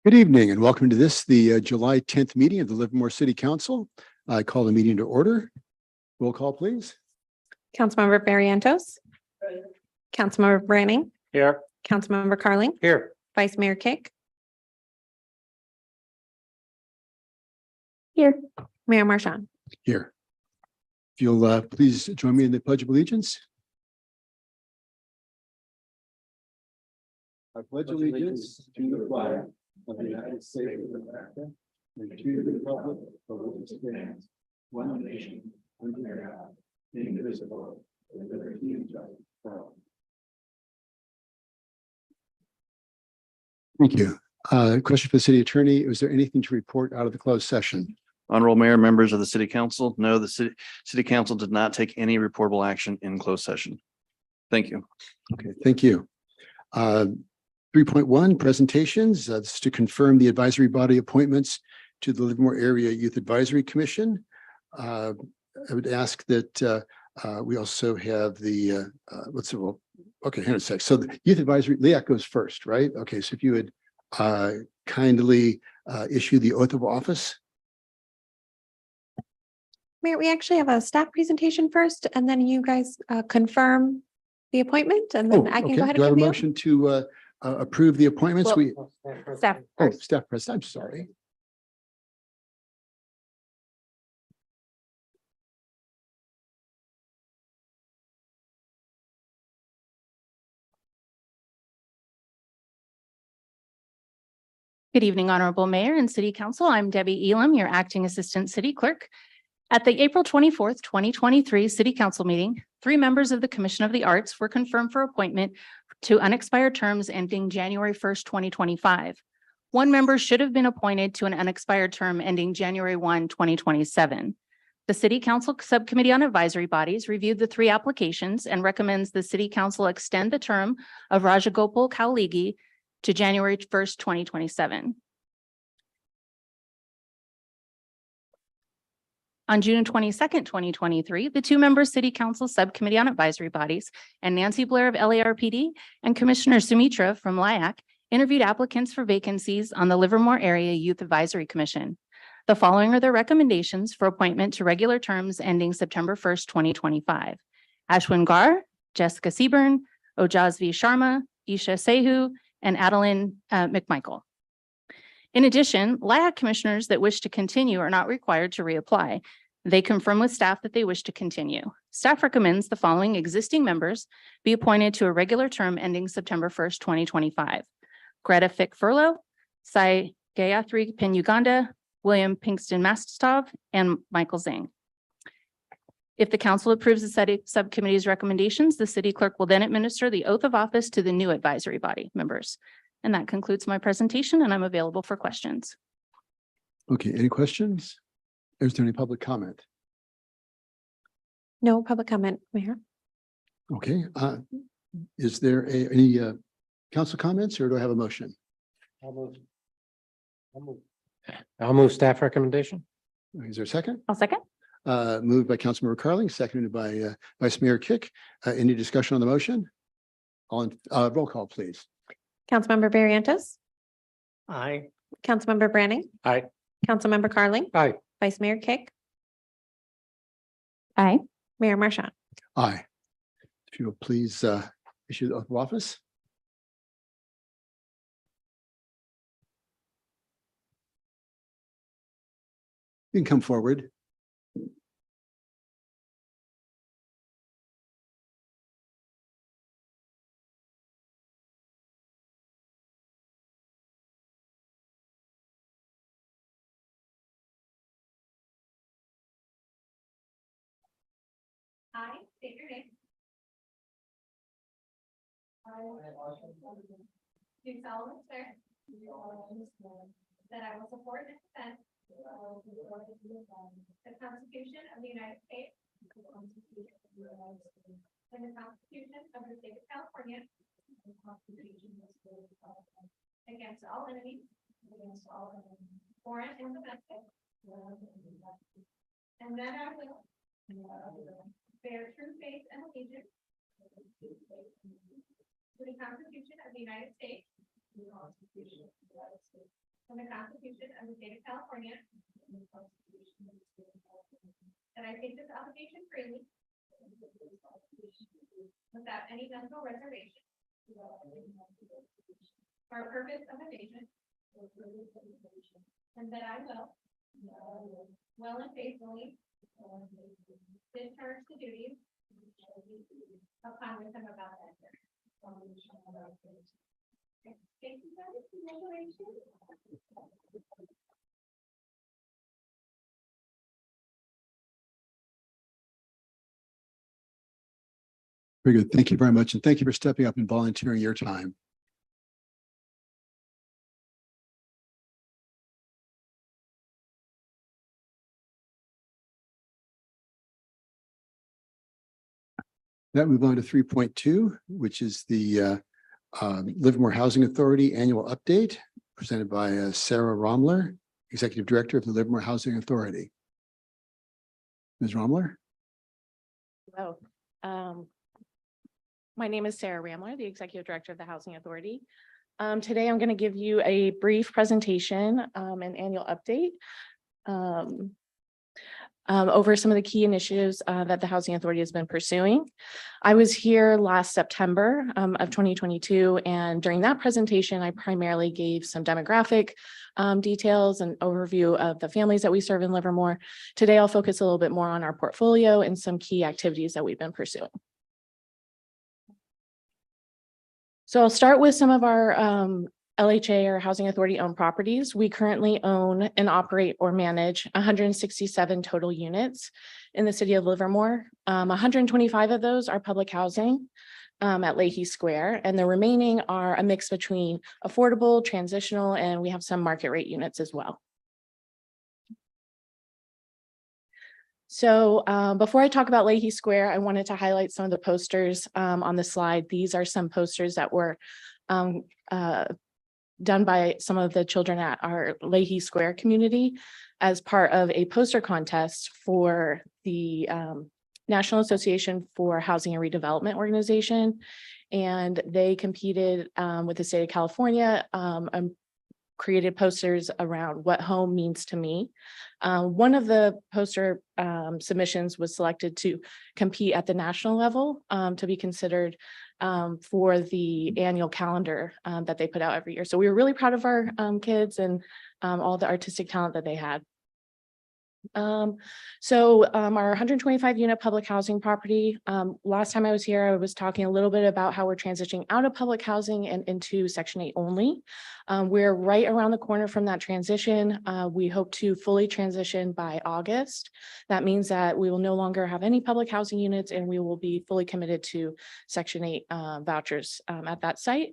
Good evening and welcome to the July 10th meeting of the Livermore City Council. I call the meeting to order. Roll call, please. Councilmember Barrientos. Councilmember Branning. Here. Councilmember Carling. Here. Vice Mayor Kick. Here. Mayor Marchand. Here. If you'll please join me in the Pledge of Allegiance. I pledge allegiance to the flag of the United States of America and to the republic for which it stands, one nation, under God, indivisible, with liberty and justice for all. Thank you. Question for the city attorney. Is there anything to report out of the closed session? Honorable Mayor, members of the City Council, no, the City Council did not take any reportable action in closed session. Thank you. Okay, thank you. 3.1 presentations. This is to confirm the advisory body appointments to the Livermore Area Youth Advisory Commission. I would ask that we also have the okay, hang on a sec. So the Youth Advisory, Leah goes first, right? Okay, so if you would kindly issue the oath of office. Mayor, we actually have a staff presentation first, and then you guys confirm the appointment, and then I can go ahead Do I have and a give you. motion to approve the appointments? Staff. Staff president, I'm sorry. Good evening, Honorable Mayor and City Council. I'm Debbie Elam, your Acting Assistant City Clerk. At the April 24th, 2023 City Council meeting, 3 members of the Commission of the Arts were confirmed for appointment to unexpired terms ending January 1st, 2025. 1 member should have been appointed to an unexpired term ending January 1, 2027. The City Council Subcommittee on Advisory Bodies reviewed the 3 applications and recommends the City Council extend the term of Rajagopal Kauligi to January 1st, 2027. On June 22nd, 2023, the 2-member City Council Subcommittee on Advisory Bodies and Nancy Blair of LARPD and Commissioner Sumitra from LIAC interviewed applicants for vacancies on the Livermore Area Youth Advisory Commission. The following are their recommendations for appointment to regular terms ending September 1st, 2025. Ashwin Gar, Jessica Seaburn, Ojazvi Sharma, Isha Sehu, and Adeline McMichael. In addition, LIAC commissioners that wish to continue are not required to reapply. They confirm with staff that they wish to continue. Staff recommends the following existing members be appointed to a regular term ending September 1st, 2025. Greta Fick Furlow, Sai Gayatri Pen-Uganda, William Pinkston Mastov, and Michael Zhang. If the council approves the city subcommittee's recommendations, the city clerk will then administer the oath of office to the new advisory body members. And that concludes my presentation, and I'm available for questions. Okay, any questions? Is there any public comment? No public comment, Mayor. Okay, is there any council comments or do I have a motion? I'll move staff recommendation. Is there a second? I'll second. Moved by Councilmember Carling, seconded by Vice Mayor Kick. Any discussion on the motion? Roll call, please. Councilmember Barrientos. Aye. Councilmember Branning. Aye. Councilmember Carling. Aye. Vice Mayor Kick. Aye. Mayor Marchand. Aye. If you will please issue the oath of office. You can come forward. I state your name. Do solemnly swear that I will support and defend the Constitution of the United States and the Constitution of the State of California against all enemies, foreign and domestic, and that I will bear true faith and allegiance to the Constitution of the United States and the Constitution of the State of California. That I take this obligation freely. Without any mental reservation. For a purpose of evasion. And that I will. Well and faithfully. Discharge the duties. Upon which I'm about to enter. Thank you, guys. Congratulations. Very good. Thank you very much. And thank you for stepping up and volunteering your time. That move on to 3.2, which is the Livermore Housing Authority Annual Update presented by Sarah Romler, Executive Director of the Livermore Housing Authority. Ms. Romler? Hello. My name is Sarah Ramler, the Executive Director of the Housing Authority. Today, I'm going to give you a brief presentation and annual update over some of the key initiatives that the Housing Authority has been pursuing. I was here last September of 2022, and during that presentation, I primarily gave some demographic details and overview of the families that we serve in Livermore. Today, I'll focus a little bit more on our portfolio and some key activities that we've been pursuing. So I'll start with some of our LHA or Housing Authority owned properties. We currently own and operate or manage 167 total units in the city of Livermore. 125 of those are public housing at Leahy Square, and the remaining are a mix between affordable, transitional, and we have some market rate units as well. So before I talk about Leahy Square, I wanted to highlight some of the posters on the slide. These are some posters that were done by some of the children at our Leahy Square community as part of a poster contest for the National Association for Housing and Redevelopment Organization. And they competed with the state of California and created posters around what home means to me. One of the poster submissions was selected to compete at the national level to be considered for the annual calendar that they put out every year. So we were really proud of our kids and all the artistic talent that they had. So our 125 unit public housing property, last time I was here, I was talking a little bit about how we're transitioning out of public housing and into Section 8 only. We're right around the corner from that transition. We hope to fully transition by August. That means that we will no longer have any public housing units and we will be fully committed to Section 8 vouchers at that site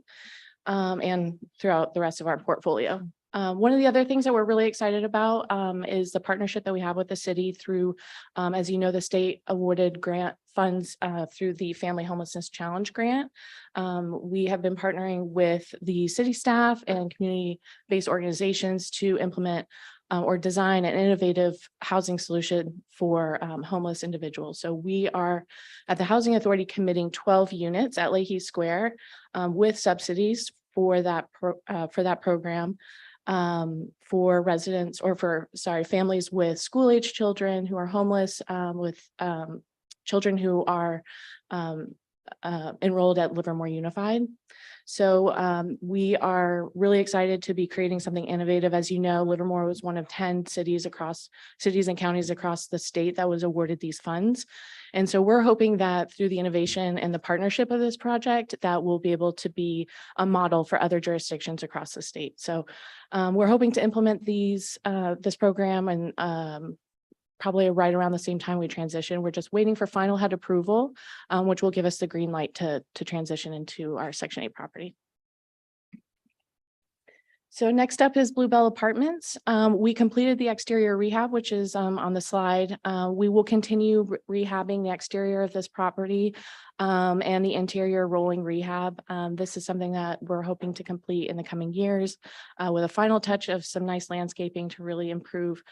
and throughout the rest of our portfolio. One of the other things that we're really excited about is the partnership that we have with the city through, as you know, the state awarded grant funds through the Family Homelessness Challenge grant. We have been partnering with the city staff and community-based organizations to implement or design an innovative housing solution for homeless individuals. So we are at the Housing Authority committing 12 units at Leahy Square with subsidies for that program. For residents or families with school-age children who are homeless, with children who are enrolled at Livermore Unified. So we are really excited to be creating something innovative. As you know, Livermore was one of 10 cities and counties across the state that was awarded these funds. And so we're hoping that through the innovation and the partnership of this project, that we'll be able to be a model for other jurisdictions across the state. So we're hoping to implement this program and probably right around the same time we transition. We're just waiting for final HUD approval, which will give us the green light to transition into our Section 8 property. So next up is Bluebell Apartments. We completed the exterior rehab, which is on the slide. We will continue rehabbing the exterior of this property and the interior rolling rehab. This is something that we're hoping to complete in the coming years with a final touch of some nice landscaping to really improve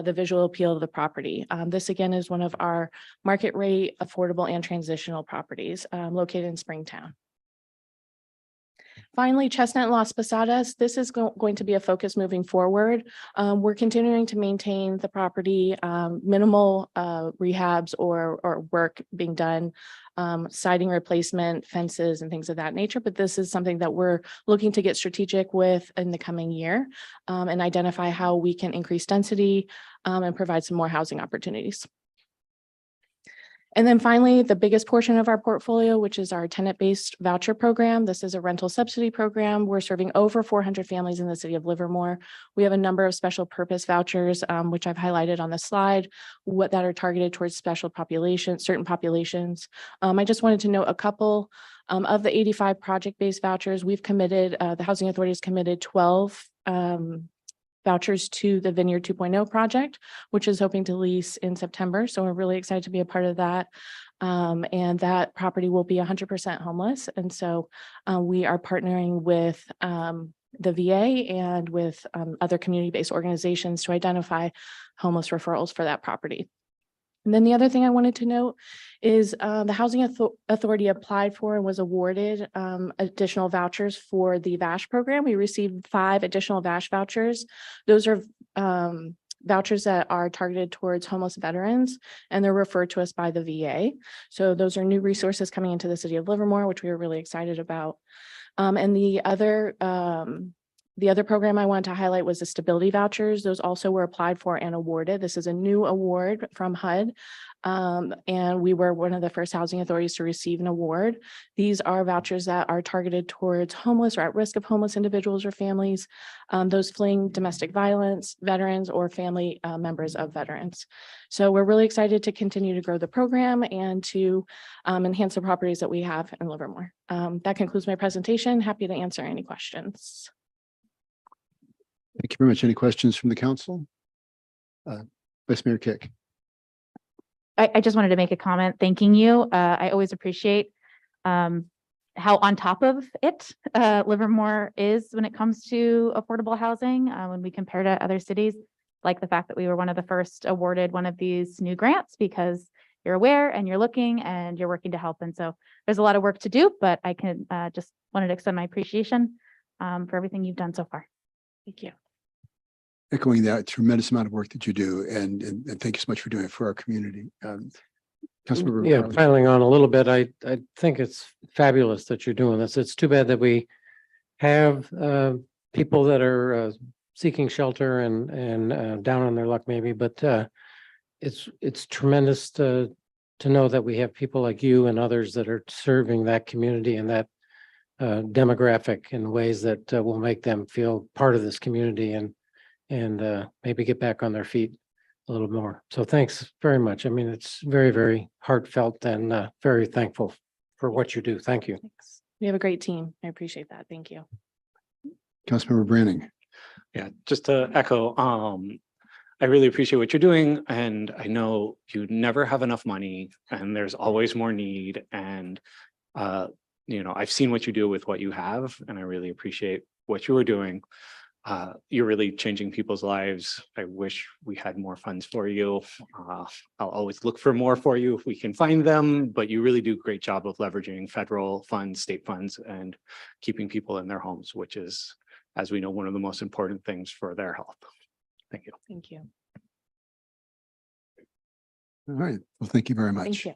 the visual appeal of the property. This again is one of our market rate, affordable and transitional properties located in Springtown. Finally, Chestnut and Las Posadas, this is going to be a focus moving forward. We're continuing to maintain the property, minimal rehabs or work being done, siding replacement, fences and things of that nature. But this is something that we're looking to get strategic with in the coming year and identify how we can increase density and provide some more housing opportunities. And then finally, the biggest portion of our portfolio, which is our tenant-based voucher program. This is a rental subsidy program. We're serving over 400 families in the city of Livermore. We have a number of special purpose vouchers, which I've highlighted on the slide, that are targeted towards special populations, certain populations. I just wanted to note a couple of the 85 project-based vouchers. We've committed, the Housing Authority has committed 12 vouchers to the Vineyard 2.0 project, which is hoping to lease in September. So we're really excited to be a part of that. And that property will be 100% homeless. And so we are partnering with the VA and with other community-based organizations to identify homeless referrals for that property. And then the other thing I wanted to note is the Housing Authority applied for and was awarded additional vouchers for the VASH program. We received 5 additional VASH vouchers. Those are vouchers that are targeted towards homeless veterans, and they're referred to us by the VA. So those are new resources coming into the city of Livermore, which we are really excited about. And the other program I wanted to highlight was the stability vouchers. Those also were applied for and awarded. This is a new award from HUD. And we were one of the first housing authorities to receive an award. These are vouchers that are targeted towards homeless or at risk of homeless individuals or families, those fleeing domestic violence, veterans, or family members of veterans. So we're really excited to continue to grow the program and to enhance the properties that we have in Livermore. That concludes my presentation. Happy to answer any questions. Thank you very much. Any questions from the council? Vice Mayor Kick. I just wanted to make a comment thanking you. I always appreciate how on top of it Livermore is when it comes to affordable housing when we compare to other cities, like the fact that we were one of the first awarded one of these new grants because you're aware and you're looking and you're working to help. And so there's a lot of work to do, but I can just wanted to extend my appreciation for everything you've done so far. Thank you. Echoing that tremendous amount of work that you do, and thank you so much for doing it for our community. Councilmember Yeah, Carlin. piling on a little bit, I think it's fabulous that you're doing this. It's too bad that we have people that are seeking shelter and down on their luck maybe, but it's tremendous to know that we have people like you and others that are serving that community and that demographic in ways that will make them feel part of this community and maybe get back on their feet a little more. So thanks very much. I mean, it's very, very heartfelt and very thankful for what you do. Thank you. Thanks. We have a great team. I appreciate that. Thank you. Councilmember Branning. Yeah, just to echo, I really appreciate what you're doing. And I know you never have enough money and there's always more need. And, you know, I've seen what you do with what you have, and I really appreciate what you are doing. You're really changing people's lives. I wish we had more funds for you. I'll always look for more for you if we can find them, but you really do a great job of leveraging federal funds, state funds, and keeping people in their homes, which is, as we know, one of the most important things for their health. Thank you. Thank you. All right. Well, thank you very much. Thank you.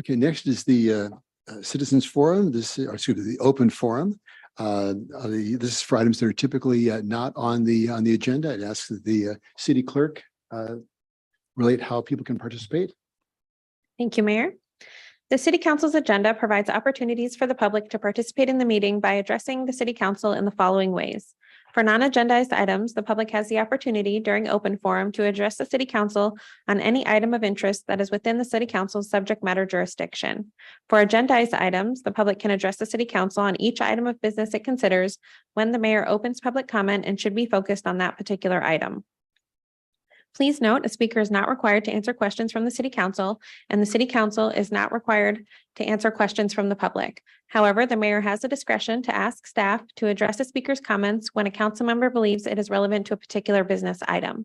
Okay, next is the Citizens Forum. Excuse me, the Open Forum. This is for items that are typically not on the agenda. I'd ask that the city clerk relate how people can participate. Thank you, Mayor. The City Council's agenda provides opportunities for the public to participate in the meeting by addressing the City Council in the following ways. For non-agendized items, the public has the opportunity during open forum to address the City Council on any item of interest that is within the City Council's subject matter jurisdiction. For agendized items, the public can address the City Council on each item of business it considers when the mayor opens public comment and should be focused on that particular item. Please note, a speaker is not required to answer questions from the City Council, and the City Council is not required to answer questions from the public. However, the mayor has the discretion to ask staff to address a speaker's comments when a council member believes it is relevant to a particular business item.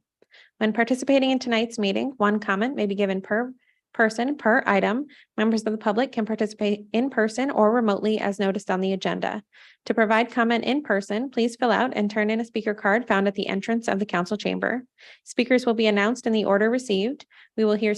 When participating in tonight's meeting, one comment may be given per person per item. Members of the public can participate in person or remotely as noticed on the agenda. To provide comment in person, please fill out and turn in a speaker card found at the entrance of the council chamber. Speakers will be announced in the order received. We will hear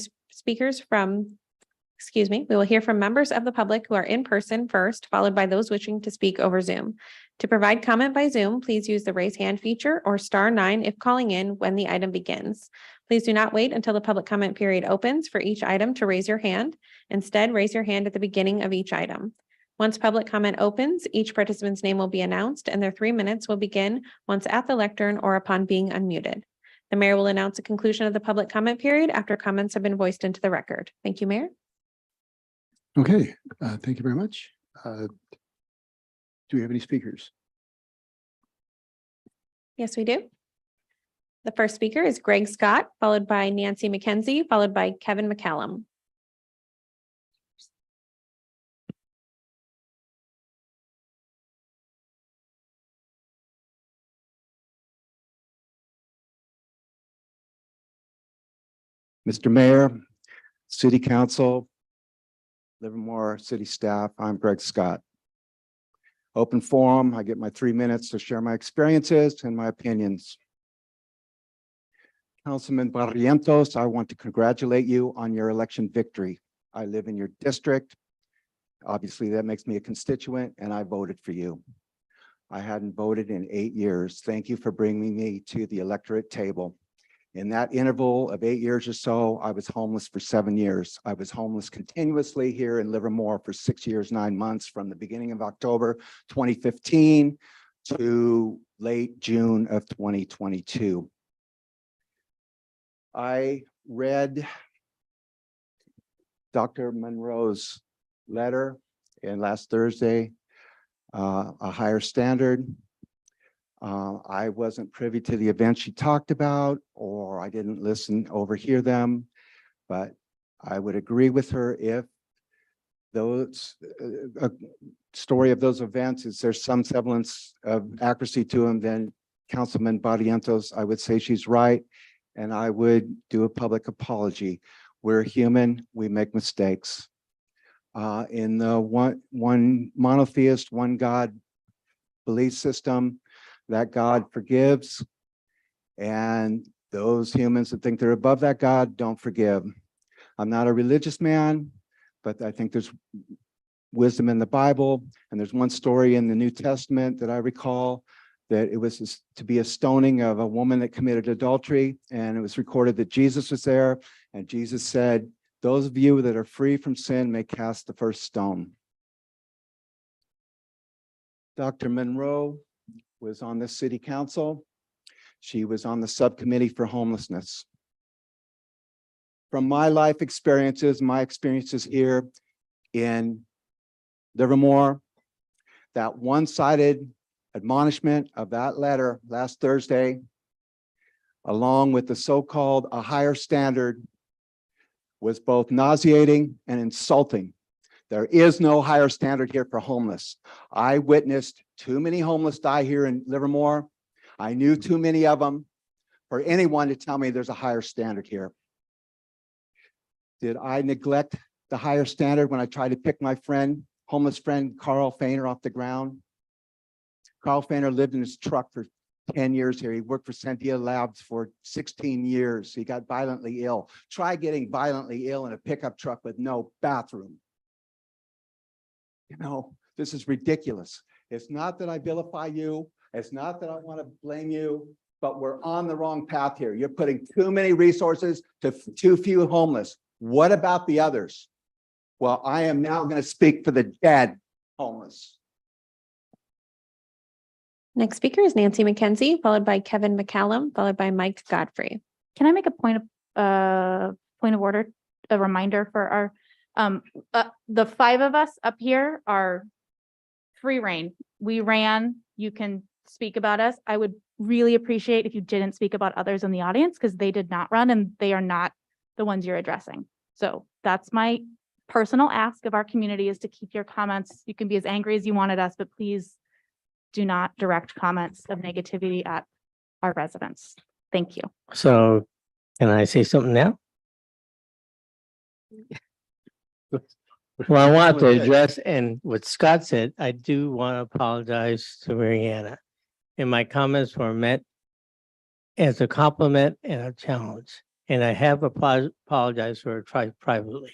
we will hear from members of the public who are in person first, followed by those wishing to speak over Zoom. To provide comment by Zoom, please use the raise hand feature or *9 if calling in when the item begins. Please do not wait until the public comment period opens for each item to raise your hand. Instead, raise your hand at the beginning of each item. Once public comment opens, each participant's name will be announced and their 3 minutes will begin once at the lectern or upon being unmuted. The mayor will announce the conclusion of the public comment period after comments have been voiced into the record. Thank you, Mayor. Okay, thank you very much. Do we have any speakers? Yes, we do. The first speaker is Greg Scott, followed by Nancy McKenzie, followed by Kevin McCallum. Mr. Mayor, City Council, Livermore City staff, I'm Greg Scott. Open forum, I get my 3 minutes to share my experiences and my opinions. Councilman Barrientos, I want to congratulate you on your election victory. I live in your district. Obviously, that makes me a constituent and I voted for you. I hadn't voted in 8 years. Thank you for bringing me to the electorate table. In that interval of 8 years or so, I was homeless for 7 years. I was homeless continuously here in Livermore for 6 years, 9 months, from the beginning of October 2015 to late June of 2022. I read Dr. Monroe's letter last Thursday, A Higher Standard. I wasn't privy to the events she talked about, or I didn't overhear them, but I would agree with her if those a story of those events is there's some semblance of accuracy to them, then Councilman Barrientos, I would say she's right, and I would do a public apology. We're human, we make mistakes. In the one monotheist, one God belief system, that God forgives, and those humans that think they're above that God don't forgive. I'm not a religious man, but I think there's wisdom in the Bible, and there's one story in the New Testament that I recall that it was to be a stoning of a woman that committed adultery, and it was recorded that Jesus was there, and Jesus said, "Those of you that are free from sin may cast the first stone." Dr. Monroe was on the city council. She was on the subcommittee for homelessness. From my life experiences, my experiences here in Livermore, that one-sided admonishment of that letter last Thursday, along with the so-called A Higher Standard, was both nauseating and insulting. There is no higher standard here for homeless. I witnessed too many homeless die here in Livermore. I knew too many of them for anyone to tell me there's a higher standard here. Did I neglect the higher standard when I tried to pick my homeless friend, Carl Feiner, off the ground? Carl Feiner lived in his truck for 10 years here. He worked for Sentia Labs for 16 years. He got violently ill. Try getting violently ill in a pickup truck with no bathroom. You know, this is ridiculous. It's not that I vilify you. It's not that I want to blame you, but we're on the wrong path here. You're putting too many resources to too few homeless. What about the others? Well, I am now going to speak for the dead homeless. Next speaker is Nancy McKenzie, followed by Kevin McCallum, followed by Mike Godfrey. Can I make a point of order, a reminder for our, the 5 of us up here are free reign. We ran, you can speak about us. I would really appreciate if you didn't speak about others in the audience because they did not run and they are not the ones you're addressing. So that's my personal ask of our community, is to keep your comments. You can be as angry as you want at us, but please do not direct comments of negativity at our residents. Thank you. So can I say something now? Well, I want Go to ahead. address, and what Scott said, I do want to apologize to Mariana. And my comments were meant as a compliment and a challenge. And I have apologized for it privately.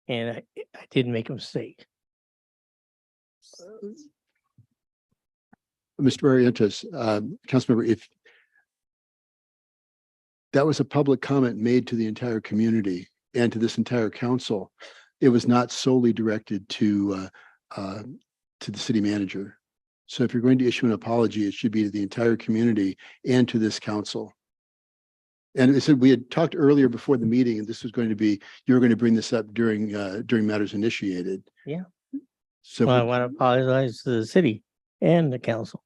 And I did make a mistake. Mr. Barrientos, Councilmember, if that was a public comment made to the entire community and to this entire council, it was not solely directed to the city manager. So if you're going to issue an apology, it should be to the entire community and to this council. And it said we had talked earlier before the meeting, and this was going to be, you were going to bring this up during matters initiated. Yeah. So Well, I want to apologize to the city and the council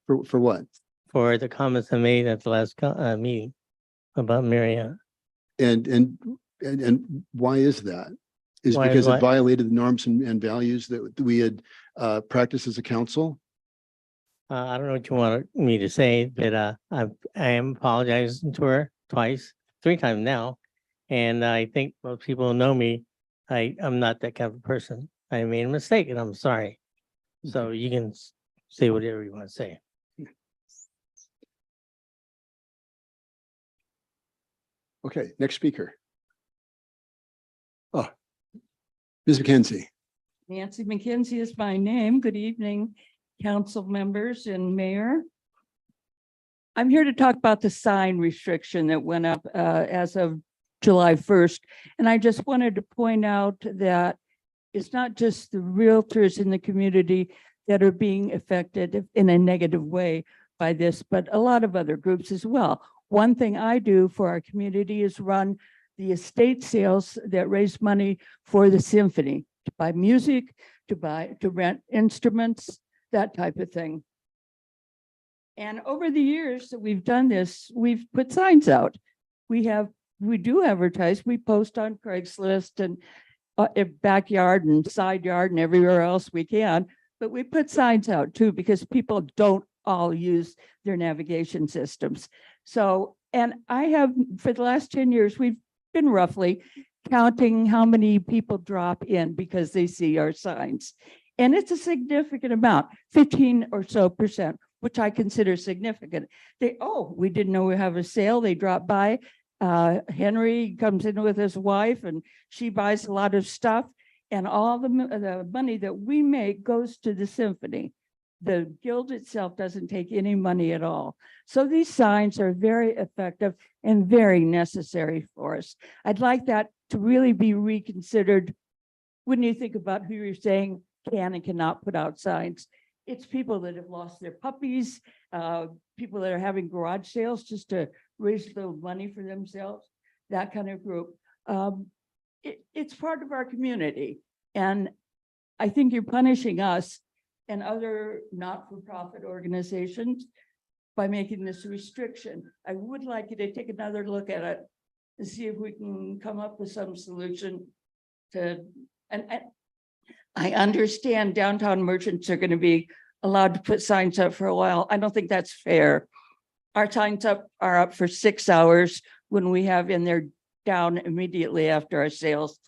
for what? for the comments I made at the last meeting about Mariana. And why is that? Is Why is because it what? violated the norms and values that we had practiced as a council? I don't know what you want me to say, but I am apologizing to her twice, 3 times now. And I think most people know me. I'm not that kind of person. I made a mistake and I'm sorry. So you can say whatever you want to say. Okay, next speaker. Oh, Ms. McKenzie. Nancy McKenzie is my name. Good evening, council members and mayor. I'm here to talk about the sign restriction that went up as of July 1st. And I just wanted to point out that it's not just the realtors in the community that are being affected in a negative way by this, but a lot of other groups as well. One thing I do for our community is run the estate sales that raise money for the symphony, to buy music, to rent instruments, that type of thing. And over the years that we've done this, we've put signs out. We do advertise, we post on Craigslist and backyard and side yard and everywhere else we can, but we put signs out too, because people don't all use their navigation systems. So, and I have, for the last 10 years, we've been roughly counting how many people drop in because they see our signs. And it's a significant amount, 15% or so, which I consider significant. We didn't know we have a sale. They drop by. Henry comes in with his wife and she buys a lot of stuff, and all the money that we make goes to the symphony. The guild itself doesn't take any money at all. So these signs are very effective and very necessary for us. I'd like that to really be reconsidered when you think about who you're saying can and cannot put out signs. It's people that have lost their puppies, people that are having garage sales just to raise a little money for themselves, that kind of group. It's part of our community. And I think you're punishing us and other not-for-profit organizations by making this restriction. I would like you to take another look at it and see if we can come up with some solution to, and I understand downtown merchants are going to be allowed to put signs up for a while. I don't think that's fair. Our signs are up for 6 hours when we have in there down immediately after our sales.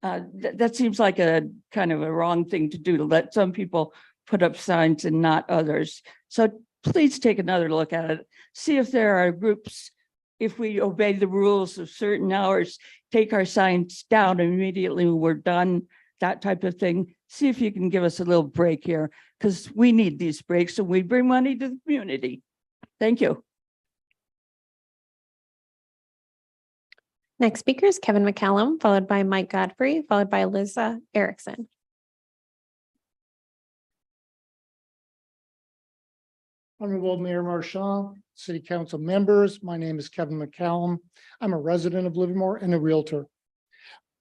That seems like a kind of a wrong thing to do, to let some people put up signs and not others. So please take another look at it. See if there are groups, if we obey the rules of certain hours, take our signs down immediately when we're done, that type of thing. See if you can give us a little break here, because we need these breaks and we bring money to the community. Thank you. Next speaker is Kevin McCallum, followed by Mike Godfrey, followed by Liza Erickson. Honorable Mayor Marchand, City Council members, my name is Kevin McCallum. I'm a resident of Livermore and a realtor.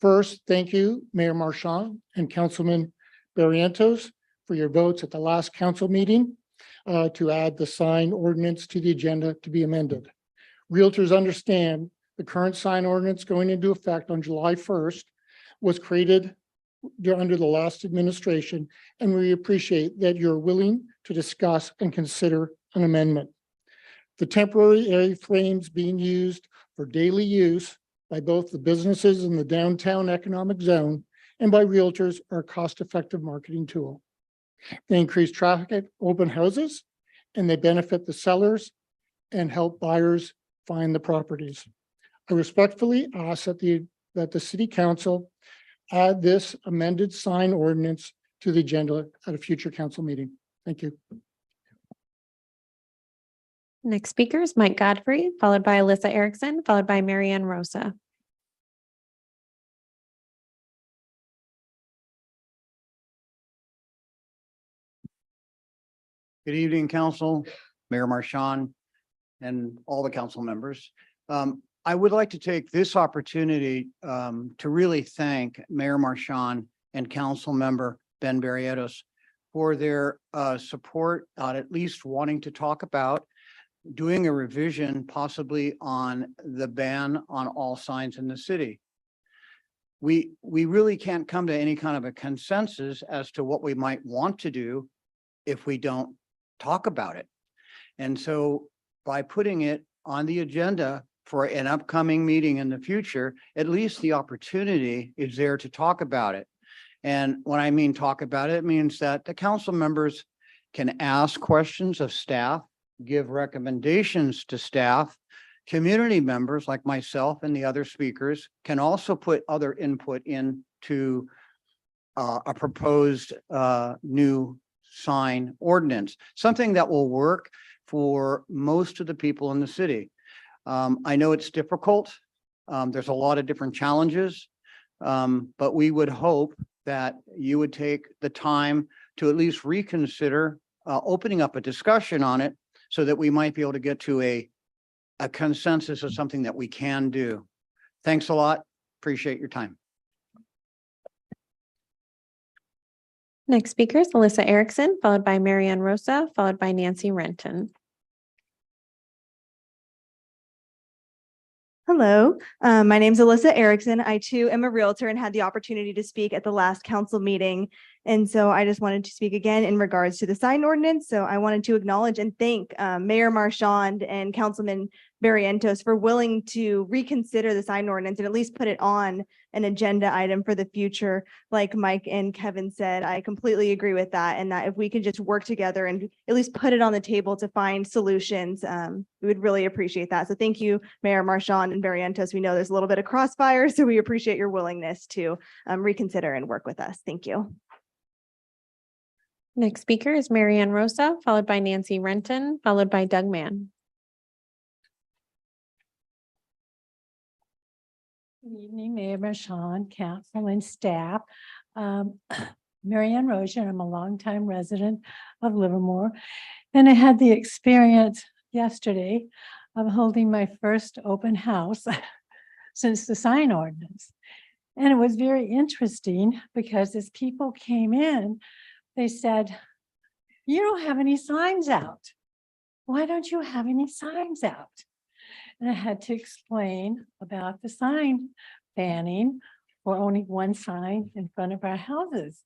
First, thank you, Mayor Marchand and Councilman Barrientos, for your votes at the last council meeting to add the sign ordinance to the agenda to be amended. Realtors understand the current sign ordinance going into effect on July 1st was created under the last administration, and we appreciate that you're willing to discuss and consider an amendment. The temporary area frames being used for daily use by both the businesses in the downtown economic zone and by realtors are a cost-effective marketing tool. They increase traffic at open houses and they benefit the sellers and help buyers find the properties. I respectfully ask that the city council add this amended sign ordinance to the agenda at a future council meeting. Thank you. Next speaker is Mike Godfrey, followed by Alyssa Erickson, followed by Marianne Rosa. Good evening, council, Mayor Marchand, and all the council members. I would like to take this opportunity to really thank Mayor Marchand and Council Member Ben Barrientos for their support on at least wanting to talk about doing a revision possibly on the ban on all signs in the city. We really can't come to any kind of a consensus as to what we might want to do if we don't talk about it. And so by putting it on the agenda for an upcoming meeting in the future, at least the opportunity is there to talk about it. And when I mean talk about it, it means that the council members can ask questions of staff, give recommendations to staff. Community members like myself and the other speakers can also put other input into a proposed new sign ordinance, something that will work for most of the people in the city. I know it's difficult. There's a lot of different challenges, but we would hope that you would take the time to at least reconsider opening up a discussion on it so that we might be able to get to a consensus of something that we can do. Thanks a lot. Appreciate your time. Next speaker is Alyssa Erickson, followed by Marianne Rosa, followed by Nancy Renton. Hello, my name is Alyssa Erickson. I too am a realtor and had the opportunity to speak at the last council meeting. And so I just wanted to speak again in regards to the sign ordinance. So I wanted to acknowledge and thank Mayor Marchand and Councilman Barrientos for willing to reconsider the sign ordinance and at least put it on an agenda item for the future. Like Mike and Kevin said, I completely agree with that. And that if we could just work together and at least put it on the table to find solutions, we would really appreciate that. So thank you, Mayor Marchand and Barrientos. We know there's a little bit of crossfire, so we appreciate your willingness to reconsider and work with us. Thank you. Next speaker is Marianne Rosa, followed by Nancy Renton, followed by Doug Mann. Good evening, Mayor Marchand, council and staff. Marianne Rosa, I'm a longtime resident of Livermore, and I had the experience yesterday of holding my first open house since the sign ordinance. And it was very interesting because as people came in, they said, "You don't have any signs out. Why don't you have any signs out?" And I had to explain about the sign banning for only one sign in front of our houses.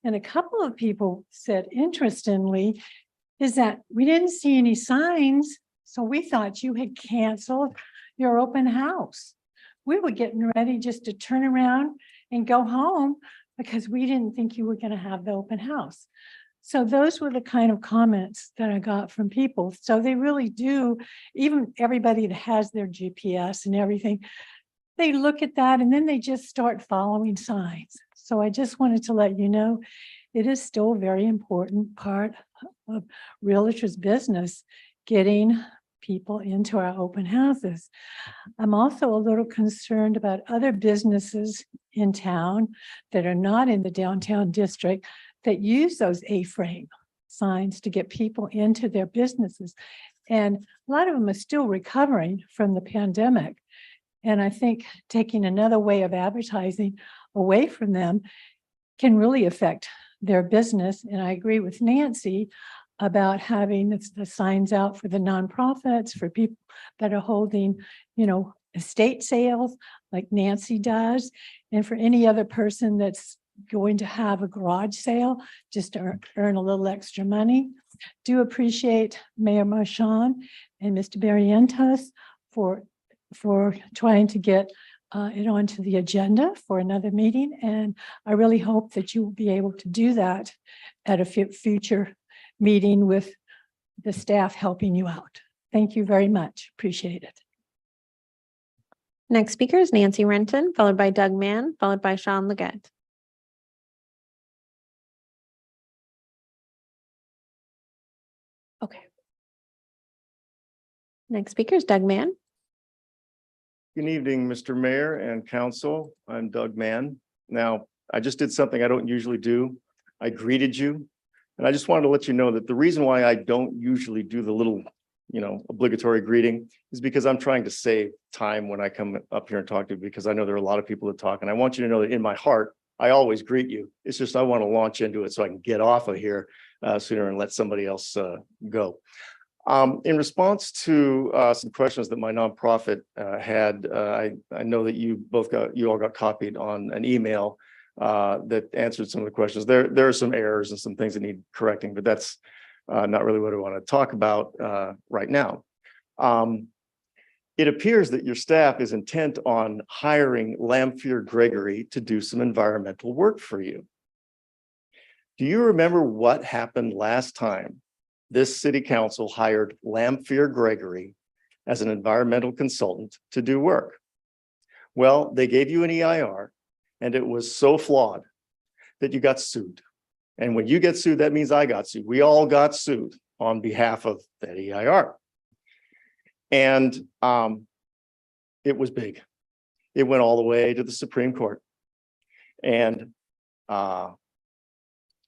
And a couple of people said, interestingly, is that we didn't see any signs, so we thought you had canceled your open house. We were getting ready just to turn around and go home because we didn't think you were going to have the open house. So those were the kind of comments that I got from people. So they really do, even everybody that has their GPS and everything, they look at that and then they just start following signs. So I just wanted to let you know, it is still a very important part of realtors' business, getting people into our open houses. I'm also a little concerned about other businesses in town that are not in the downtown district that use those A-frame signs to get people into their businesses. And a lot of them are still recovering from the pandemic. And I think taking another way of advertising away from them can really affect their business. And I agree with Nancy about having the signs out for the nonprofits, for people that are holding, estate sales like Nancy does, and for any other person that's going to have a garage sale just to earn a little extra money. Do appreciate Mayor Marchand and Mr. Barrientos for trying to get it onto the agenda for another meeting. And I really hope that you will be able to do that at a future meeting with the staff helping you out. Thank you very much. Appreciate it. Next speaker is Nancy Renton, followed by Doug Mann, followed by Sean Leggett. Okay. Next speaker is Doug Mann. Good evening, Mr. Mayor and Council. I'm Doug Mann. Now, I just did something I don't usually do. I greeted you. And I just wanted to let you know that the reason why I don't usually do the little, obligatory greeting is because I'm trying to save time when I come up here and talk to you, because I know there are a lot of people that talk. And I want you to know that in my heart, I always greet you. It's just I want to launch into it so I can get off of here sooner and let somebody else go. In response to some questions that my nonprofit had, I know that you all got copied on an email that answered some of the questions. There are some errors and some things that need correcting, but that's not really what I want to talk about right now. It appears that your staff is intent on hiring Lamphere Gregory to do some environmental work for you. Do you remember what happened last time this city council hired Lamphere Gregory as an environmental consultant to do work? Well, they gave you an EIR and it was so flawed that you got sued. And when you get sued, that means I got sued. We all got sued on behalf of that EIR. And it was big. It went all the way to the Supreme Court and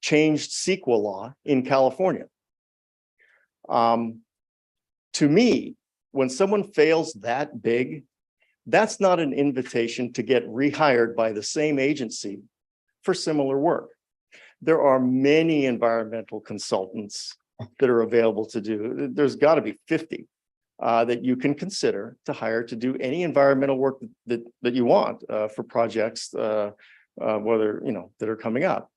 changed CEQA law in California. To me, when someone fails that big, that's not an invitation to get rehired by the same agency for similar work. There are many environmental consultants that are available to do. There's got to be 50 that you can consider to hire to do any environmental work that you want for projects, whether that are coming up.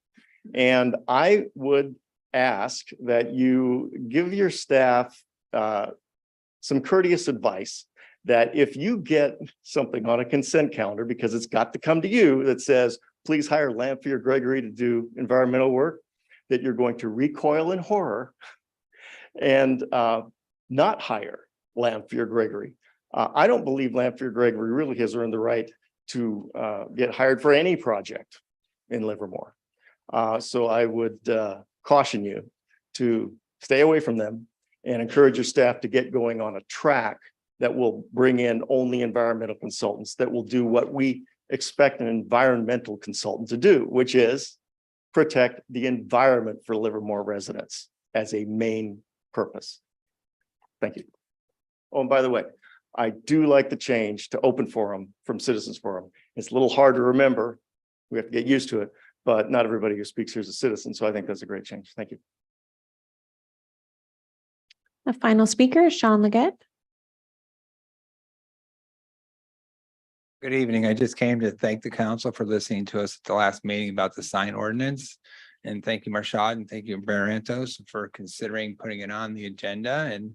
And I would ask that you give your staff some courteous advice that if you get something on a consent calendar, because it's got to come to you, that says, please hire Lamphere Gregory to do environmental work, that you're going to recoil in horror and not hire Lamphere Gregory. I don't believe Lamphere Gregory really has earned the right to get hired for any project in Livermore. So I would caution you to stay away from them and encourage your staff to get going on a track that will bring in only environmental consultants that will do what we expect an environmental consultant to do, which is protect the environment for Livermore residents as a main purpose. Thank you. Oh, and by the way, I do like the change to open forum from citizens forum. It's a little hard to remember. We have to get used to it, but not everybody who speaks here is a citizen. So I think that's a great change. Thank you. The final speaker is Sean Leggett. Good evening. I just came to thank the council for listening to us at the last meeting about the sign ordinance. And thank you, Marshad, and thank you, Barrientos, for considering putting it on the agenda. And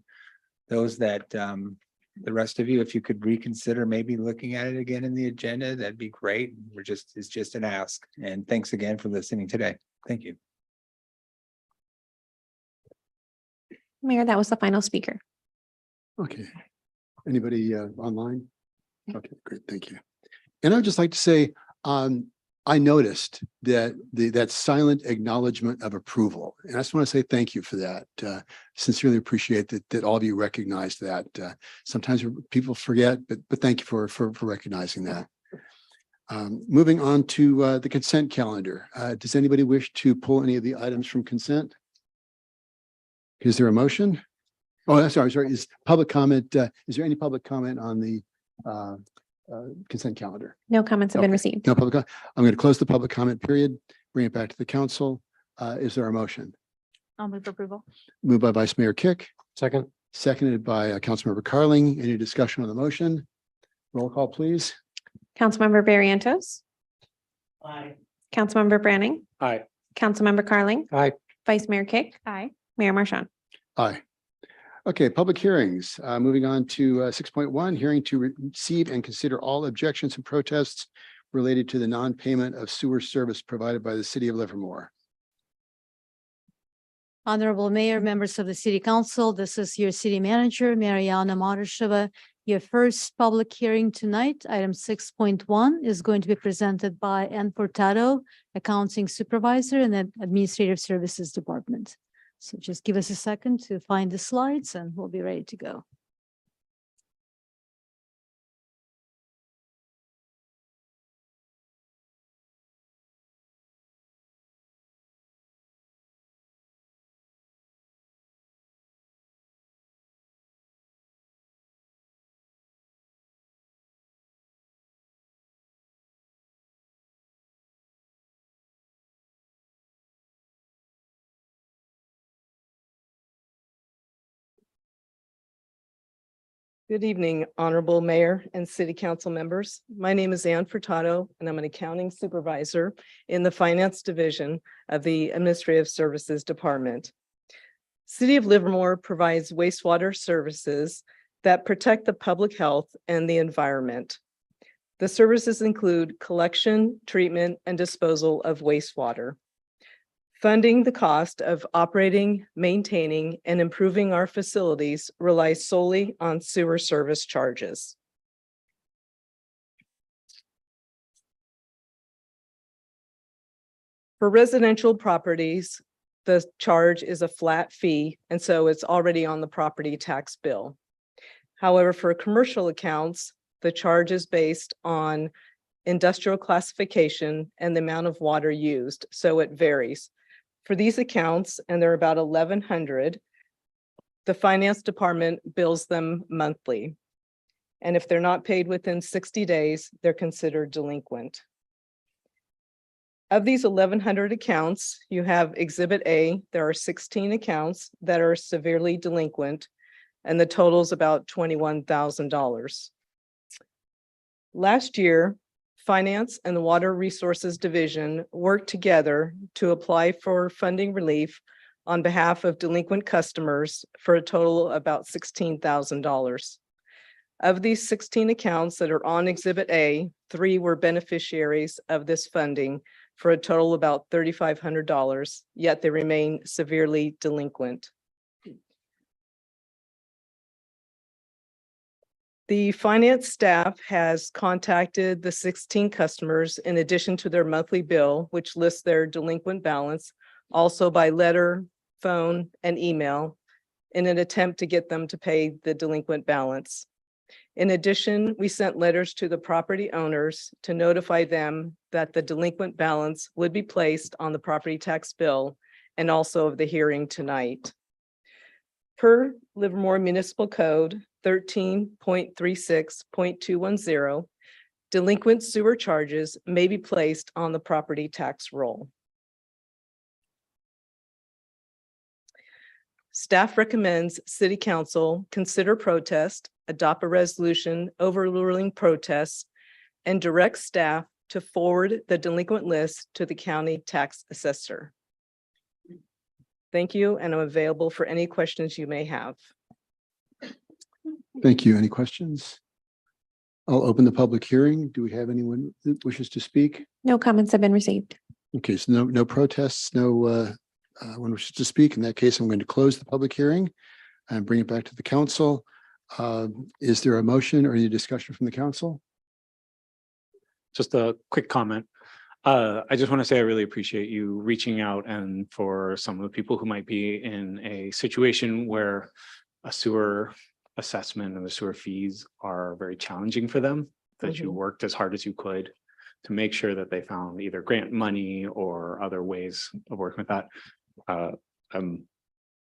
those that, the rest of you, if you could reconsider maybe looking at it again in the agenda, that'd be great. It's just an ask. And thanks again for listening today. Thank you. Mayor, that was the final speaker. Okay. Anybody online? Okay, great, thank you. And I'd just like to say, I noticed that that silent acknowledgement of approval, and I just want to say thank you for that. Sincerely appreciate that all of you recognize that. Sometimes people forget, but thank you for recognizing that. Moving on to the consent calendar. Does anybody wish to pull any of the items from consent? Is there a motion? Oh, sorry. Is public comment? Is there any public comment on the consent calendar? No comments have been received. No public. I'm going to close the public comment period, bring it back to the council. Is there a motion? I'll move for approval. Moved by Vice Mayor Kick. Second. Seconded by Councilmember Carling. Any discussion on the motion? Roll call, please. Councilmember Barrientos. Aye. Councilmember Branning. Aye. Councilmember Carling. Aye. Vice Mayor Kick. Aye. Mayor Marchand. Aye. Okay, public hearings. Moving on to 6.1, hearing to receive and consider all objections and protests related to the non-payment of sewer service provided by the city of Livermore. Honorable Mayor, members of the City Council, this is your City Manager, Mariana Marsheva. Your first public hearing tonight, item 6.1, is going to be presented by Ann Furtado, Accounting Supervisor in the Administrative Services Department. So just give us a second to find the slides and we'll be ready to go. Good evening, Honorable Mayor and City Council members. My name is Ann Furtado, and I'm an accounting supervisor in the Finance Division of the Administrative Services Department. City of Livermore provides wastewater services that protect the public health and the environment. The services include collection, treatment, and disposal of wastewater. Funding the cost of operating, maintaining, and improving our facilities relies solely on sewer service charges. For residential properties, the charge is a flat fee, and so it's already on the property tax bill. However, for commercial accounts, the charge is based on industrial classification and the amount of water used, so it varies. For these accounts, and there are about 1,100, the finance department bills them monthly. And if they're not paid within 60 days, they're considered delinquent. Of these 1,100 accounts, you have Exhibit A. There are 16 accounts that are severely delinquent, and the total is about $21,000. Last year, Finance and the Water Resources Division worked together to apply for funding relief on behalf of delinquent customers for a total of about $16,000. Of these 16 accounts that are on Exhibit A, 3 were beneficiaries of this funding for a total of about $3,500, yet they remain severely delinquent. The finance staff has contacted the 16 customers in addition to their monthly bill, which lists their delinquent balance, also by letter, phone, and email, in an attempt to get them to pay the delinquent balance. In addition, we sent letters to the property owners to notify them that the delinquent balance would be placed on the property tax bill and also of the hearing tonight. Per Livermore Municipal Code 13.36.210, delinquent sewer charges may be placed on the property tax roll. Staff recommends City Council consider protest, adopt a resolution overruling protests, and direct staff to forward the delinquent list to the county tax assessor. Thank you, and I'm available for any questions you may have. Thank you. Any questions? I'll open the public hearing. Do we have anyone that wishes to speak? No comments have been received. Okay, so no protests, no one wishes to speak. In that case, I'm going to close the public hearing and bring it back to the council. Is there a motion or any discussion from the council? Just a quick comment. I just want to say I really appreciate you reaching out, and for some of the people who might be in a situation where a sewer assessment and the sewer fees are very challenging for them, that you worked as hard as you could to make sure that they found either grant money or other ways of working with that.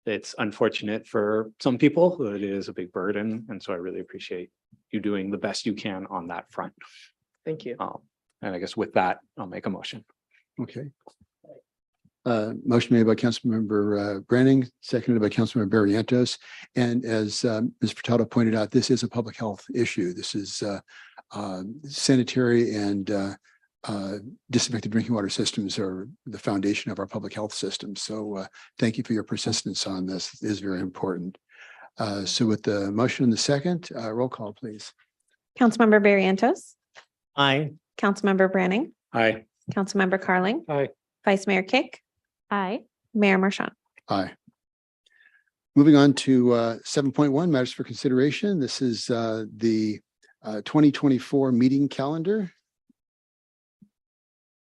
It's unfortunate for some people, it is a big burden. And so I really appreciate you doing the best you can on that front. Thank you. And I guess with that, I'll make a motion. Okay. Motion made by Councilmember Branning, seconded by Councilmember Barrientos. And as Ms. Furtado pointed out, this is a public health issue. This is sanitary and disinfected drinking water systems are the foundation of our public health system. So thank you for your persistence on this. It is very important. So with the motion and the second, roll call, please. Councilmember Barrientos, Aye. Councilmember Branning, Aye. Councilmember Carling, Aye. Vice Mayor Kick, Aye. Mayor Marchand. Aye. Moving on to 7.1 matters for consideration. This is the 2024 meeting calendar.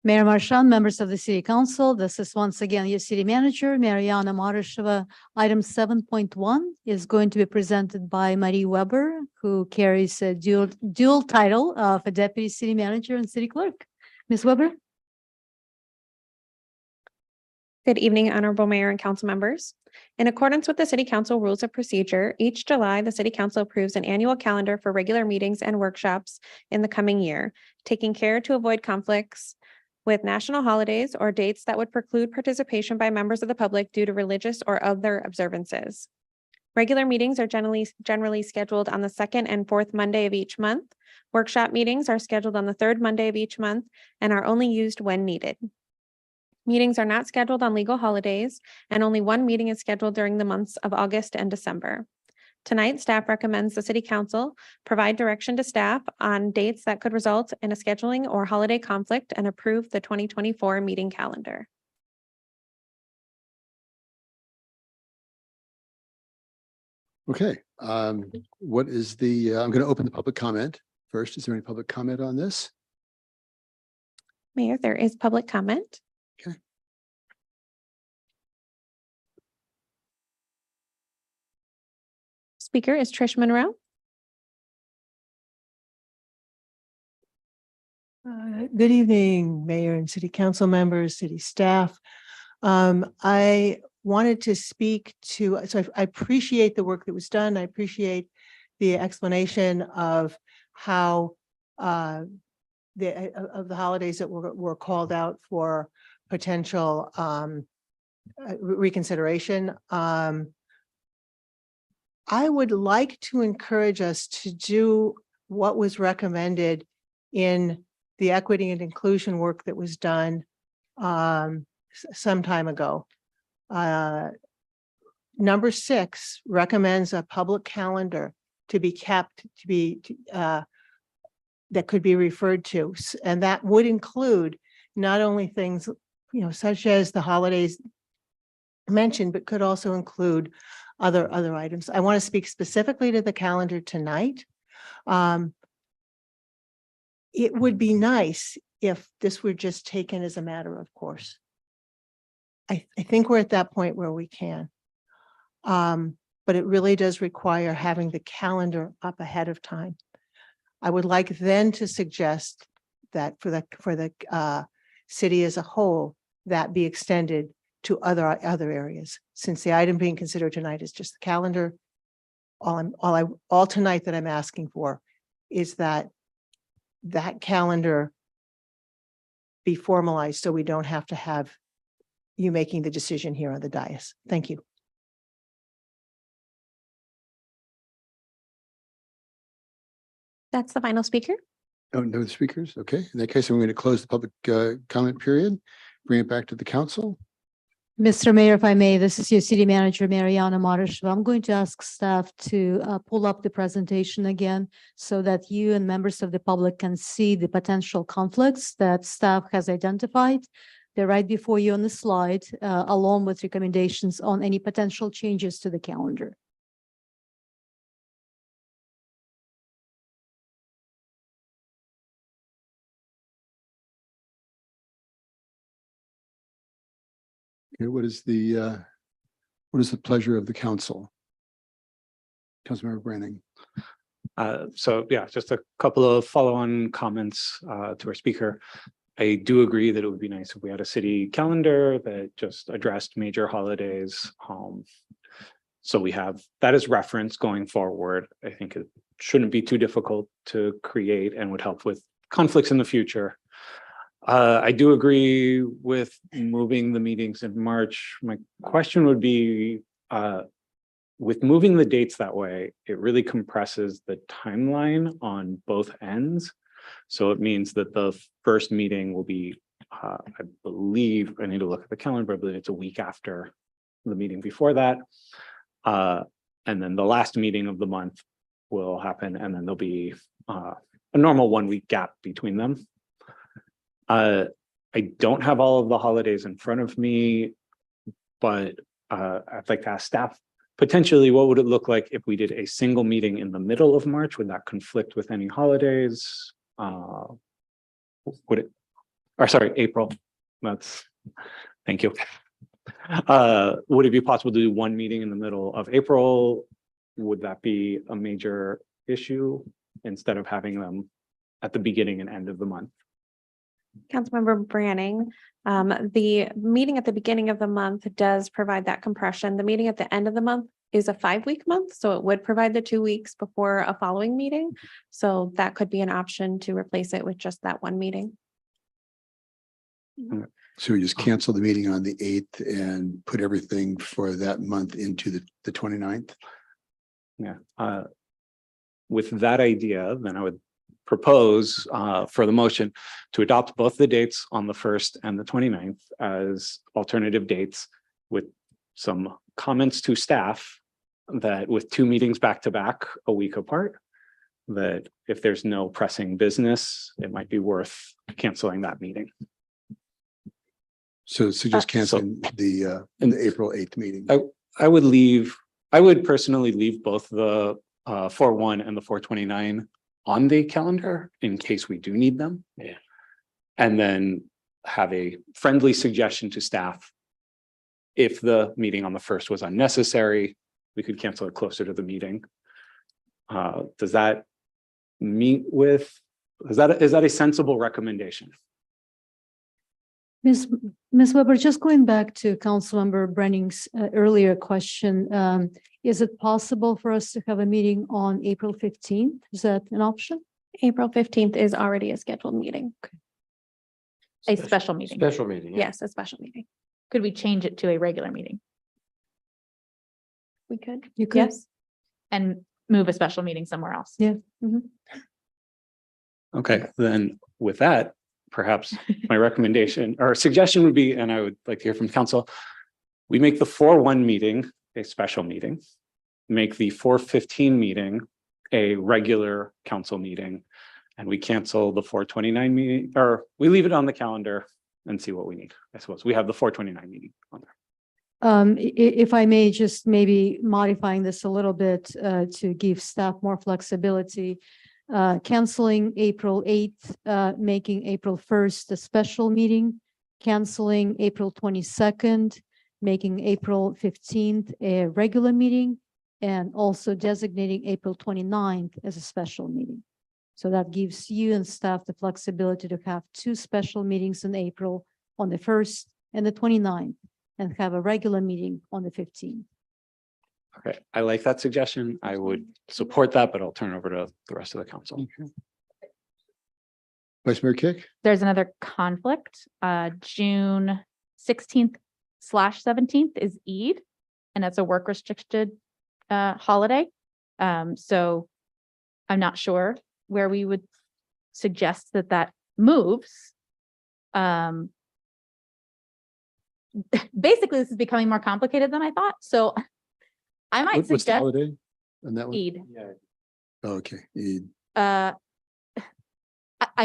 Mayor Marchand, members of the city council, this is once again your city manager, Mariana Marasheva. Item 7.1 is going to be presented by Marie Weber, who carries a dual title of a deputy city manager and city clerk. Ms. Weber? Good evening, Honorable Mayor and council members. In accordance with the City Council Rules of Procedure, each July, the City Council approves an annual calendar for regular meetings and workshops in the coming year, taking care to avoid conflicts with national holidays or dates that would preclude participation by members of the public due to religious or other observances. Regular meetings are generally scheduled on the second and fourth Monday of each month. Workshop meetings are scheduled on the third Monday of each month and are only used when needed. Meetings are not scheduled on legal holidays, and only one meeting is scheduled during the months of August and December. Tonight, staff recommends the City Council provide direction to staff on dates that could result in a scheduling or holiday conflict and approve the 2024 meeting calendar. Okay, what is the, I'm going to open the public comment first. Is there any public comment on this? Mayor, there is public comment. Okay. Speaker is Trish Monroe. Good evening, Mayor and City Council members, city staff. I wanted to speak to, so I appreciate the work that was done. I appreciate the explanation of how of the holidays that were called out for potential reconsideration. I would like to encourage us to do what was recommended in the equity and inclusion work that was done some time ago. Number 6 recommends a public calendar to be kept, that could be referred to. And that would include not only things, such as the holidays mentioned, but could also include other items. I want to speak specifically to the calendar tonight. It would be nice if this were just taken as a matter of course. I think we're at that point where we can. But it really does require having the calendar up ahead of time. I would like then to suggest that for the city as a whole, that be extended to other areas. Since the item being considered tonight is just the calendar, all tonight that I'm asking for is that calendar be formalized so we don't have to have you making the decision here on the dais. Thank you. That's the final speaker. Oh, no speakers. Okay. In that case, I'm going to close the public comment period, bring it back to the council. Mr. Mayor, if I may, this is your city manager, Mariana Marasheva. I'm going to ask staff to pull up the presentation again so that you and members of the public can see the potential conflicts that staff has identified. They're right before you on the slide, along with recommendations on any potential changes to the calendar. Okay, what is the pleasure of the council? Councilmember Branning. So yeah, just a couple of follow-on comments to our speaker. I do agree that it would be nice if we had a city calendar that just addressed major holidays. So we have that as reference going forward. I think it shouldn't be too difficult to create and would help with conflicts in the future. I do agree with moving the meetings in March. My question would be, with moving the dates that way, it really compresses the timeline on both ends. So it means that the first meeting will be, I believe, I need to look at the calendar, but I believe it's a week after the meeting before that. And then the last meeting of the month will happen, and then there'll be a normal 1 week gap between them. I don't have all of the holidays in front of me, but I'd like to ask staff, potentially, what would it look like if we did a single meeting in the middle of March? Would that conflict with any holidays? Would it, or sorry, April? That's, thank you. Would it be possible to do one meeting in the middle of April? Would that be a major issue instead of having them at the beginning and end of the month? Councilmember Branning, the meeting at the beginning of the month does provide that compression. The meeting at the end of the month is a 5-week month, so it would provide the 2 weeks before a following meeting. So that could be an option to replace it with just that one meeting. So we just cancel the meeting on the 8th and put everything for that month into the 29th. Yeah. With that idea, then I would propose for the motion to adopt both the dates on the 1st and the 29th as alternative dates, with some comments to staff that with 2 meetings back to back a week apart, that if there's no pressing business, it might be worth canceling that meeting. So just canceling the April 8th meeting. I would personally leave both the 4/1 and the 4/29 on the calendar in case we do need them. Yeah. And then have a friendly suggestion to staff. If the meeting on the 1st was unnecessary, we could cancel it closer to the meeting. Does that meet with, is that a sensible recommendation? Ms. Weber, just going back to Councilmember Brenning's earlier question, is it possible for us to have a meeting on April 15th? Is that an option? April 15th is already a scheduled meeting. A special meeting. Special meeting. Yeah. Yes, a special meeting. Could we change it to a regular meeting We could. You could? Yes. and move a special meeting somewhere else? Yeah. Okay, then with that, perhaps my recommendation or suggestion would be, and I would like to hear from council, we make the 4/1 meeting a special meeting, make the 4/15 meeting a regular council meeting, and we cancel the 4/29 meeting, or we leave it on the calendar and see what we need. I suppose we have the 4/29 meeting on there. If I may, just maybe modifying this a little bit to give staff more flexibility. Canceling April 8th, making April 1st a special meeting, canceling April 22nd, making April 15th a regular meeting, and also designating April 29th as a special meeting. So that gives you and staff the flexibility to have 2 special meetings in April on the 1st and the 29th, and have a regular meeting on the 15th. Okay, I like that suggestion. I would support that, but I'll turn over to the rest of the council. Vice Mayor Kick? There's another conflict. June 16th/17th is Eid, and that's a work restricted holiday. So I'm not sure where we would suggest that moves. Basically, this is becoming more complicated than I thought. So I might What's the suggest holiday on that one? Eid. Oh, okay. Eid. I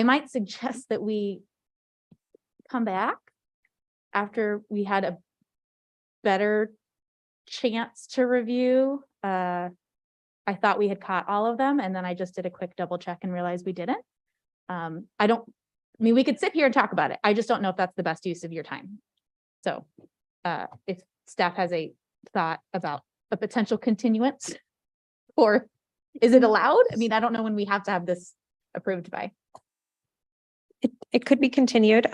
might suggest that we come back after we had a better chance to review. I thought we had caught all of them, and then I just did a quick double check and realized we didn't. I mean, we could sit here and talk about it. I just don't know if that's the best use of your time. So if staff has a thought about a potential continuance, or is it allowed? I mean, I don't know when we have to have this approved by. It could be continued.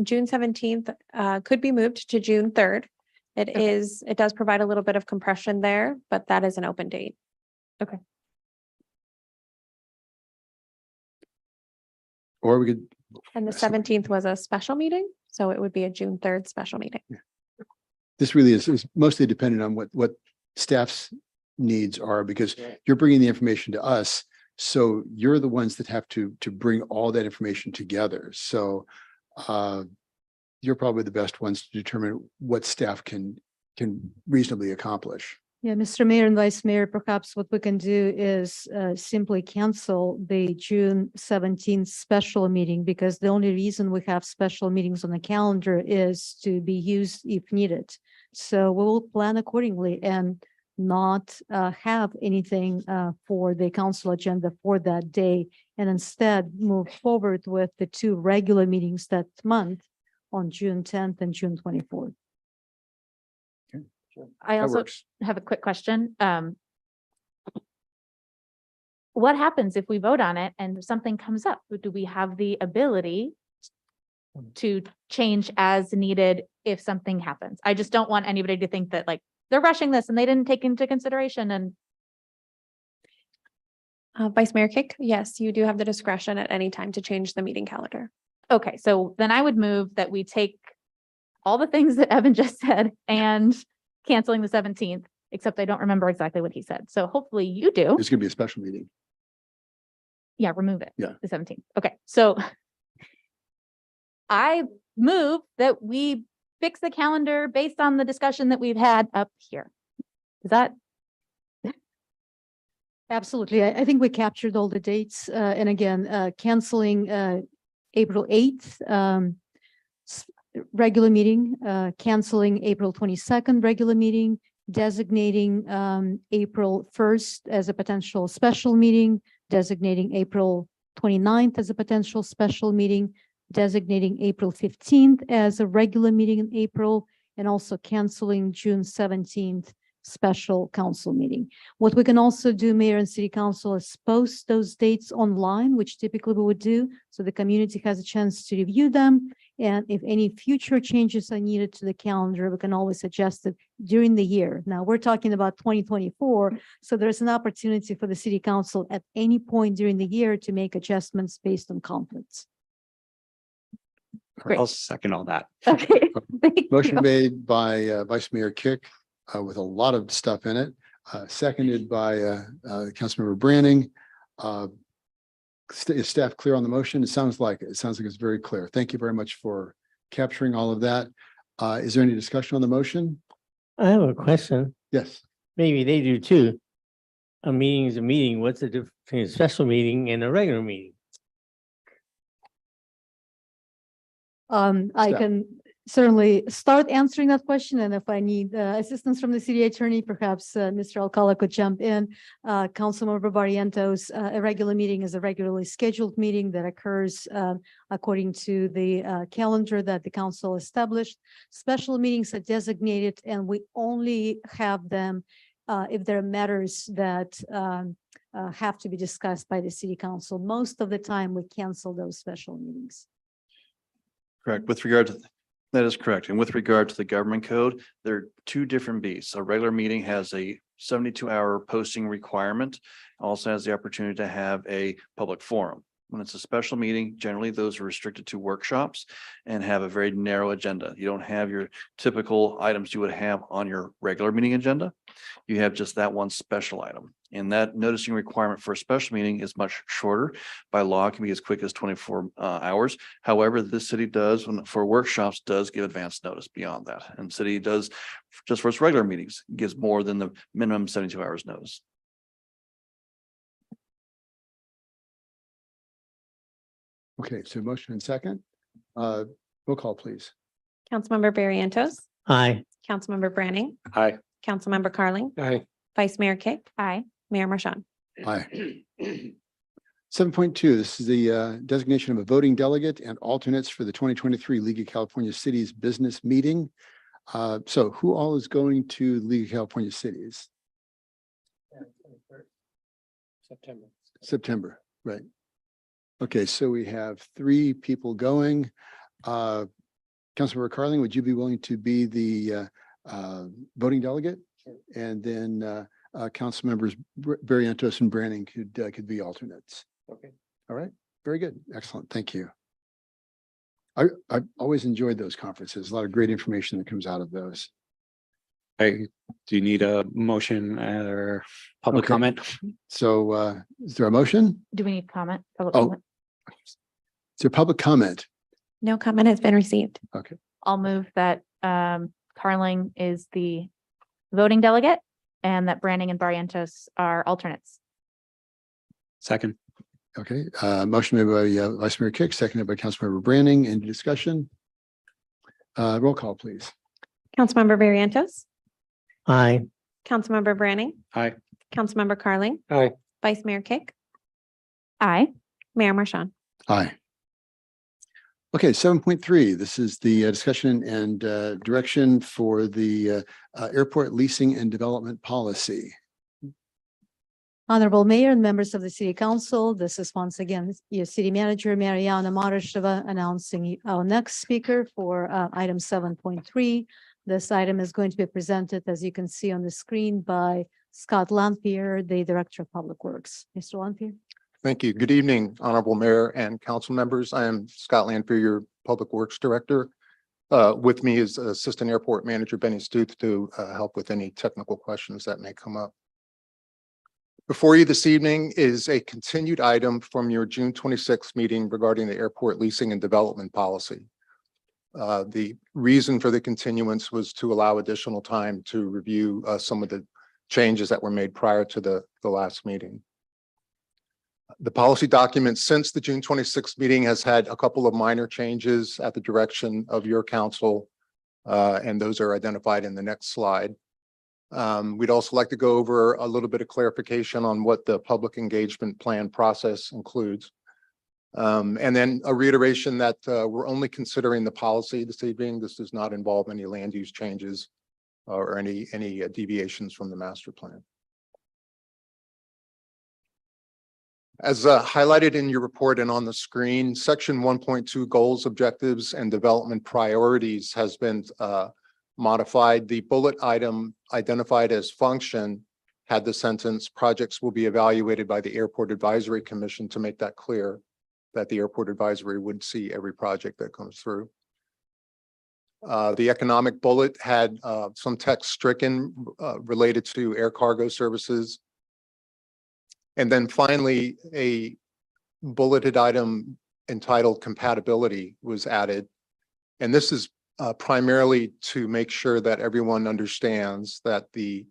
June 17th could be moved to June 3rd. It does provide a little bit of compression there, but that is an open date. Okay. Or we could, And the 17th was a special meeting, so it would be a June 3rd special meeting. this really is mostly dependent on what staff's needs are, because you're bringing the information to us. So you're the ones that have to bring all that information together. So you're probably the best ones to determine what staff can reasonably accomplish. Yeah, Mr. Mayor and Vice Mayor, perhaps what we can do is simply cancel the June 17th special meeting, because the only reason we have special meetings on the calendar is to be used if needed. So we will plan accordingly and not have anything for the council agenda for that day, and instead move forward with the two regular meetings that month on June 10th and June 24th. I That also works. have a quick question. What happens if we vote on it and something comes up? Do we have the ability to change as needed if something happens? I just don't want anybody to think that like they're rushing this and they didn't take into consideration and Vice Mayor Kick, yes, you do have the discretion at any time to change the meeting calendar. okay, so then I would move that we take all the things that Evan just said and canceling the 17th, except I don't remember exactly what he said. So hopefully you do. There's going to be a special meeting. Yeah, remove it. Yeah. The 17th. Okay, so I move that we fix the calendar based on the discussion that we've had up here. Is that? Absolutely. I think we captured all the dates. And again, canceling April 8th regular meeting, canceling April 22nd regular meeting, designating April 1st as a potential special meeting, designating April 29th as a potential special meeting, designating April 15th as a regular meeting in April, and also canceling June 17th special council meeting. What we can also do, Mayor and City Council, is post those dates online, which typically we would do, so the community has a chance to review them. And if any future changes are needed to the calendar, we can always adjust it during the year. Now, we're talking about 2024, so there's an opportunity for the City Council at any point during the year to make adjustments based on conflicts. Great. I'll second all that. Okay. Thank Motion you. made by Vice Mayor Kick with a lot of stuff in it, seconded by Councilmember Branning. Is staff clear on the motion? It sounds like it's very clear. Thank you very much for capturing all of that. Is there any discussion on the motion? I have a question. Yes. Maybe they do too. A meeting is a meeting. What's the difference between a special meeting and a regular meeting? I Staff. can certainly start answering that question, and if I need assistance from the city attorney, perhaps Mr. Alcala could jump in. Councilmember Barrientos, a regular meeting is a regularly scheduled meeting that occurs according to the calendar that the council established. Special meetings are designated, and we only have them if there are matters that have to be discussed by the city council. Most of the time, we cancel those special meetings. Correct. With regard to, that is correct. And with regard to the government code, there are two different beasts. A regular meeting has a 72-hour posting requirement, also has the opportunity to have a public forum. When it's a special meeting, generally those are restricted to workshops and have a very narrow agenda. You don't have your typical items you would have on your regular meeting agenda. You have just that one special item. And that noticing requirement for a special meeting is much shorter. By law, it can be as quick as 24 hours. However, this city does, for workshops, does give advance notice beyond that. And city does, just for its regular meetings, gives more than the minimum 72 hours notice. Okay, so motion and second. Roll call, please. Councilmember Barrientos, Aye. Councilmember Branning, Aye. Councilmember Carling, Aye. Vice Mayor Kick, Aye. Mayor Marchand. Aye. 7.2, this is the designation of a voting delegate and alternates for the 2023 League of California Cities Business Meeting. So who all is going to League of California Cities? September, right. Okay, so we have 3 people going. Councilmember Carling, would you be willing to be the voting delegate? And then council members Barrientos and Branning could be alternates. Okay. All right, very good. Excellent. Thank you. I've always enjoyed those conferences. A lot of great information that comes out of those. Do you need a motion or public Okay. comment? So is there a motion? Do we need comment? Public Oh. comment? Is there public comment? No comment has been received. Okay. I'll move that Carling is the voting delegate and that Branning and Barrientos are alternates. Second. Okay, motion made by Vice Mayor Kick, seconded by Councilmember Branning. Any discussion? Roll call, please. Councilmember Barrientos, Aye. Councilmember Branning, Aye. Councilmember Carling, Aye. Vice Mayor Kick, Aye. Mayor Marchand. Aye. Okay, 7.3, this is the discussion and direction for the airport leasing and development policy. Honorable Mayor and members of the City Council, this is once again your City Manager, Mariana Marasheva, announcing our next speaker for item 7.3. This item is going to be presented, as you can see on the screen, by Scott Lanphier, the Director of Public Works. Mr. Lanphier. Thank you. Good evening, Honorable Mayor and council members. I am Scott Lanphier, your Public Works Director. With me is Assistant Airport Manager Benny Stuth to help with any technical questions that may come up. Before you this evening is a continued item from your June 26th meeting regarding the airport leasing and development policy. The reason for the continuance was to allow additional time to review some of the changes that were made prior to the last meeting. The policy document since the June 26th meeting has had a couple of minor changes at the direction of your council, and those are identified in the next slide. We'd also like to go over a little bit of clarification on what the public engagement plan process includes. And then a reiteration that we're only considering the policy this evening. This does not involve any land use changes or any deviations from the master plan. As highlighted in your report and on the screen, section 1.2 goals, objectives, and development priorities has been modified. The bullet item identified as function had the sentence, projects will be evaluated by the Airport Advisory Commission, to make that clear that the Airport Advisory would see every project that comes through. The economic bullet had some text stricken related to air cargo services. And then finally, a bulleted item entitled compatibility was added. And this is primarily to make sure that everyone understands that the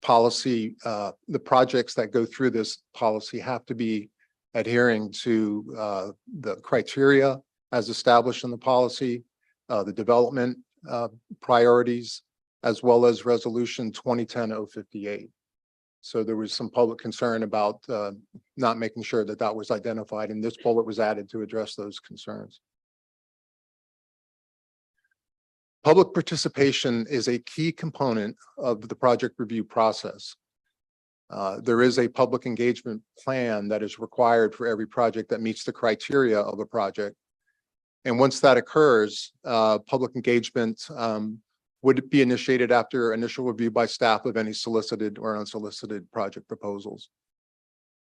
policy, the projects that go through this policy have to be adhering to the criteria as established in the policy, the development priorities, as well as resolution 2010-058. So there was some public concern about not making sure that that was identified, and this bullet was added to address those concerns. Public participation is a key component of the project review process. There is a public engagement plan that is required for every project that meets the criteria of a project. And once that occurs, public engagement would be initiated after initial review by staff of any solicited or unsolicited project proposals.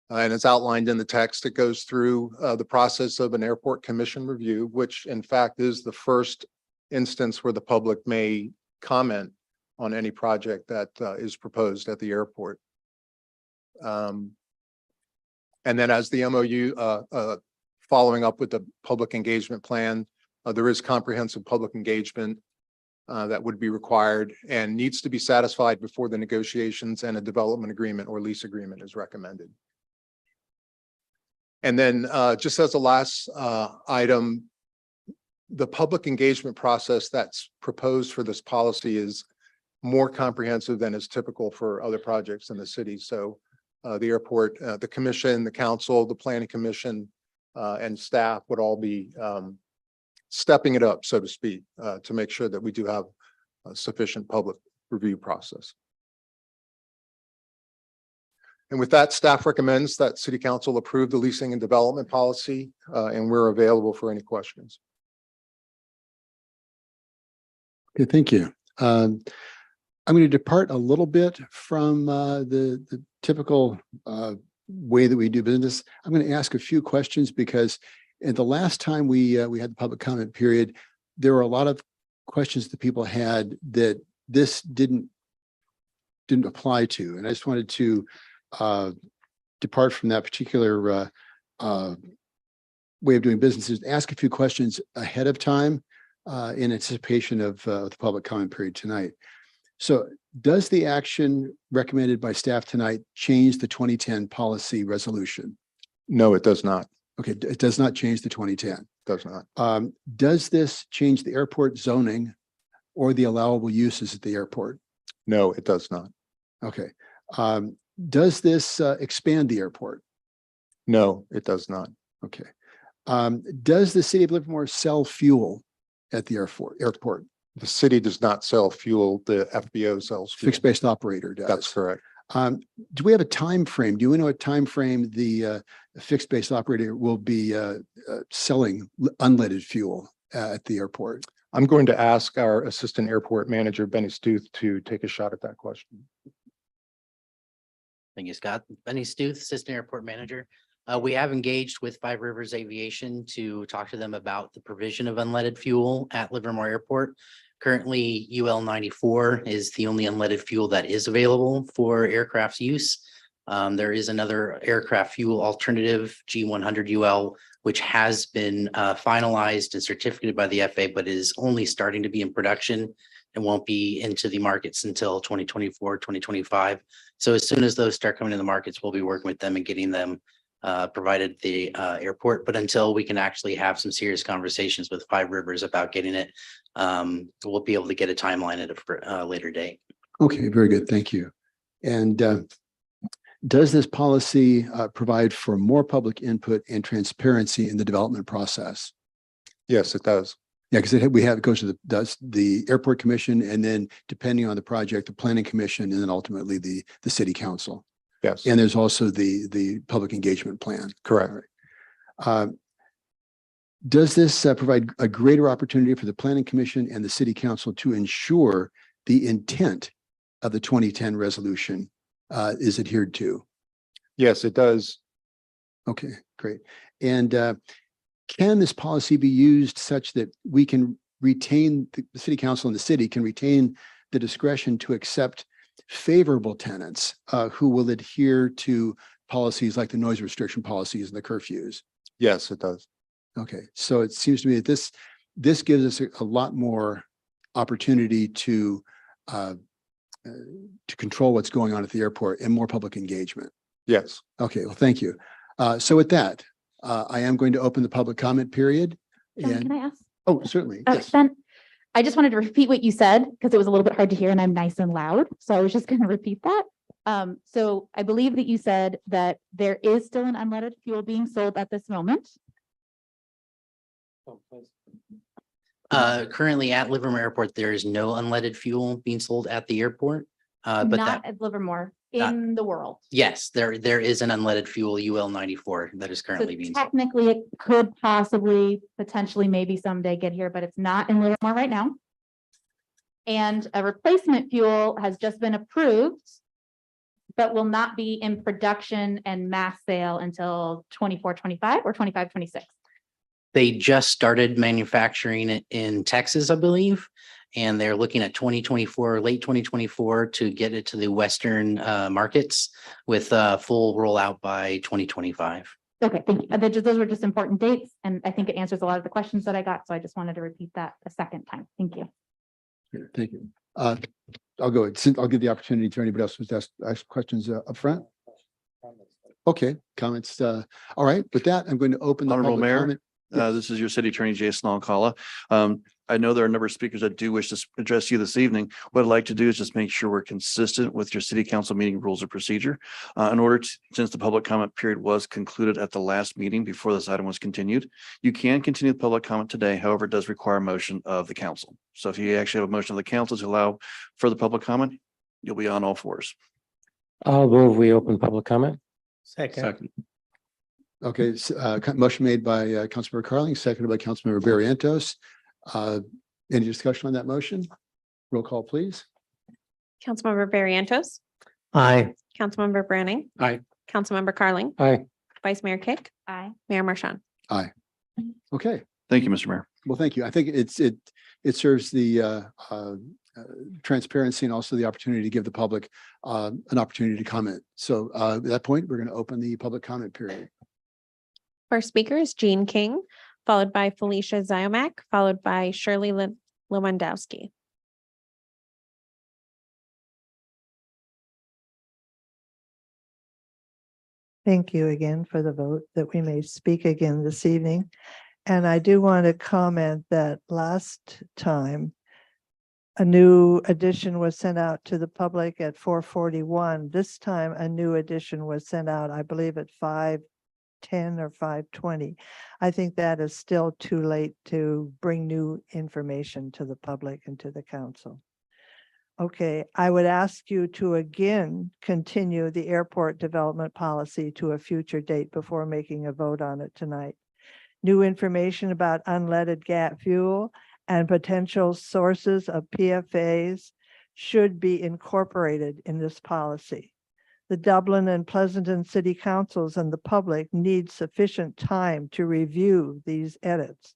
And it's outlined in the text. It goes through the process of an airport commission review, which in fact is the first instance where the public may comment on any project that is proposed at the airport. And then as the MOU following up with the public engagement plan, there is comprehensive public engagement that would be required and needs to be satisfied before the negotiations and a development agreement or lease agreement is recommended. And then just as a last item, the public engagement process that's proposed for this policy is more comprehensive than is typical for other projects in the city. So the airport, the commission, the council, the planning commission, and staff would all be stepping it up, so to speak, to make sure that we do have a sufficient public review process. And with that, staff recommends that City Council approve the leasing and development policy, and we're available for any questions. Okay, thank you. I'm going to depart a little bit from the typical way that we do business. I'm going to ask a few questions because in the last time we had the public comment period, there were a lot of questions that people had that this didn't apply to, and I just wanted to depart from that particular way of doing business, is ask a few questions ahead of time in anticipation of the public comment period tonight. So Does the action recommended by staff tonight change the 2010 policy resolution? No, it does not. Okay, it does not change the 2010. Does not. Does this change the airport zoning or the allowable uses at the airport? No, it does not. Okay. Does this expand the airport? No, it does not. Okay. Does the city of Livermore sell fuel at the airport? The city does not sell fuel. The FBO sells fuel. Fixed-based operator does. That's correct. Do we have a time frame? Do we know what time frame the fixed-based operator will be selling unleaded fuel at the airport? I'm going to ask our Assistant Airport Manager, Benny Stuth, to take a shot at that question. Thank you, Scott. Benny Stuth, Assistant Airport Manager. We have engaged with Five Rivers Aviation to talk to them about the provision of unleaded fuel at Livermore Airport. Currently, UL 94 is the only unleaded fuel that is available for aircraft's use. There is another aircraft fuel alternative, G100 UL, which has been finalized and certificated by the FAA, but is only starting to be in production and won't be into the markets until 2024, 2025. So as soon as those start coming to the markets, we'll be working with them and getting them provided the airport. But until we can actually have some serious conversations with Five Rivers about getting it, we'll be able to get a timeline at a later date. Okay, very good. Thank you. And does this policy provide for more public input and transparency in the development process? Yes, it does. Yeah, because it goes to the airport commission, and then depending on the project, the planning commission, and then ultimately the city council. Yes. And there's also the public engagement plan. Correct. Does this provide a greater opportunity for the planning commission and the city council to ensure the intent of the 2010 resolution is adhered to? Yes, it does. Okay, great. And can this policy be used such that we can retain, the city council and the city can retain the discretion to accept favorable tenants who will adhere to policies like the noise restriction policies and the curfews? Yes, it does. Okay, so it seems to me that this gives us a lot more opportunity to control what's going on at the airport and more public engagement. Yes. Okay, well, thank you. So with that, I am going to open the public comment period. John, And can I ask? oh, certainly. Yes. Ben, I just wanted to repeat what you said because it was a little bit hard to hear and I'm nice and loud. So I was just going to repeat that. So I believe that you said that there is still an unleaded fuel being sold at this moment. Currently at Livermore Airport, there is no unleaded fuel being sold at the airport. But Not that, at Livermore, not- in the world. yes, there is an unleaded fuel UL 94 that is So currently being sold. technically, it could possibly, potentially, maybe someday get here, but it's not in Livermore right now. And a replacement fuel has just been approved, but will not be in production and mass sale until 24, 25 or 25, 26. They just started manufacturing it in Texas, I believe. And they're looking at 2024, late 2024 to get it to the Western markets with full rollout by 2025. Okay, thank you. Those were just important dates, and I think it answers a lot of the questions that I got, so I just wanted to repeat that a second time. Thank you. Thank you. I'll go ahead. I'll give the opportunity to anybody else who's ask questions up front. Okay, comments. All right, with that, I'm going to open the Honorable public Mayor, comment. this is your city attorney, Jason Alcala. I know there are a number of speakers that do wish to address you this evening. What I'd like to do is just make sure we're consistent with your city council meeting rules of procedure. In order to, since the public comment period was concluded at the last meeting before this item was continued, you can continue the public comment today. However, it does require a motion of the council. So if you actually have a motion of the council to allow further public comment, you'll be on all fours. I'll move, we open public comment. Second. Okay, motion made by Councilmember Carling, seconded by Councilmember Barrientos. Any discussion on that motion? Roll call, please. Councilmember Barrientos, Aye. Councilmember Branning. Aye. Councilmember Carling, Aye. Vice Mayor Kick, Aye. Mayor Marchand. Aye. Okay, Thank you, Mr. Mayor. well, thank you. I think it serves the transparency and also the opportunity to give the public an opportunity to comment. So at that point, we're going to open the public comment period. First speaker is Jean King, followed by Felicia Ziomak, followed by Shirley Lewandowski. Thank you again for the vote that we may speak again this evening. And I do want to comment that last time a new edition was sent out to the public at 4:41. This time a new edition was sent out, I believe at 5:10 or 5:20. I think that is still too late to bring new information to the public and to the council. Okay, I would ask you to again continue the airport development policy to a future date before making a vote on it tonight. New information about unleaded gas fuel and potential sources of PFAS should be incorporated in this policy. The Dublin and Pleasanton City Councils and the public need sufficient time to review these edits.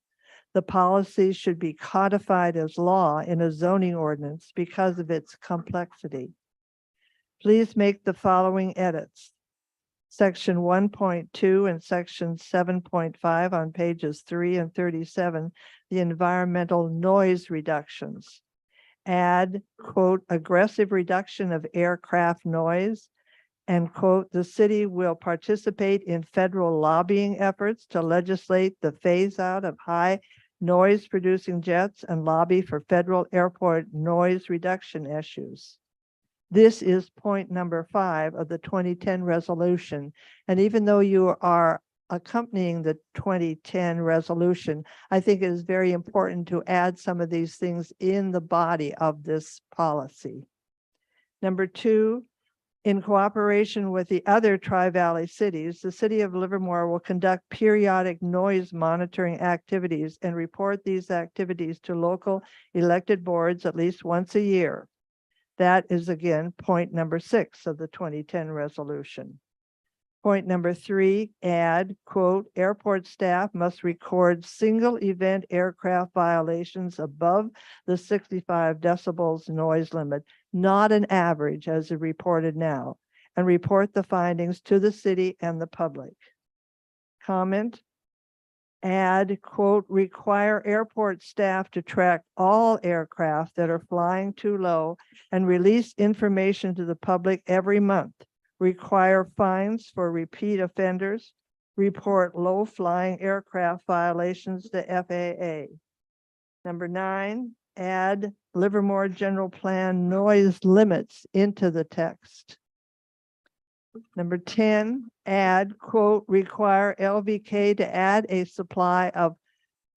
The policy should be codified as law in a zoning ordinance because of its complexity. Please make the following edits. Section 1.2 and section 7.5 on pages 3 and 37, the environmental noise reductions. Add, quote, aggressive reduction of aircraft noise, and quote, the city will participate in federal lobbying efforts to legislate the phase out of high noise producing jets and lobby for federal airport noise reduction issues. This is point number 5 of the 2010 resolution. And even though you are accompanying the 2010 resolution, I think it is very important to add some of these things in the body of this policy. Number 2, in cooperation with the other Tri-Valley cities, the city of Livermore will conduct periodic noise monitoring activities and report these activities to local elected boards at least once a year. That is again point number 6 of the 2010 resolution. Point number 3, add, quote, airport staff must record single event aircraft violations above the 65 decibels noise limit, not an average as is reported now, and report the findings to the city and the public. Comment, add, quote, require airport staff to track all aircraft that are flying too low and release information to the public every month. Require fines for repeat offenders. Report low flying aircraft violations to FAA. Number 9, add Livermore General Plan noise limits into the text. Number 10, add, quote, require LVK to add a supply of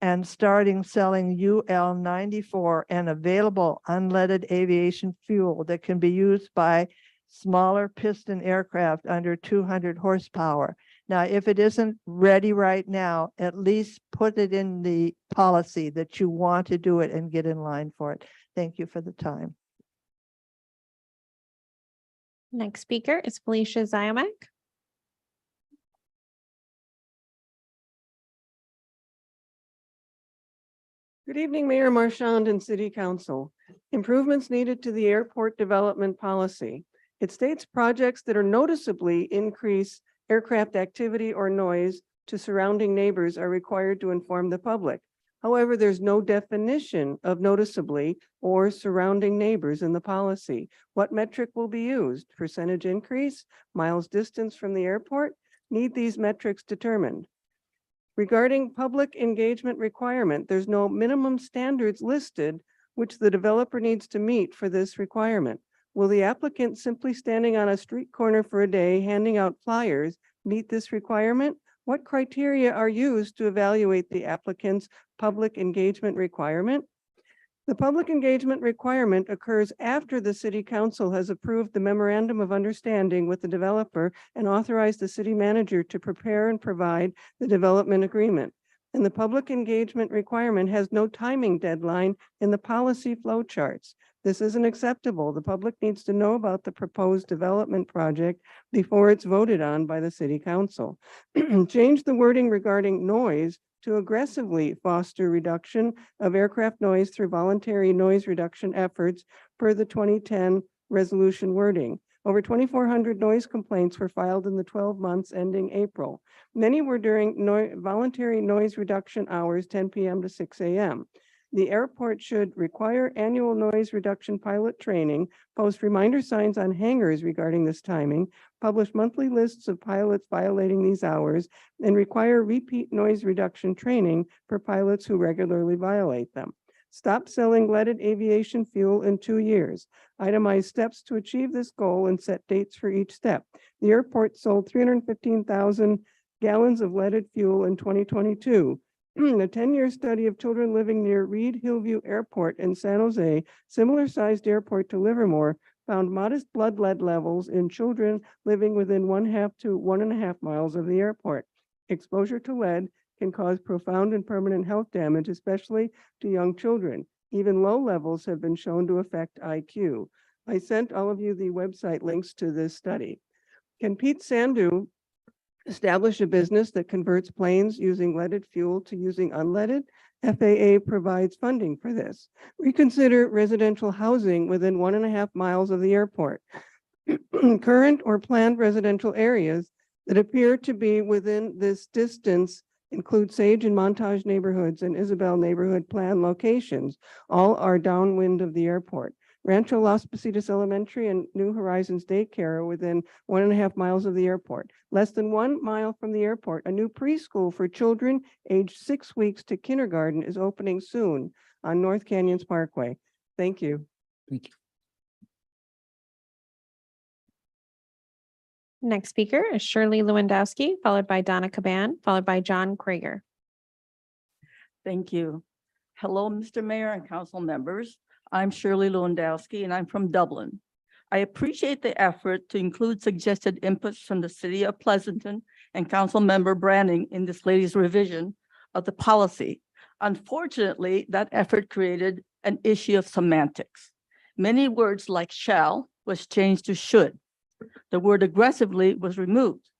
and starting selling UL-94 and available unleaded aviation fuel that can be used by smaller piston aircraft under 200 horsepower. Now, if it isn't ready right now, at least put it in the policy that you want to do it and get in line for it. Thank you for the time. Next speaker is Felicia Zymek. Good evening, Mayor Marchand and City Council. Improvements needed to the airport development policy. It states projects that are noticeably increase aircraft activity or noise to surrounding neighbors are required to inform the public. However, there's no definition of noticeably or surrounding neighbors in the policy. What metric will be used? Percentage increase, miles distance from the airport? Need these metrics determined. Regarding public engagement requirement, there's no minimum standards listed which the developer needs to meet for this requirement. Will the applicant simply standing on a street corner for a day handing out flyers meet this requirement? What criteria are used to evaluate the applicant's public engagement requirement? The public engagement requirement occurs after the City Council has approved the memorandum of understanding with the developer and authorized the city manager to prepare and provide the development agreement. And the public engagement requirement has no timing deadline in the policy flow charts. This isn't acceptable. The public needs to know about the proposed development project before it's voted on by the City Council. Change the wording regarding noise to aggressively foster reduction of aircraft noise through voluntary noise reduction efforts per the 2010 resolution wording. Over 2,400 noise complaints were filed in the 12 months ending April. Many were during voluntary noise reduction hours, 10 p.m. to 6 a.m. The airport should require annual noise reduction pilot training, post reminder signs on hangars regarding this timing, publish monthly lists of pilots violating these hours, and require repeat noise reduction training for pilots who regularly violate them. Stop selling leaded aviation fuel in 2 years. Itemize steps to achieve this goal and set dates for each step. The airport sold 315,000 gallons of leaded fuel in 2022. A 10-year study of children living near Reed Hillview Airport in San Jose, similar-sized airport to Livermore, found modest blood lead levels in children living within 1/2 to 1.5 miles of the airport. Exposure to lead can cause profound and permanent health damage, especially to young children. Even low levels have been shown to affect IQ. I sent all of you the website links to this study. Can Pete Sandu establish a business that converts planes using leaded fuel to using unleaded? FAA provides funding for this. Reconsider residential housing within 1.5 miles of the airport. Current or planned residential areas that appear to be within this distance include Sage and Montage neighborhoods and Isabel neighborhood plan locations. All are downwind of the airport. Rancho Las Positas Elementary and New Horizons Daycare are within 1.5 miles of the airport. Less than 1 mile from the airport, a new preschool for children aged 6 weeks to kindergarten is opening soon on North Canyons Parkway. Thank you. Next speaker is Shirley Lewandowski, followed by Donna Caban, followed by John Krieger. Thank you. Hello, Mr. Mayor and council members. I'm Shirley Lewandowski and I'm from Dublin. I appreciate the effort to include suggested inputs from the city of Pleasanton and council member Branning in this latest revision of the policy. Unfortunately, that effort created an issue of semantics. Many words like shall was changed to should. The word aggressively was removed.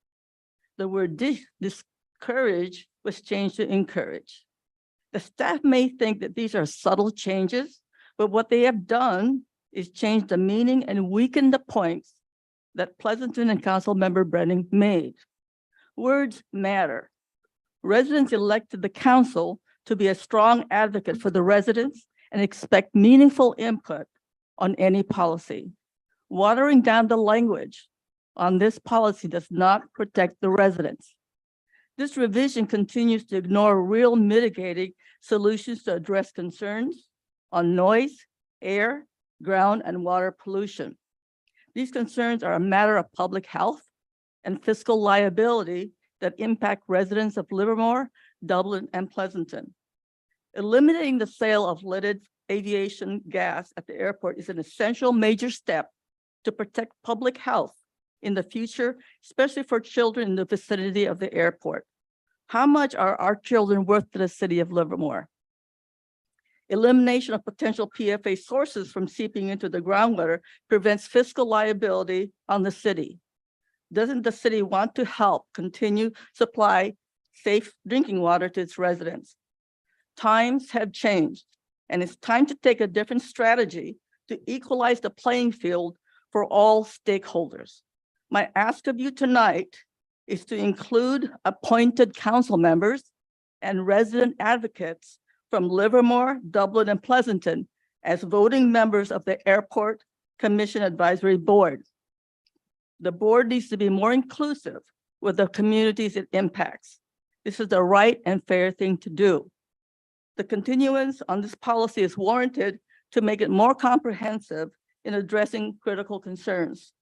The word discourage was changed to encourage. The staff may think that these are subtle changes, but what they have done is change the meaning and weaken the points that Pleasanton and council member Brennan made. Words matter. Residents elected the council to be a strong advocate for the residents and expect meaningful input on any policy. Watering down the language on this policy does not protect the residents. This revision continues to ignore real mitigating solutions to address concerns on noise, air, ground, and water pollution. These concerns are a matter of public health and fiscal liability that impact residents of Livermore, Dublin, and Pleasanton. Eliminating the sale of leaded aviation gas at the airport is an essential major step to protect public health in the future, especially for children in the vicinity of the airport. How much are our children worth to the city of Livermore? Elimination of potential PFA sources from seeping into the groundwater prevents fiscal liability on the city. Doesn't the city want to help continue supply safe drinking water to its residents? Times have changed, and it's time to take a different strategy to equalize the playing field for all stakeholders. My ask of you tonight is to include appointed council members and resident advocates from Livermore, Dublin, and Pleasanton as voting members of the Airport Commission Advisory Board. The board needs to be more inclusive with the communities it impacts. This is the right and fair thing to do. The continuance on this policy is warranted to make it more comprehensive in addressing critical concerns.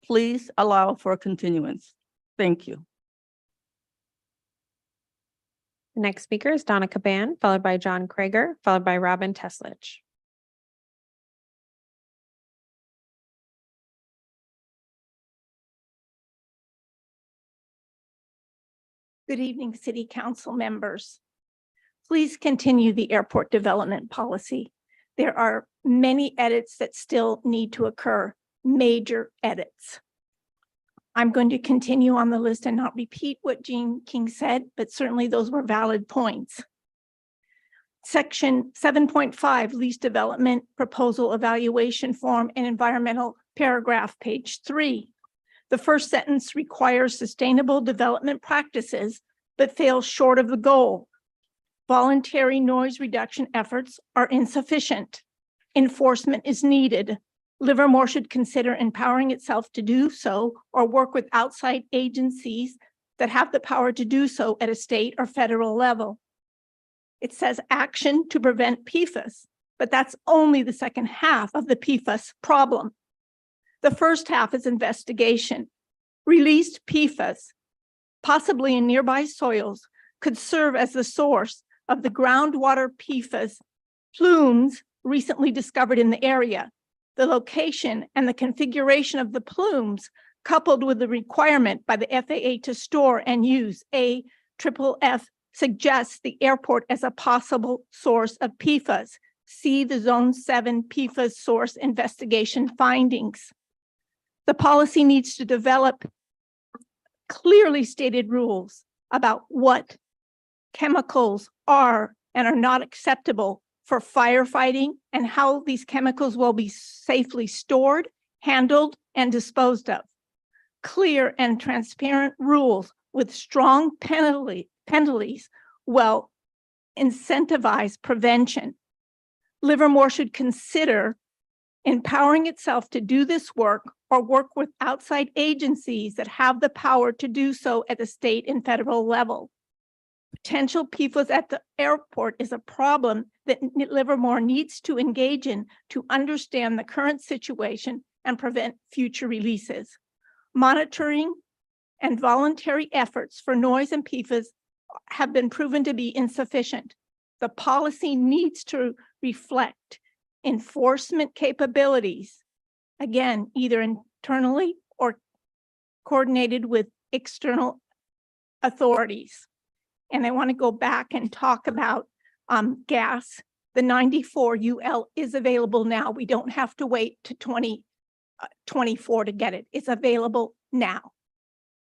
Please allow for a continuance. Thank you. The next speaker is Donna Caban, followed by John Krieger, followed by Robin Teslich. Good evening, City Council members. Please continue the airport development policy. There are many edits that still need to occur, major edits. I'm going to continue on the list and not repeat what Jean King said, but certainly those were valid points. Section 7.5, lease development proposal evaluation form and environmental paragraph, page 3. The first sentence requires sustainable development practices, but fails short of the goal. Voluntary noise reduction efforts are insufficient. Enforcement is needed. Livermore should consider empowering itself to do so or work with outside agencies that have the power to do so at a state or federal level. It says action to prevent PFAS, but that's only the second half of the PFAS problem. The first half is investigation. Released PFAS, possibly in nearby soils, could serve as the source of the groundwater PFAS plumes recently discovered in the area. The location and the configuration of the plumes, coupled with the requirement by the FAA to store and use AFFF, suggests the airport as a possible source of PFAS. See the Zone 7 PFAS source investigation findings. The policy needs to develop clearly stated rules about what chemicals are and are not acceptable for firefighting and how these chemicals will be safely stored, handled, and disposed of. Clear and transparent rules with strong penalties will incentivize prevention. Livermore should consider empowering itself to do this work or work with outside agencies that have the power to do so at the state and federal level. Potential PFAS at the airport is a problem that Livermore needs to engage in to understand the current situation and prevent future releases. Monitoring and voluntary efforts for noise and PFAS have been proven to be insufficient. The policy needs to reflect enforcement capabilities, again, either internally or coordinated with external authorities. And I want to go back and talk about gas. The 94 UL is available now. We don't have to wait to 2024 to get it. It's available now.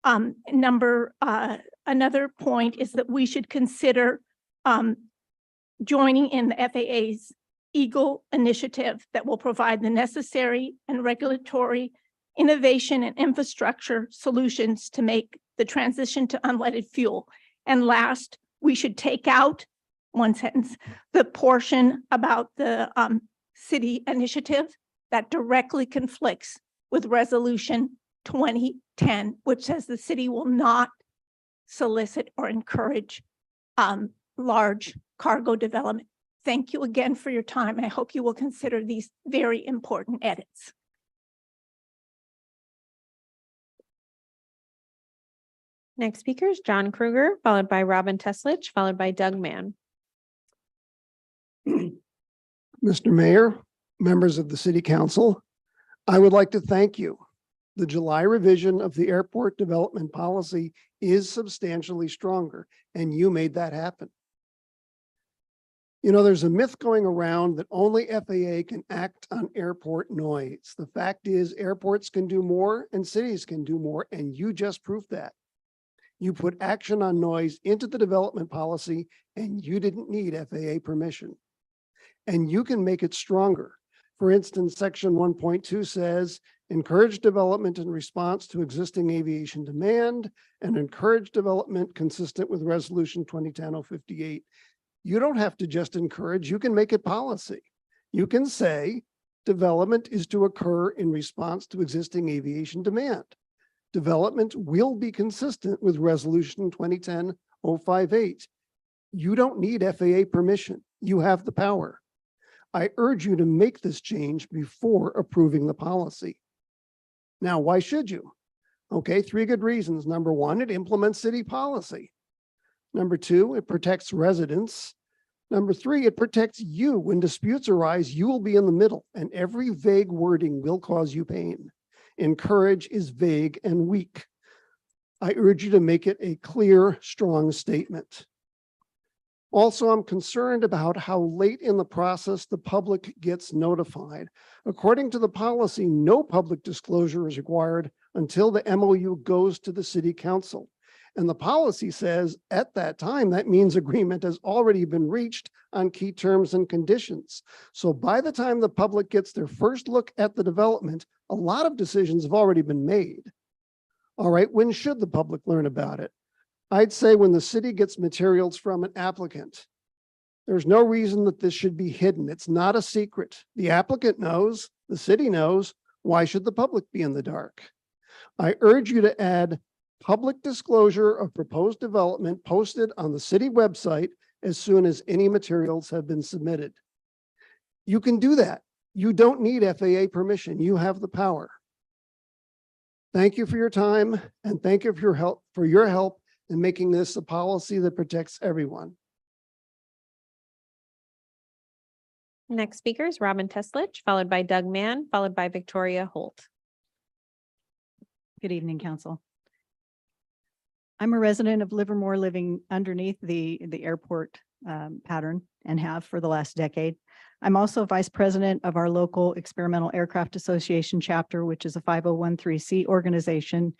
Another point is that we should consider joining in the FAA's EAGLE initiative that will provide the necessary and regulatory innovation and infrastructure solutions to make the transition to unleaded fuel. And last, we should take out, one sentence, the portion about the city initiative that directly conflicts with Resolution 2010, which says the city will not solicit or encourage large cargo development. Thank you again for your time. I hope you will consider these very important edits. Next speaker is John Kruger, followed by Robin Teslich, followed by Doug Mann. Mr. Mayor, members of the City Council, I would like to thank you. The July revision of the airport development policy is substantially stronger, and you made that happen. You know, there's a myth going around that only FAA can act on airport noise. The fact is, airports can do more and cities can do more, and you just proved that. You put action on noise into the development policy, and you didn't need FAA permission. And you can make it stronger. For instance, section 1.2 says, encourage development in response to existing aviation demand and encourage development consistent with resolution 2010-058. You don't have to just encourage, you can make it policy. You can say development is to occur in response to existing aviation demand. Development will be consistent with resolution 2010-058. You don't need FAA permission. You have the power. I urge you to make this change before approving the policy. Now, why should you? Okay, 3 good reasons. Number 1, it implements city policy. Number 2, it protects residents. Number 3, it protects you. When disputes arise, you will be in the middle, and every vague wording will cause you pain. Encourage is vague and weak. I urge you to make it a clear, strong statement. Also, I'm concerned about how late in the process the public gets notified. According to the policy, no public disclosure is required until the MOU goes to the city council. And the policy says at that time, that means agreement has already been reached on key terms and conditions. So by the time the public gets their first look at the development, a lot of decisions have already been made. All right, when should the public learn about it? I'd say when the city gets materials from an applicant. There's no reason that this should be hidden. It's not a secret. The applicant knows, the city knows. Why should the public be in the dark? I urge you to add public disclosure of proposed development posted on the city website as soon as any materials have been submitted. You can do that. You don't need FAA permission. You have the power. Thank you for your time and thank you for your help in making this a policy that protects everyone. Next speaker is Robin Teslich, followed by Doug Mann, followed by Victoria Holt. Good evening, council. I'm a resident of Livermore living underneath the airport pattern and have for the last decade. I'm also vice president of our local Experimental Aircraft Association chapter, which is a 5013C organization.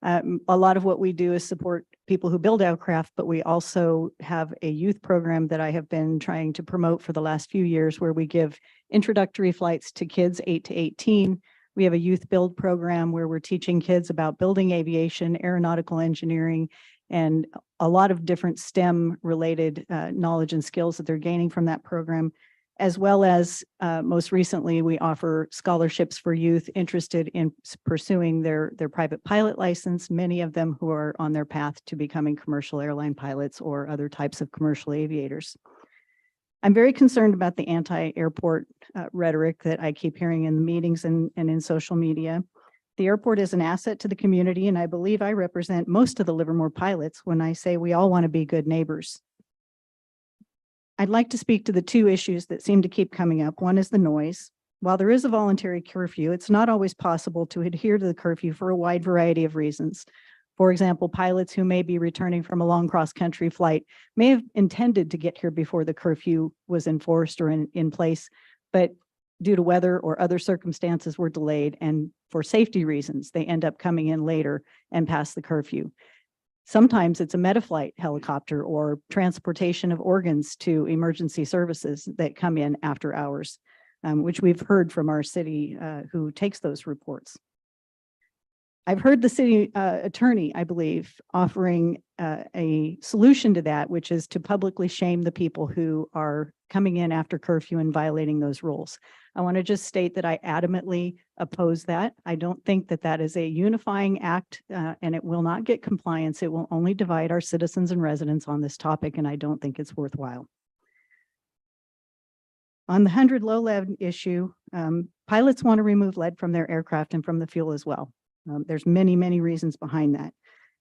A lot of what we do is support people who build aircraft, but we also have a youth program that I have been trying to promote for the last few years where we give introductory flights to kids 8 to 18. We have a youth build program where we're teaching kids about building aviation, aeronautical engineering, and a lot of different STEM related knowledge and skills that they're gaining from that program. As well as most recently, we offer scholarships for youth interested in pursuing their private pilot license, many of them who are on their path to becoming commercial airline pilots or other types of commercial aviators. I'm very concerned about the anti-airport rhetoric that I keep hearing in the meetings and in social media. The airport is an asset to the community, and I believe I represent most of the Livermore pilots when I say we all want to be good neighbors. I'd like to speak to the two issues that seem to keep coming up. One is the noise. While there is a voluntary curfew, it's not always possible to adhere to the curfew for a wide variety of reasons. For example, pilots who may be returning from a long cross-country flight may have intended to get here before the curfew was enforced or in place, but due to weather or other circumstances were delayed, and for safety reasons, they end up coming in later and past the curfew. Sometimes it's a Metaflight helicopter or transportation of organs to emergency services that come in after hours, which we've heard from our city who takes those reports. I've heard the city attorney, I believe, offering a solution to that, which is to publicly shame the people who are coming in after curfew and violating those rules. I want to just state that I adamantly oppose that. I don't think that that is a unifying act and it will not get compliance. It will only divide our citizens and residents on this topic, and I don't think it's worthwhile. On the 100 low lead issue, pilots want to remove lead from their aircraft and from the fuel as well. There's many, many reasons behind that.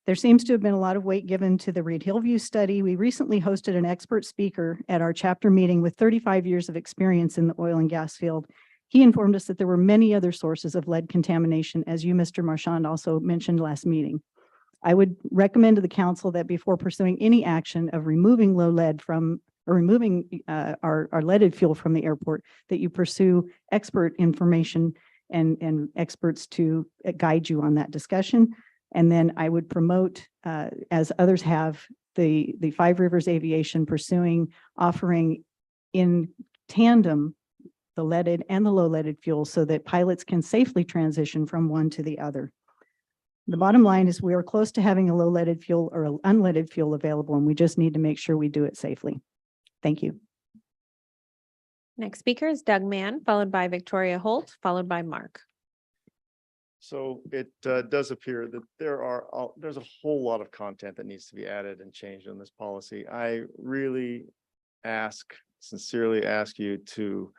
There seems to have been a lot of weight given to the Reed Hillview study. We recently hosted an expert speaker at our chapter meeting with 35 years of experience in the oil and gas field. He informed us that there were many other sources of lead contamination, as you, Mr. Marchand, also mentioned last meeting. I would recommend to the council that before pursuing any action of removing low lead from or removing our leaded fuel from the airport, that you pursue expert information and experts to guide you on that discussion. And then I would promote, as others have, the Five Rivers Aviation pursuing offering in tandem the leaded and the low leaded fuel so that pilots can safely transition from one to the other. The bottom line is we are close to having a low leaded fuel or unleaded fuel available, and we just need to make sure we do it safely. Thank you. Next speaker is Doug Mann, followed by Victoria Holt, followed by Mark. So it does appear that there's a whole lot of content that needs to be added and changed in this policy. I really sincerely ask you to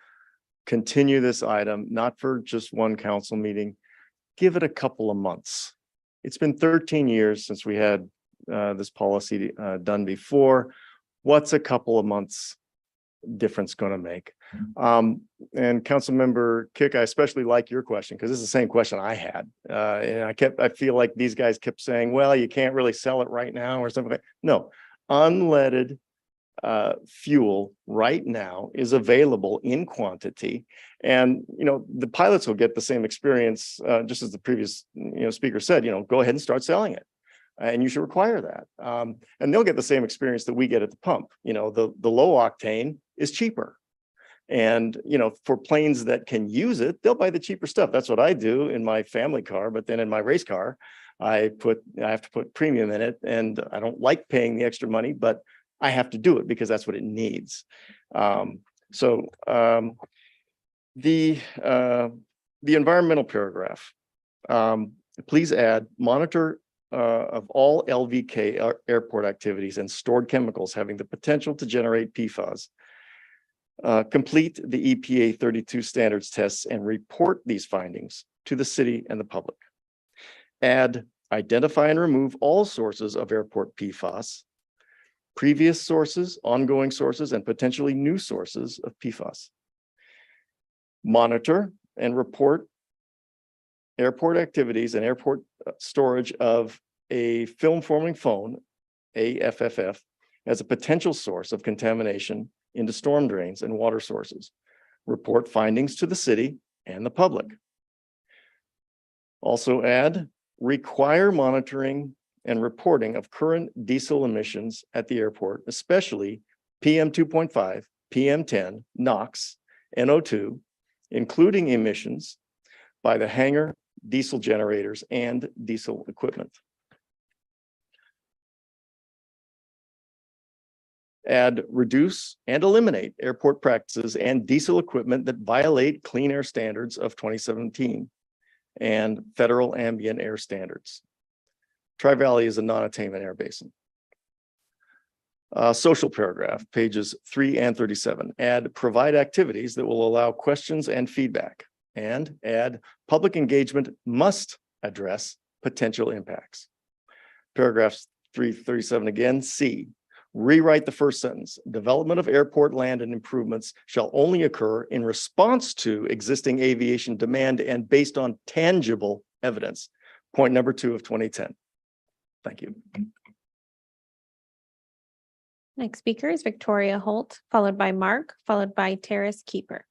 continue this item, not for just one council meeting. Give it a couple of months. It's been 13 years since we had this policy done before. What's a couple of months difference going to make? And Councilmember Kick, I especially like your question because it's the same question I had. And I feel like these guys kept saying, well, you can't really sell it right now or something. No, unleaded fuel right now is available in quantity. And, the pilots will get the same experience, just as the previous, speaker said, go ahead and start selling it. And you should require that. And they'll get the same experience that we get at the pump. The low octane is cheaper. And, for planes that can use it, they'll buy the cheaper stuff. That's what I do in my family car. But then in my race car, I have to put premium in it. And I don't like paying the extra money, but I have to do it because that's what it needs. The environmental paragraph, please add monitor of all LVK airport activities and stored chemicals having the potential to generate PFAS. Complete the EPA 32 standards tests and report these findings to the city and the public. Add, identify and remove all sources of airport PFAS, previous sources, ongoing sources, and potentially new sources of PFAS. Monitor and report airport activities and airport storage of a film forming foam, AFFF, as a potential source of contamination into storm drains and water sources. Report findings to the city and the public. Also add, require monitoring and reporting of current diesel emissions at the airport, especially PM 2.5, PM 10, NOx, NO2, including emissions by the hangar, diesel generators, and diesel equipment. Add, reduce, and eliminate airport practices and diesel equipment that violate clean air standards of 2017 and federal ambient air standards. Tri-Valley is a non-attainment air basin. Social paragraph, pages 3 and 37. Add, provide activities that will allow questions and feedback. And add, public engagement must address potential impacts. Paragraphs 337 again, C. Rewrite the first sentence. Development of airport land and improvements shall only occur in response to existing aviation demand and based on tangible evidence. Point number 2 of 2010. Thank you. Next speaker is Victoria Holt, followed by Mark, followed by Terrace Keeper.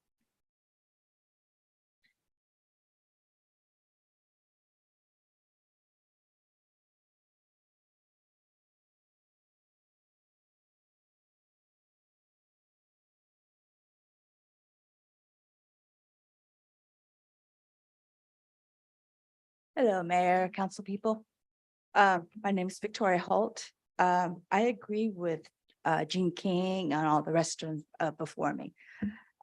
Hello, Mayor, Council people. My name is Victoria Holt. I agree with Gene King and all the rest of before me.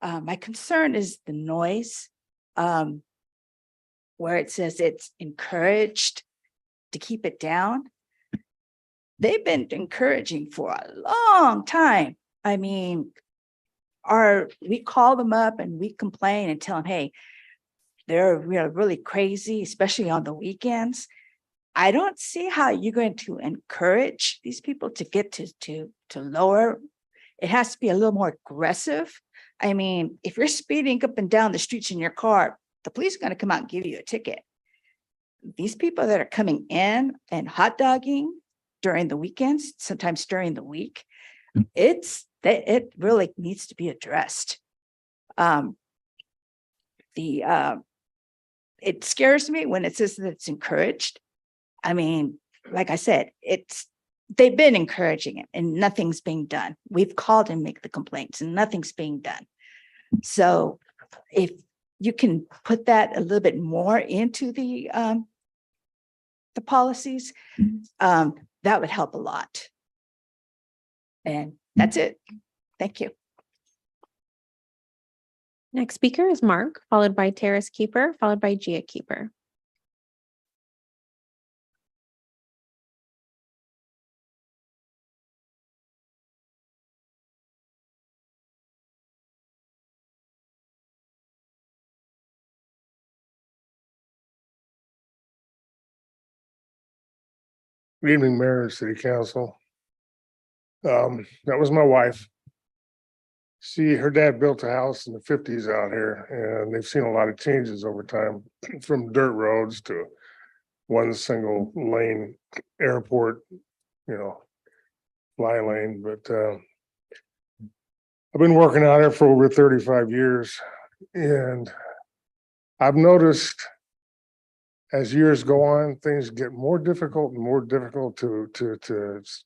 My concern is the noise, where it says it's encouraged to keep it down. They've been encouraging for a long time. I mean, we call them up and we complain and tell them, hey, they're really crazy, especially on the weekends. I don't see how you're going to encourage these people to get to lower. It has to be a little more aggressive. I mean, if you're speeding up and down the streets in your car, the police are going to come out and give you a ticket. These people that are coming in and hot dogging during the weekends, sometimes during the week, it really needs to be addressed. It scares me when it says that it's encouraged. I mean, like I said, they've been encouraging it and nothing's being done. We've called and make the complaints and nothing's being done. So if you can put that a little bit more into the policies, that would help a lot. And that's it. Thank you. Next speaker is Mark, followed by Terrace Keeper, followed by Gia Keeper. Good evening, Mayor and City Council. That was my wife. Her dad built a house in the 50s out here, and they've seen a lot of changes over time, from dirt roads to one single lane airport, fly lane. But I've been working out here for over 35 years, and I've noticed as years go on, things get more difficult and more difficult to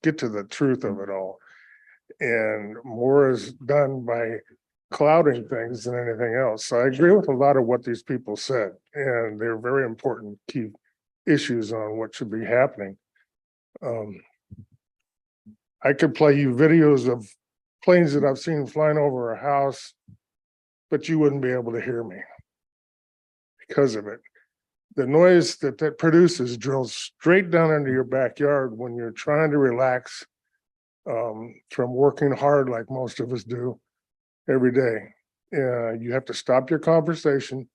get to the truth of it all. And more is done by clouding things than anything else. So I agree with a lot of what these people said, and they're very important key issues on what should be happening. I could play you videos of planes that I've seen flying over a house, but you wouldn't be able to hear me because of it. The noise that that produces drills straight down into your backyard when you're trying to relax from working hard like most of us do every day. You have to stop your conversation.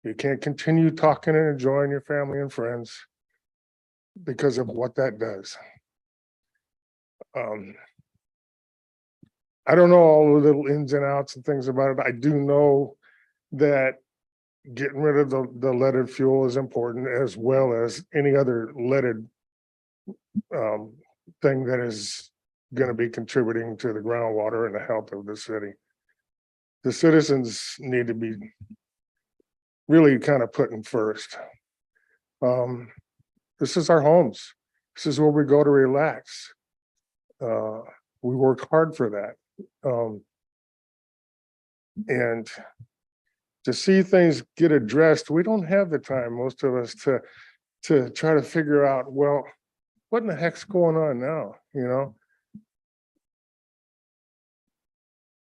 You can't continue talking and enjoying your family and friends because of what that does. I don't know all the little ins and outs and things about it. I do know that getting rid of the leaded fuel is important, as well as any other leaded thing that is going to be contributing to the groundwater and the health of the city. The citizens need to be really kind of put in first. This is our homes. This is where we go to relax. We work hard for that. And to see things get addressed, we don't have the time, most of us, to try to figure out, well, what in the heck's going on now, you know?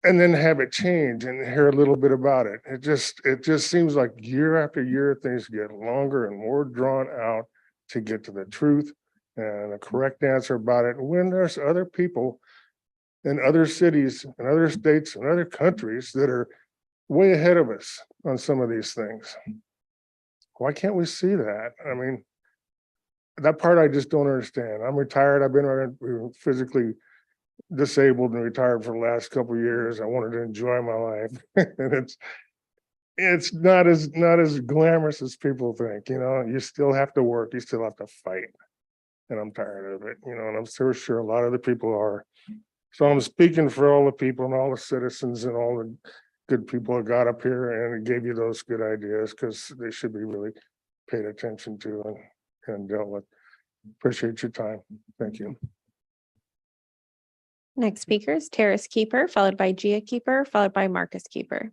And then have it change and hear a little bit about it. It just seems like year after year, things get longer and more drawn out to get to the truth and a correct answer about it. When there's other people in other cities and other states and other countries that are way ahead of us on some of these things. Why can't we see that? I mean, that part I just don't understand. I'm retired. I've been physically disabled and retired for the last couple of years. I wanted to enjoy my life. And it's not as glamorous as people think, you know. You still have to work, you still have to fight. And I'm tired of it, you know, and I'm so sure a lot of the people are. So I'm speaking for all the people and all the citizens and all the good people that got up here and gave you those good ideas, because they should be really paid attention to and dealt with. Appreciate your time. Thank you. Next speaker is Terrace Keeper, followed by Gia Keeper, followed by Marcus Keeper.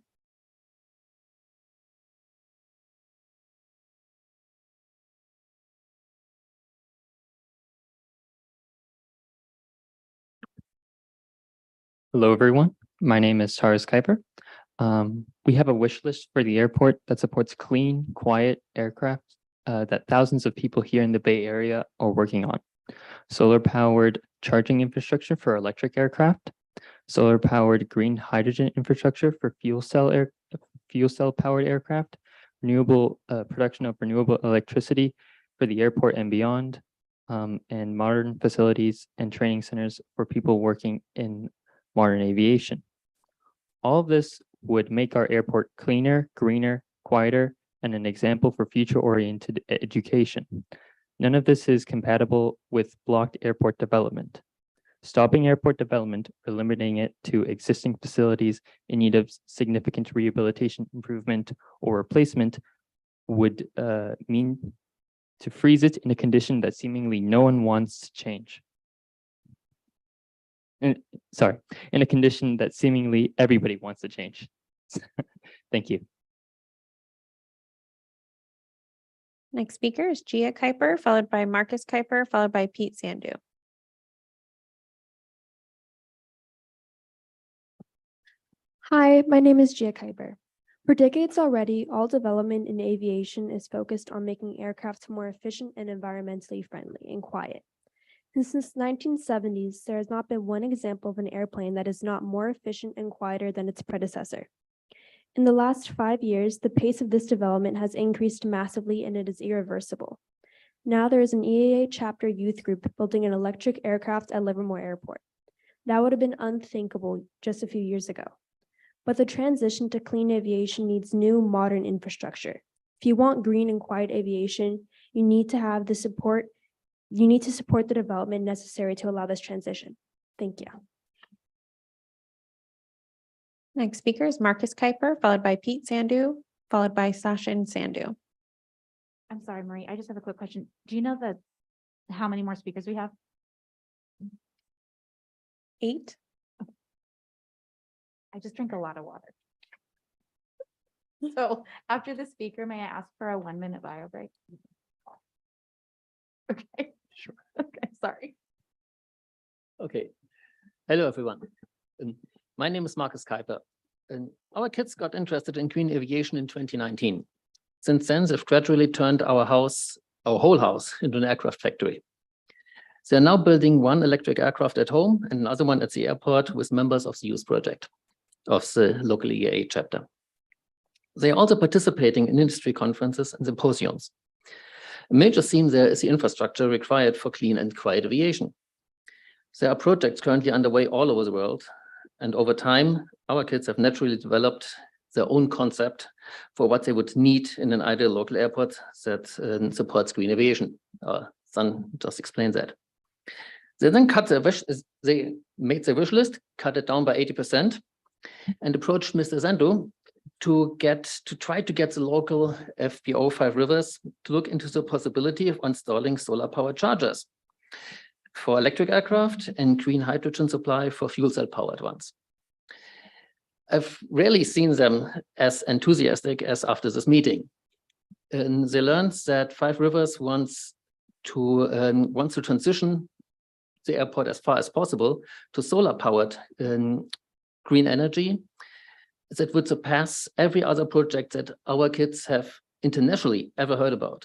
Hello, everyone. My name is Taras Kuiper. We have a wish list for the airport that supports clean, quiet aircraft that thousands of people here in the Bay Area are working on. Solar-powered charging infrastructure for electric aircraft, solar-powered green hydrogen infrastructure for fuel cell powered aircraft, renewable production of renewable electricity for the airport and beyond, and modern facilities and training centers for people working in modern aviation. All of this would make our airport cleaner, greener, quieter, and an example for future-oriented education. None of this is compatible with blocked airport development. Stopping airport development or limiting it to existing facilities in need of significant rehabilitation, improvement, or replacement would mean to freeze it in a condition that seemingly no one wants to change. In a condition that seemingly everybody wants to change. Thank you. Next speaker is Gia Kuiper, followed by Marcus Kuiper, followed by Pete Sandu. Hi, my name is Gia Kuiper. For decades already, all development in aviation is focused on making aircraft more efficient and environmentally friendly and quiet. And since the 1970s, there has not been one example of an airplane that is not more efficient and quieter than its predecessor. In the last 5 years, the pace of this development has increased massively and it is irreversible. Now there is an EAA chapter youth group building an electric aircraft at Livermore Airport. That would have been unthinkable just a few years ago. But the transition to clean aviation needs new modern infrastructure. If you want green and quiet aviation, you need to support the development necessary to allow this transition. Thank you. Next speaker is Marcus Kuiper, followed by Pete Sandu, followed by Sachin Sandu. I'm sorry, Marie, I just have a quick question. Do you know how many more speakers we have? 8. I just drink a lot of water. So after the speaker, may I ask for a 1-minute bio break? Okay. Sure. Okay, sorry. Okay. Hello, everyone. My name is Marcus Kuiper. And our kids got interested in green aviation in 2019. Since then, they've gradually turned our whole house, into an aircraft factory. They are now building one electric aircraft at home and another one at the airport with members of the youth project of the local EAA chapter. They are also participating in industry conferences and symposiums. A major theme there is the infrastructure required for clean and quiet aviation. There are projects currently underway all over the world, and over time, our kids have naturally developed their own concept for what they would need in an ideal local airport that supports green aviation. Our son just explained that. They then they made their wish list, cut it down by 80%, and approached Mr. Zandu to try to get the local FPO 5 Rivers to look into the possibility of installing solar powered chargers for electric aircraft and green hydrogen supply for fuel cell powered ones. I've rarely seen them as enthusiastic as after this meeting. And they learned that 5 Rivers wants to transition the airport as far as possible to solar powered green energy that would surpass every other project that our kids have internationally ever heard about.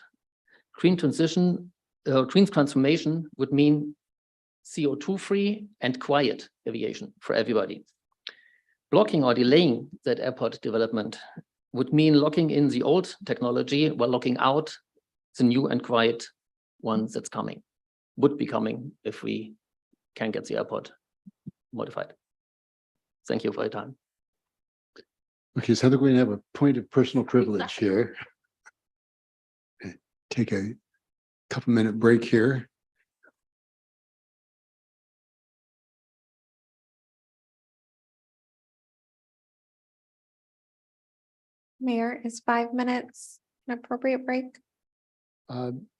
Green transformation would mean CO2 free and quiet aviation for everybody. Blocking or delaying that airport development would mean locking in the old technology while locking out the new and quiet one that's coming, would be coming if we can get the airport modified. Thank you for your time. Okay, so we're going to have a point of personal privilege here. Take a couple minute break here. Mayor, is 5 minutes an appropriate break?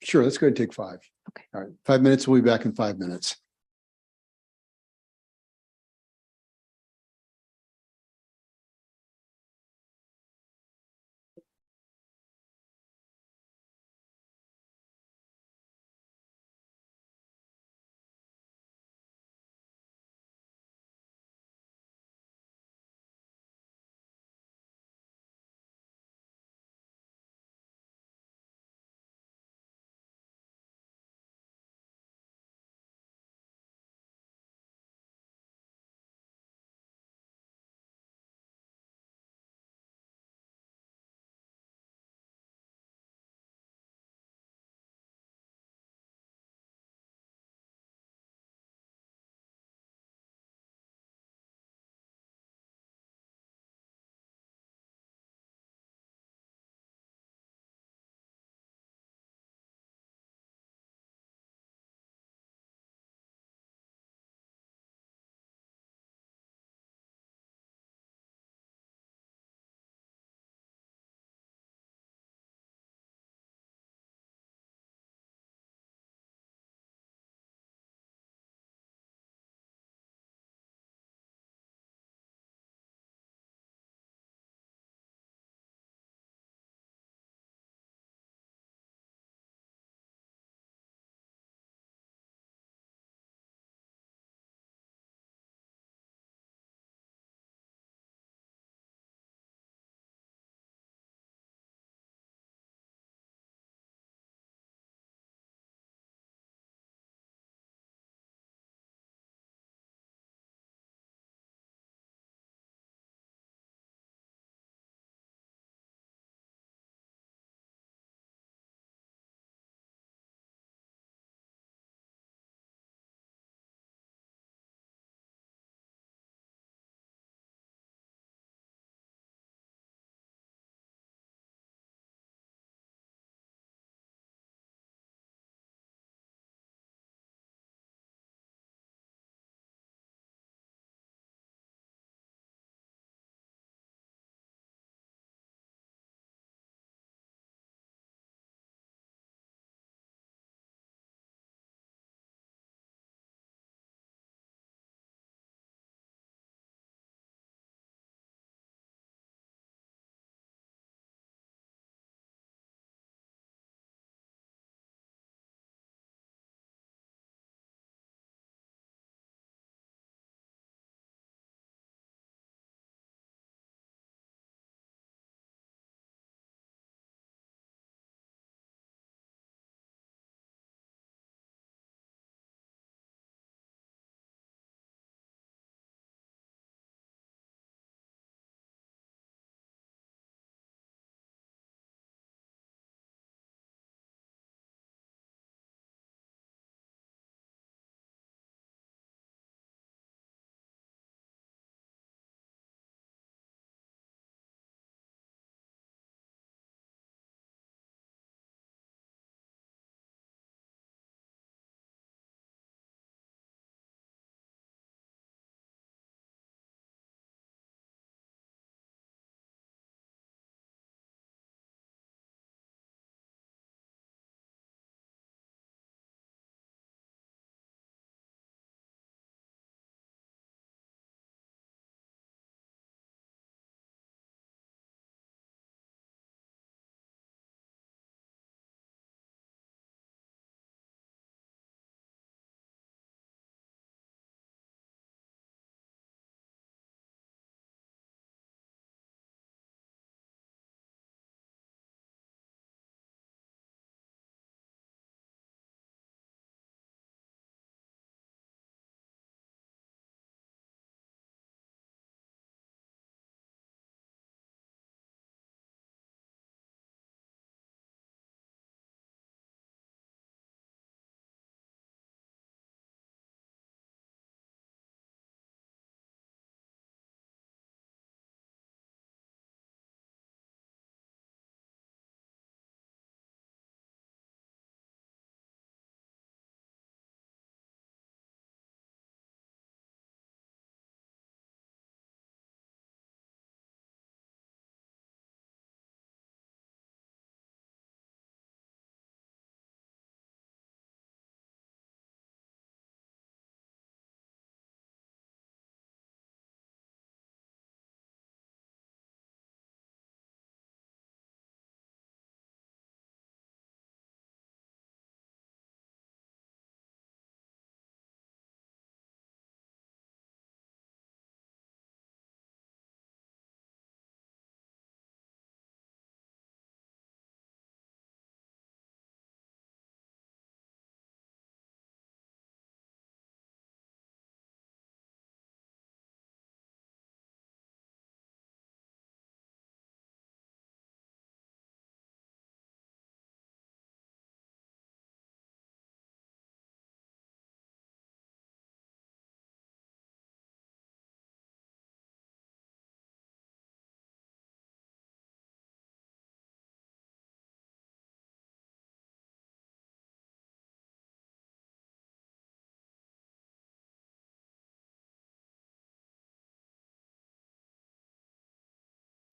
Sure, let's go ahead and take 5. Okay. All right, 5 minutes. We'll be back in 5 minutes.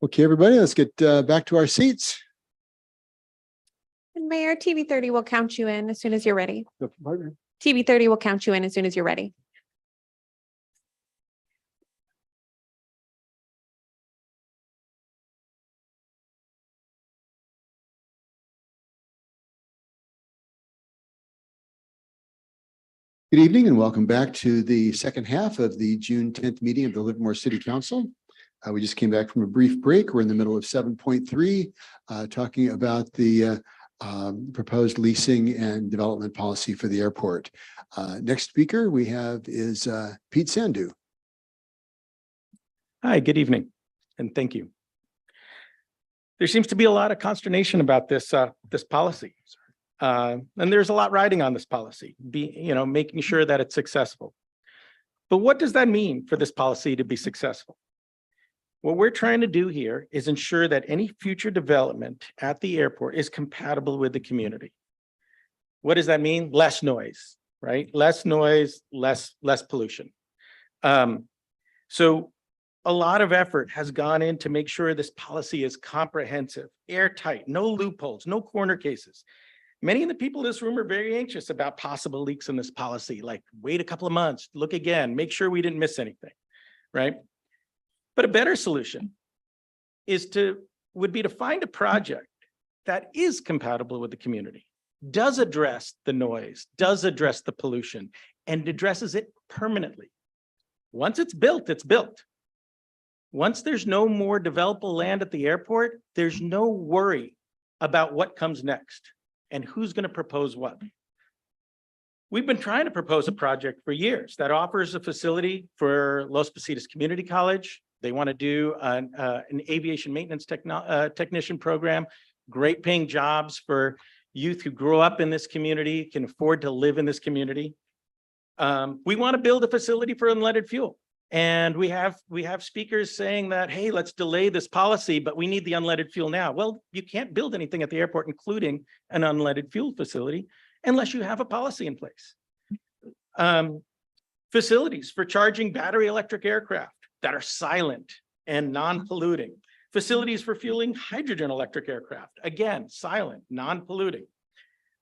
Okay, everybody, let's get back to our seats. And Mayor, TV 30 will count you in as soon as you're ready. TV 30 will count you in as soon as you're ready. Good evening and welcome back to the second half of the June 10th meeting of the Livermore City Council. We just came back from a brief break. We're in the middle of 7.3, talking about the proposed leasing and development policy for the airport. Next speaker we have is Pete Sandu. Hi, good evening, and thank you. There seems to be a lot of consternation about this policy. And there's a lot riding on this policy, making sure that it's successful. But what does that mean for this policy to be successful? What we're trying to do here is ensure that any future development at the airport is compatible with the community. What does that mean? Less noise, right? Less noise, less pollution. So a lot of effort has gone in to make sure this policy is comprehensive, airtight, no loopholes, no corner cases. Many of the people in this room are very anxious about possible leaks in this policy, like wait a couple of months, look again, make sure we didn't miss anything, right? But a better solution would be to find a project that is compatible with the community, does address the noise, does address the pollution, and addresses it permanently. Once it's built, it's built. Once there's no more developable land at the airport, there's no worry about what comes next and who's going to propose what. We've been trying to propose a project for years that offers a facility for Los Positos Community College. They want to do an aviation maintenance technician program, great paying jobs for youth who grow up in this community, can afford to live in this community. We want to build a facility for unleaded fuel. And we have speakers saying that, hey, let's delay this policy, but we need the unleaded fuel now. Well, you can't build anything at the airport, including an unleaded fuel facility, unless you have a policy in place. Facilities for charging battery electric aircraft that are silent and non-polluting. Facilities for fueling hydrogen electric aircraft, again, silent, non-polluting.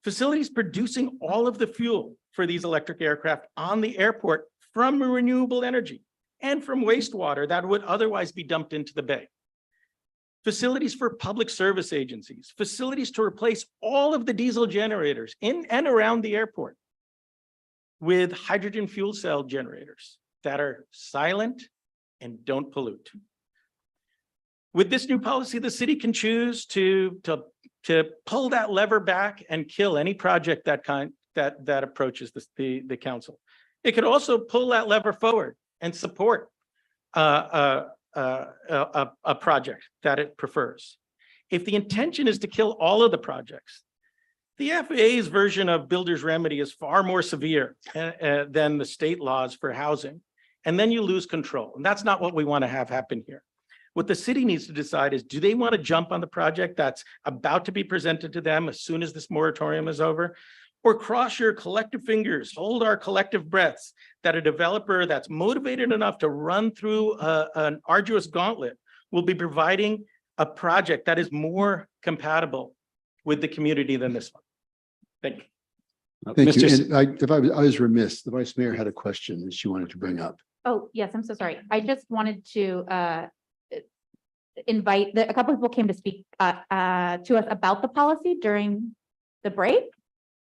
Facilities producing all of the fuel for these electric aircraft on the airport from renewable energy and from wastewater that would otherwise be dumped into the bay. Facilities for public service agencies, facilities to replace all of the diesel generators in and around the airport with hydrogen fuel cell generators that are silent and don't pollute. With this new policy, the city can choose to pull that lever back and kill any project that approaches the council. It could also pull that lever forward and support a project that it prefers. If the intention is to kill all of the projects, the FAA's version of builder's remedy is far more severe than the state laws for housing. And then you lose control. And that's not what we want to have happen here. What the city needs to decide is, do they want to jump on the project that's about to be presented to them as soon as this moratorium is over? Or cross your collective fingers, hold our collective breaths that a developer that's motivated enough to run through an arduous gauntlet will be providing a project that is more compatible with the community than this one. Thank you. Thank you. And I was remiss. The vice mayor had a question that she wanted to bring up. Oh, yes, I'm so sorry. I just wanted to invite, a couple of people came to speak to us about the policy during the break.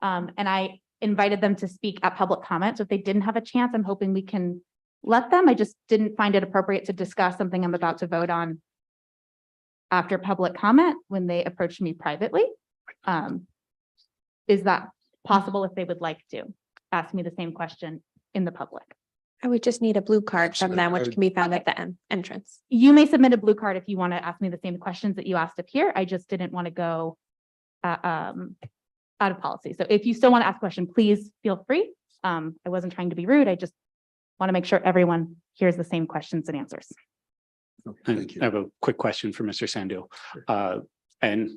And I invited them to speak at public comment. So if they didn't have a chance, I'm hoping we can let them. I just didn't find it appropriate to discuss something I'm about to vote on after public comment when they approached me privately. Is that possible if they would like to ask me the same question in the public? I would just need a blue card from them, which can be found at the entrance. You may submit a blue card if you want to ask me the same questions that you asked up here. I just didn't want to go out of policy. So if you still want to ask a question, please feel free. I wasn't trying to be rude. I just want to make sure everyone hears the same questions and answers. Thank you. I have a quick question for Mr. Sandu. And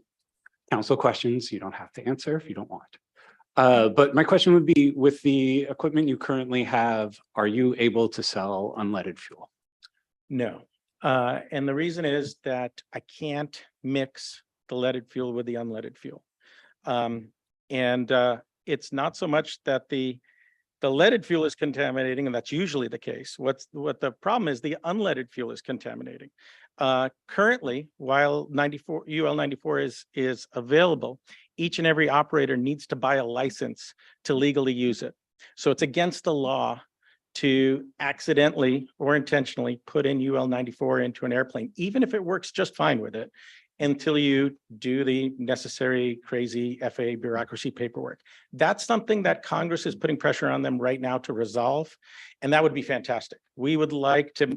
council questions, you don't have to answer if you don't want. But my question would be, with the equipment you currently have, are you able to sell unleaded fuel? No. And the reason is that I can't mix the leaded fuel with the unleaded fuel. It's not so much that the leaded fuel is contaminating, and that's usually the case. What the problem is, the unleaded fuel is contaminating. Currently, while UL 94 is available, each and every operator needs to buy a license to legally use it. So it's against the law to accidentally or intentionally put in UL 94 into an airplane, even if it works just fine with it, until you do the necessary crazy FAA bureaucracy paperwork. That's something that Congress is putting pressure on them right now to resolve, and that would be fantastic. We would like to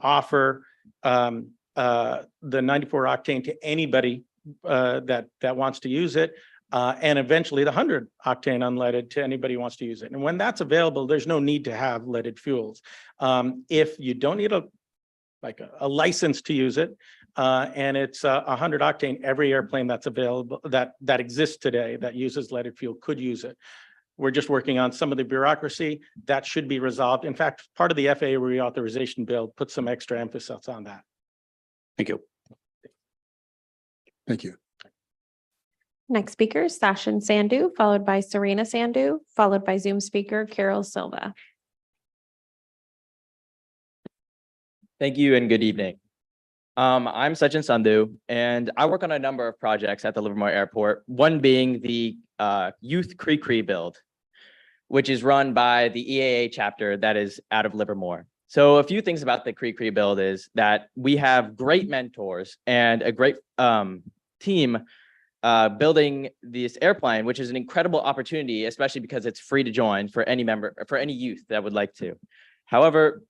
offer the 94 octane to anybody that wants to use it, and eventually the 100 octane unleaded to anybody who wants to use it. And when that's available, there's no need to have leaded fuels. If you don't need a license to use it, and it's 100 octane, every airplane that's available that exists today that uses leaded fuel could use it. We're just working on some of the bureaucracy that should be resolved. In fact, part of the FAA reauthorization bill puts some extra emphasis on that. Thank you. Thank you. Next speaker is Sachin Sandhu, followed by Serena Sandhu, followed by Zoom speaker Carol Silva. Thank you and good evening. I'm Sachin Sandhu, and I work on a number of projects at the Livermore Airport, one being the Youth CRE build, which is run by the EAA chapter that is out of Livermore. So a few things about the CRE build is that we have great mentors and a great team building this airplane, which is an incredible opportunity, especially because it's free to join for any member, for any youth that would like to. However,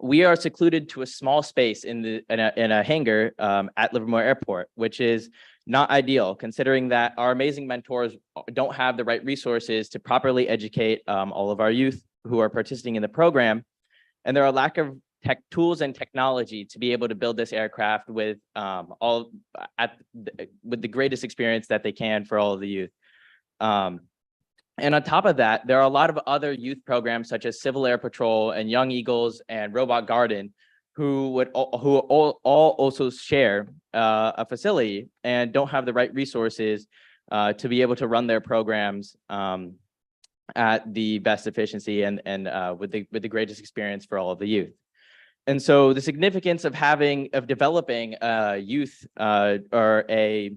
we are secluded to a small space in a hangar at Livermore Airport, which is not ideal, considering that our amazing mentors don't have the right resources to properly educate all of our youth who are participating in the program. And there are a lack of tools and technology to be able to build this aircraft with with the greatest experience that they can for all of the youth. And on top of that, there are a lot of other youth programs such as Civil Air Patrol and Young Eagles and Robot Garden who all also share a facility and don't have the right resources to be able to run their programs at the best efficiency and with the greatest experience for all of the youth. And so the significance of developing a youth or a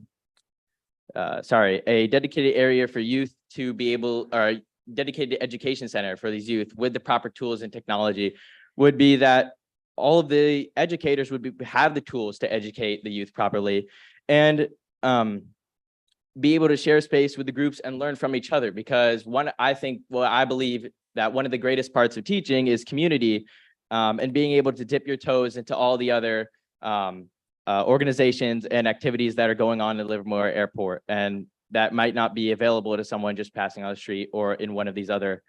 dedicated area for youth to be able, or dedicated education center for these youth with the proper tools and technology would be that all of the educators would have the tools to educate the youth properly and be able to share space with the groups and learn from each other. Because I believe that one of the greatest parts of teaching is community and being able to dip your toes into all the other organizations and activities that are going on at Livermore Airport, and that might not be available to someone just passing on the street or in one of these other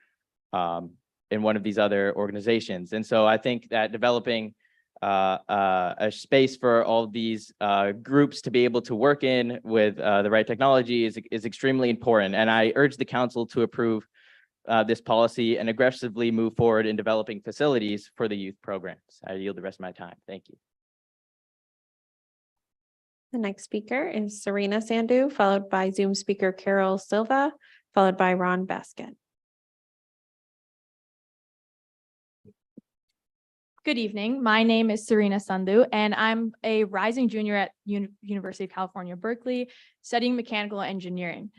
organizations. And so I think that developing a space for all these groups to be able to work in with the right technology is extremely important. And I urge the council to approve this policy and aggressively move forward in developing facilities for the youth programs. I yield the rest of my time. Thank you. The next speaker is Serena Sandhu, followed by Zoom speaker Carol Silva, followed by Ron Basket. Good evening. My name is Serena Sandhu, and I'm a rising junior at University of California, Berkeley, studying mechanical engineering.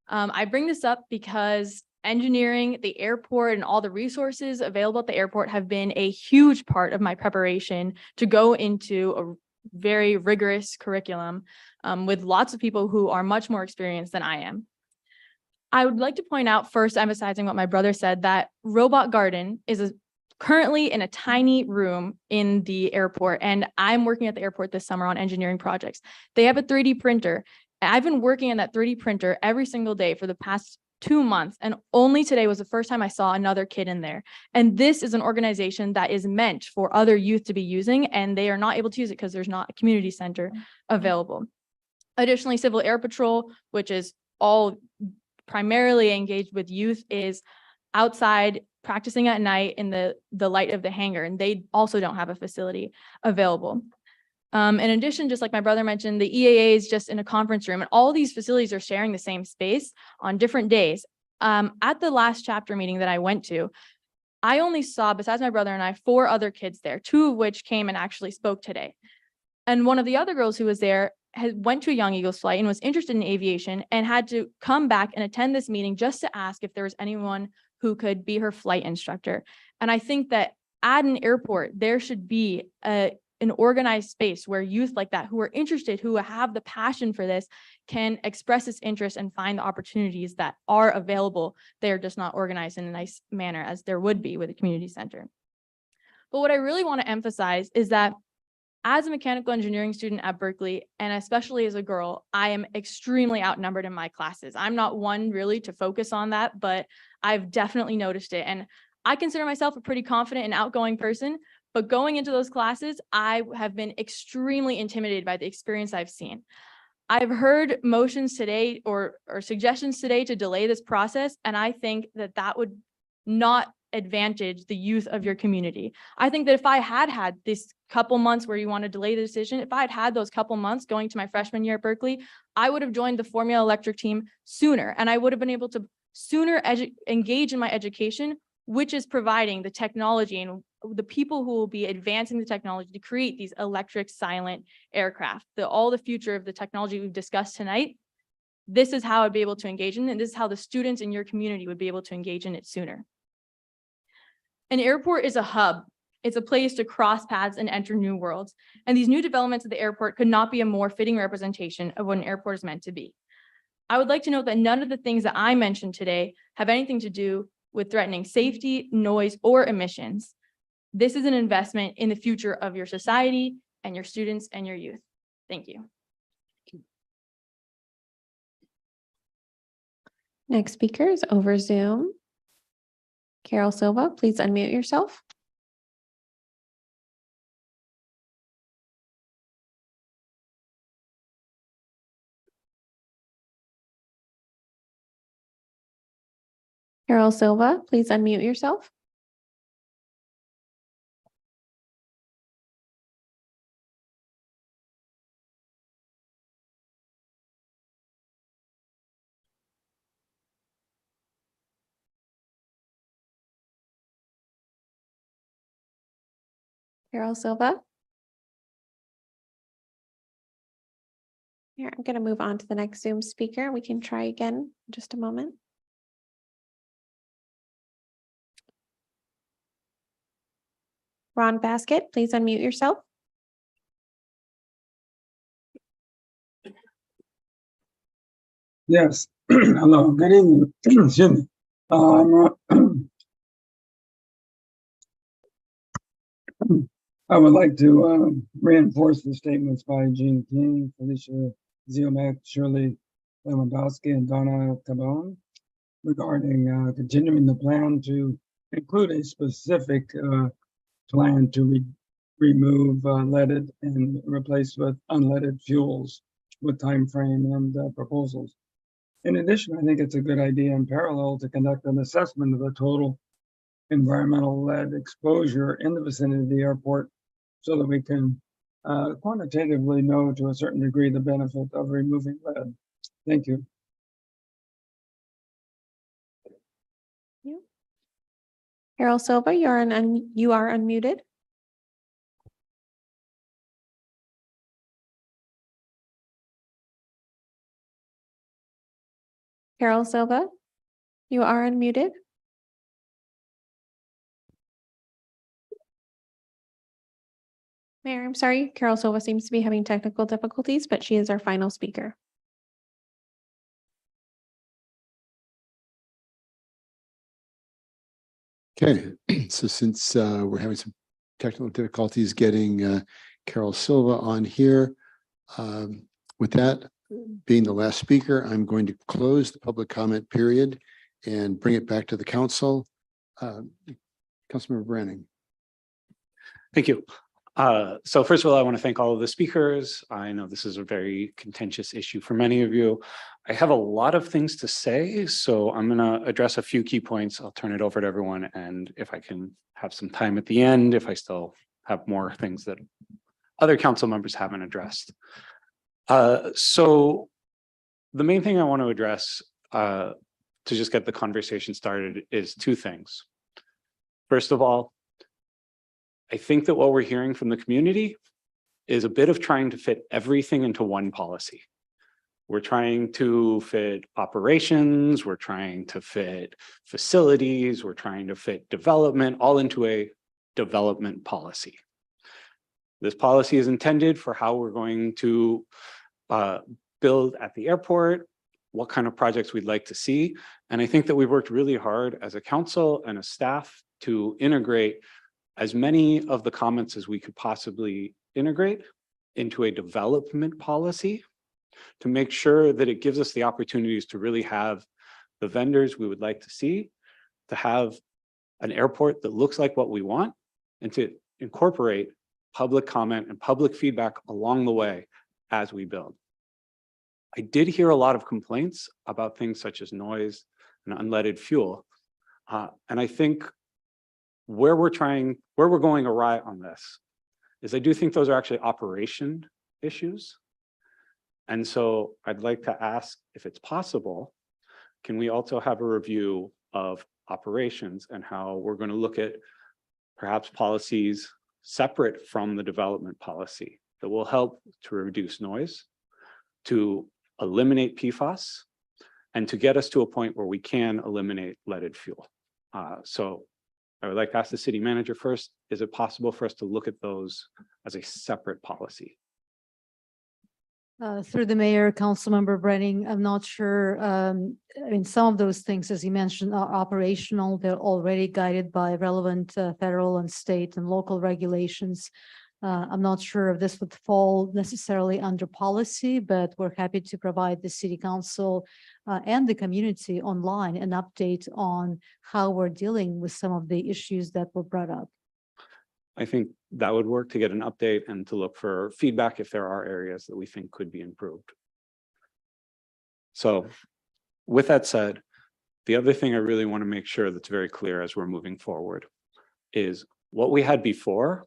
I bring this up because engineering, the airport, and all the resources available at the airport have been a huge part of my preparation to go into a very rigorous curriculum with lots of people who are much more experienced than I am. I would like to point out, first emphasizing what my brother said, that Robot Garden is currently in a tiny room in the airport, and I'm working at the airport this summer on engineering projects. They have a 3D printer. I've been working on that 3D printer every single day for the past 2 months, and only today was the first time I saw another kid in there. And this is an organization that is meant for other youth to be using, and they are not able to use it because there's not a community center available. Additionally, Civil Air Patrol, which is all primarily engaged with youth, is outside practicing at night in the light of the hangar, and they also don't have a facility available. In addition, just like my brother mentioned, the EAA is just in a conference room, and all these facilities are sharing the same space on different days. At the last chapter meeting that I went to, I only saw, besides my brother and I, 4 other kids there, 2 of which came and actually spoke today. And one of the other girls who was there went to a Young Eagles flight and was interested in aviation and had to come back and attend this meeting just to ask if there was anyone who could be her flight instructor. And I think that at an airport, there should be an organized space where youth like that who are interested, who have the passion for this, can express this interest and find the opportunities that are available. They are just not organized in a nice manner as there would be with a community center. But what I really want to emphasize is that as a mechanical engineering student at Berkeley, and especially as a girl, I am extremely outnumbered in my classes. I'm not one really to focus on that, but I've definitely noticed it. And I consider myself a pretty confident and outgoing person, but going into those classes, I have been extremely intimidated by the experience I've seen. I've heard motions today or suggestions today to delay this process, and I think that that would not advantage the youth of your community. I think that if I had had this couple months where you want to delay the decision, if I had had those couple months going to my freshman year at Berkeley, I would have joined the Formula Electric team sooner, and I would have been able to sooner engage in my education, which is providing the technology and the people who will be advancing the technology to create these electric silent aircraft. All the future of the technology we've discussed tonight, this is how I'd be able to engage in it, and this is how the students in your community would be able to engage in it sooner. An airport is a hub. It's a place to cross paths and enter new worlds. And these new developments at the airport could not be a more fitting representation of what an airport is meant to be. I would like to note that none of the things that I mentioned today have anything to do with threatening safety, noise, or emissions. This is an investment in the future of your society and your students and your youth. Thank you. Next speaker is over Zoom. Carol Silva, please unmute yourself. Carol Silva, please unmute yourself. Carol Silva. Here, I'm going to move on to the next Zoom speaker. We can try again in just a moment. Ron Basket, please unmute yourself. Yes, hello, good evening. Excuse me. I would like to reinforce the statements by Jean King, Felicia Ziomek, Shirley Lewandowski, and Donna Tabone regarding continuing the plan to include a specific plan to remove leaded and replace with unleaded fuels with time frame and proposals. In addition, I think it's a good idea in parallel to conduct an assessment of the total environmental lead exposure in the vicinity of the airport so that we can quantitatively know to a certain degree the benefit of removing lead. Thank you. Carol Silva, you are unmuted. Carol Silva, you are unmuted. Mayor, I'm sorry, Carol Silva seems to be having technical difficulties, but she is our final speaker. Okay, so since we're having some technical difficulties getting Carol Silva on here, with that being the last speaker, I'm going to close the public comment period and bring it back to the council. Councilmember Branning. Thank you. So first of all, I want to thank all of the speakers. I know this is a very contentious issue for many of you. I have a lot of things to say, so I'm going to address a few key points. I'll turn it over to everyone, and if I can have some time at the end, if I still have more things that other council members haven't addressed. So the main thing I want to address to just get the conversation started is two things. First of all, I think that what we're hearing from the community is a bit of trying to fit everything into one policy. We're trying to fit operations, we're trying to fit facilities, we're trying to fit development, all into a development policy. This policy is intended for how we're going to build at the airport, what kind of projects we'd like to see. And I think that we've worked really hard as a council and a staff to integrate as many of the comments as we could possibly integrate into a development policy to make sure that it gives us the opportunities to really have the vendors we would like to see, to have an airport that looks like what we want, and to incorporate public comment and public feedback along the way as we build. I did hear a lot of complaints about things such as noise and unleaded fuel. And I think where we're going awry on this is I do think those are actually operation issues. And so I'd like to ask if it's possible, can we also have a review of operations and how we're going to look at perhaps policies separate from the development policy that will help to reduce noise, to eliminate PFAS, and to get us to a point where we can eliminate leaded fuel. So I would like to ask the city manager first, is it possible for us to look at those as a separate policy? Through the mayor, Councilmember Brenning, I'm not sure. I mean, some of those things, as you mentioned, are operational. They're already guided by relevant federal and state and local regulations. I'm not sure if this would fall necessarily under policy, but we're happy to provide the city council and the community online an update on how we're dealing with some of the issues that were brought up. I think that would work to get an update and to look for feedback if there are areas that we think could be improved. So with that said, the other thing I really want to make sure that's very clear as we're moving forward is what we had before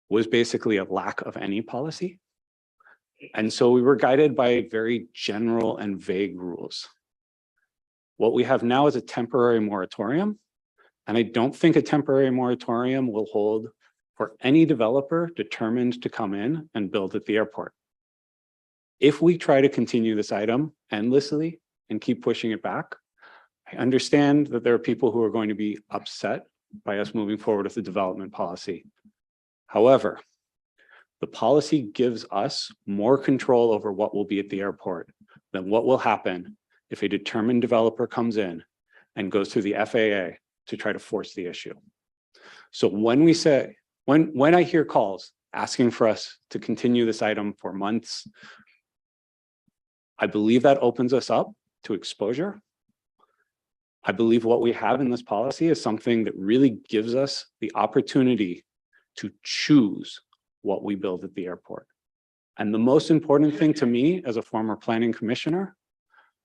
was basically a lack of any policy. And so we were guided by very general and vague rules. What we have now is a temporary moratorium. And I don't think a temporary moratorium will hold for any developer determined to come in and build at the airport. If we try to continue this item endlessly and keep pushing it back, I understand that there are people who are going to be upset by us moving forward with the development policy. However, the policy gives us more control over what will be at the airport than what will happen if a determined developer comes in and goes through the FAA to try to force the issue. So when we say, when I hear calls asking for us to continue this item for months, I believe that opens us up to exposure. I believe what we have in this policy is something that really gives us the opportunity to choose what we build at the airport. And the most important thing to me as a former planning commissioner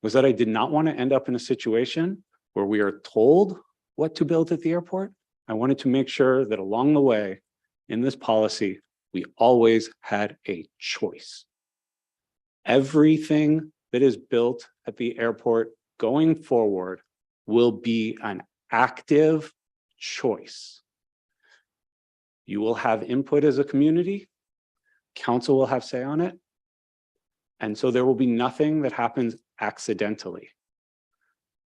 was that I did not want to end up in a situation where we are told what to build at the airport. I wanted to make sure that along the way in this policy, we always had a choice. Everything that is built at the airport going forward will be an active choice. You will have input as a community, council will have say on it, and so there will be nothing that happens accidentally.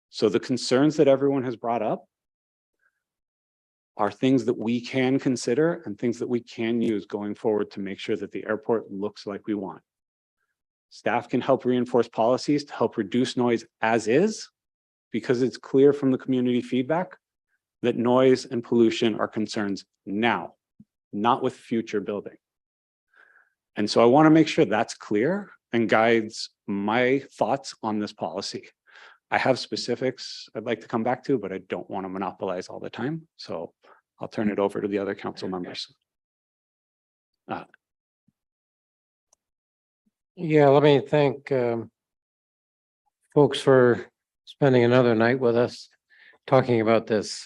So the concerns that everyone has brought up are things that we can consider and things that we can use going forward to make sure that the airport looks like we want. Staff can help reinforce policies to help reduce noise as is, because it's clear from the community feedback that noise and pollution are concerns now, not with future building. And so I want to make sure that's clear and guides my thoughts on this policy. I have specifics I'd like to come back to, but I don't want to monopolize all the time. So I'll turn it over to the other council members. Yeah, let me thank folks for spending another night with us talking about this.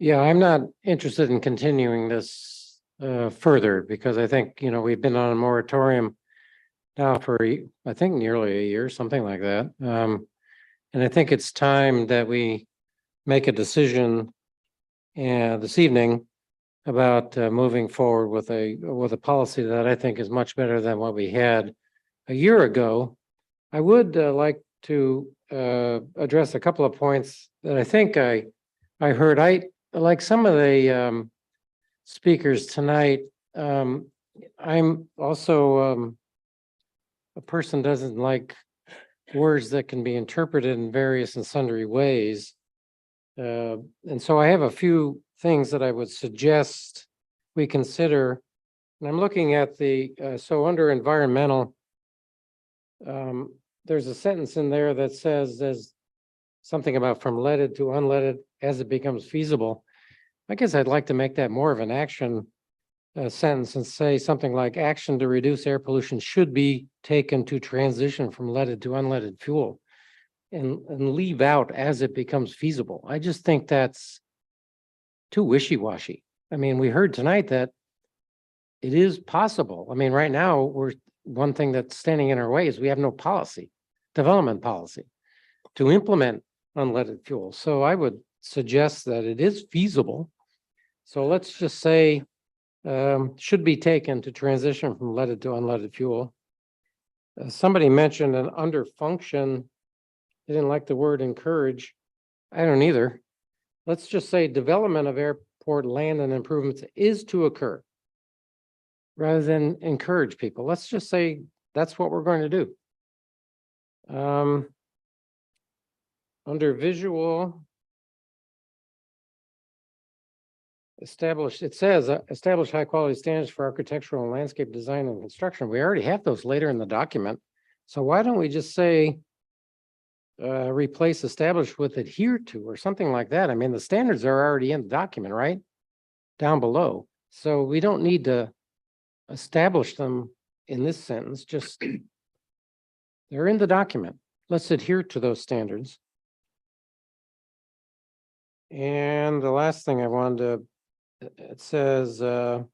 Yeah, I'm not interested in continuing this further because I think, you know, we've been on a moratorium now for, I think, nearly a year, something like that. And I think it's time that we make a decision this evening about moving forward with a policy that I think is much better than what we had a year ago. I would like to address a couple of points that I think I heard. I like some of the speakers tonight. I'm also a person doesn't like words that can be interpreted in various and sundry ways. And so I have a few things that I would suggest we consider. And I'm looking at so under environmental, there's a sentence in there that says there's something about from leaded to unleaded as it becomes feasible. I guess I'd like to make that more of an action sentence and say something like action to reduce air pollution should be taken to transition from leaded to unleaded fuel and leave out as it becomes feasible. I just think that's too wishy-washy. I mean, we heard tonight that it is possible. I mean, right now, one thing that's standing in our way is we have no development policy to implement unleaded fuel. So I would suggest that it is feasible. So let's just say should be taken to transition from leaded to unleaded fuel. Somebody mentioned an under function. They didn't like the word encourage. I don't either. Let's just say development of airport land and improvements is to occur rather than encourage people. Let's just say that's what we're going to do. Under visual, it says establish high quality standards for architectural and landscape design and construction. We already have those later in the document. So why don't we just say replace established with adhere to or something like that? I mean, the standards are already in the document, right? Down below. So we don't need to establish them in this sentence, just they're in the document. Let's adhere to those standards. And the last thing I wanted to, it says, well,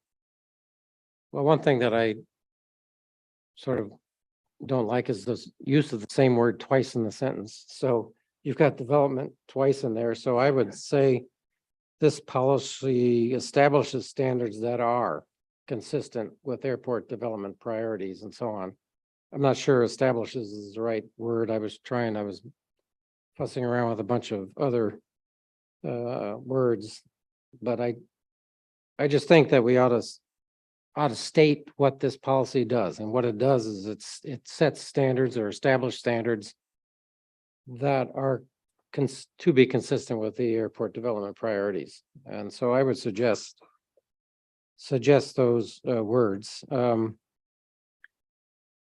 one thing that I sort of don't like is the use of the same word twice in the sentence. So you've got development twice in there. So I would say this policy establishes standards that are consistent with airport development priorities and so on. I'm not sure establishes is the right word. I was fussing around with a bunch of other words, but I just think that we ought to state what this policy does. And what it does is it sets standards or established standards that are to be consistent with the airport development priorities. And so I would suggest those words.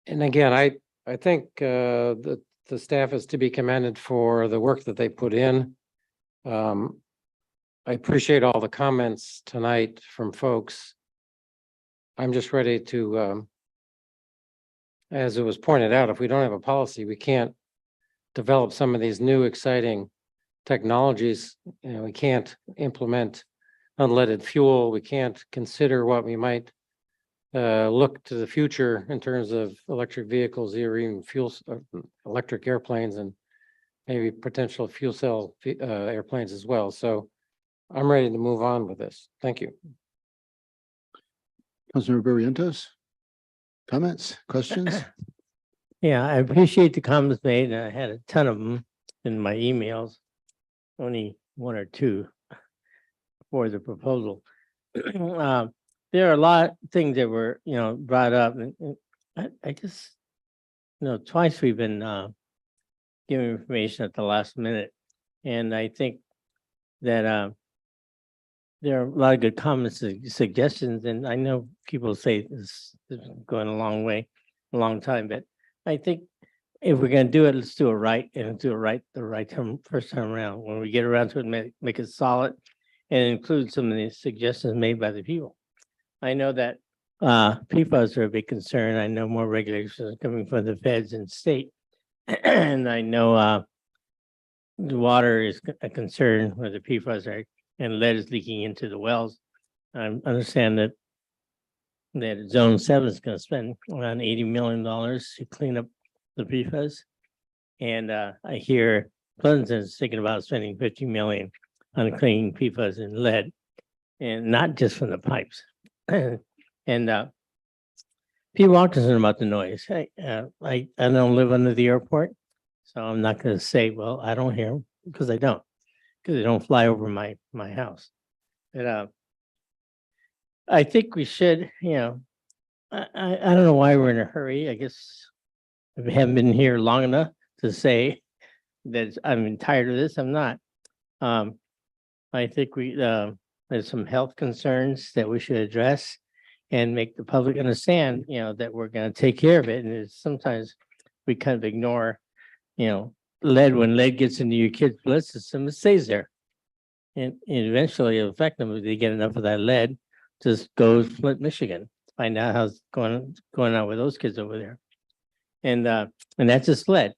And again, I think that the staff is to be commended for the work that they put in. I appreciate all the comments tonight from folks. I'm just ready to, as it was pointed out, if we don't have a policy, we can't develop some of these new exciting technologies. You know, we can't implement unleaded fuel. We can't consider what we might look to the future in terms of electric vehicles or even electric airplanes and maybe potential fuel cell airplanes as well. So I'm ready to move on with this. Thank you. Councilmember Barrientos, comments, questions? Yeah, I appreciate the comments made, and I had a ton of them in my emails, only one or two for the proposal. There are a lot of things that were, brought up, and I just, twice we've been giving information at the last minute, and I think that there are a lot of good comments and suggestions, and I know people say this is going a long time, but I think if we're going to do it, let's do it right, and do it right the right time, first time around. When we get around to it, make it solid, and include some of the suggestions made by the people. I know that PFAS are a big concern. I know more regulations are coming from the feds and state. And I know the water is a concern where the PFAS are, and lead is leaking into the wells. I understand that Zone 7 is going to spend around $80 million to clean up the PFAS. And I hear Pleasanton is thinking about spending 50 million on cleaning PFAS and lead, and not just from the pipes. And people are concerned about the noise. I don't live under the airport, so I'm not going to say, well, I don't hear them, because I don't, because they don't fly over my house. But I think we should, I don't know why we're in a hurry. I guess we haven't been here long enough to say that I'm tired of this. I'm not. I think there's some health concerns that we should address and make the public understand, that we're going to take care of it. And sometimes we kind of ignore, lead. When lead gets into your kid's blood system, it stays there. And eventually it'll affect them if they get enough of that lead. Just go to Flint, Michigan, find out how's going on with those kids over there. And that's just lead.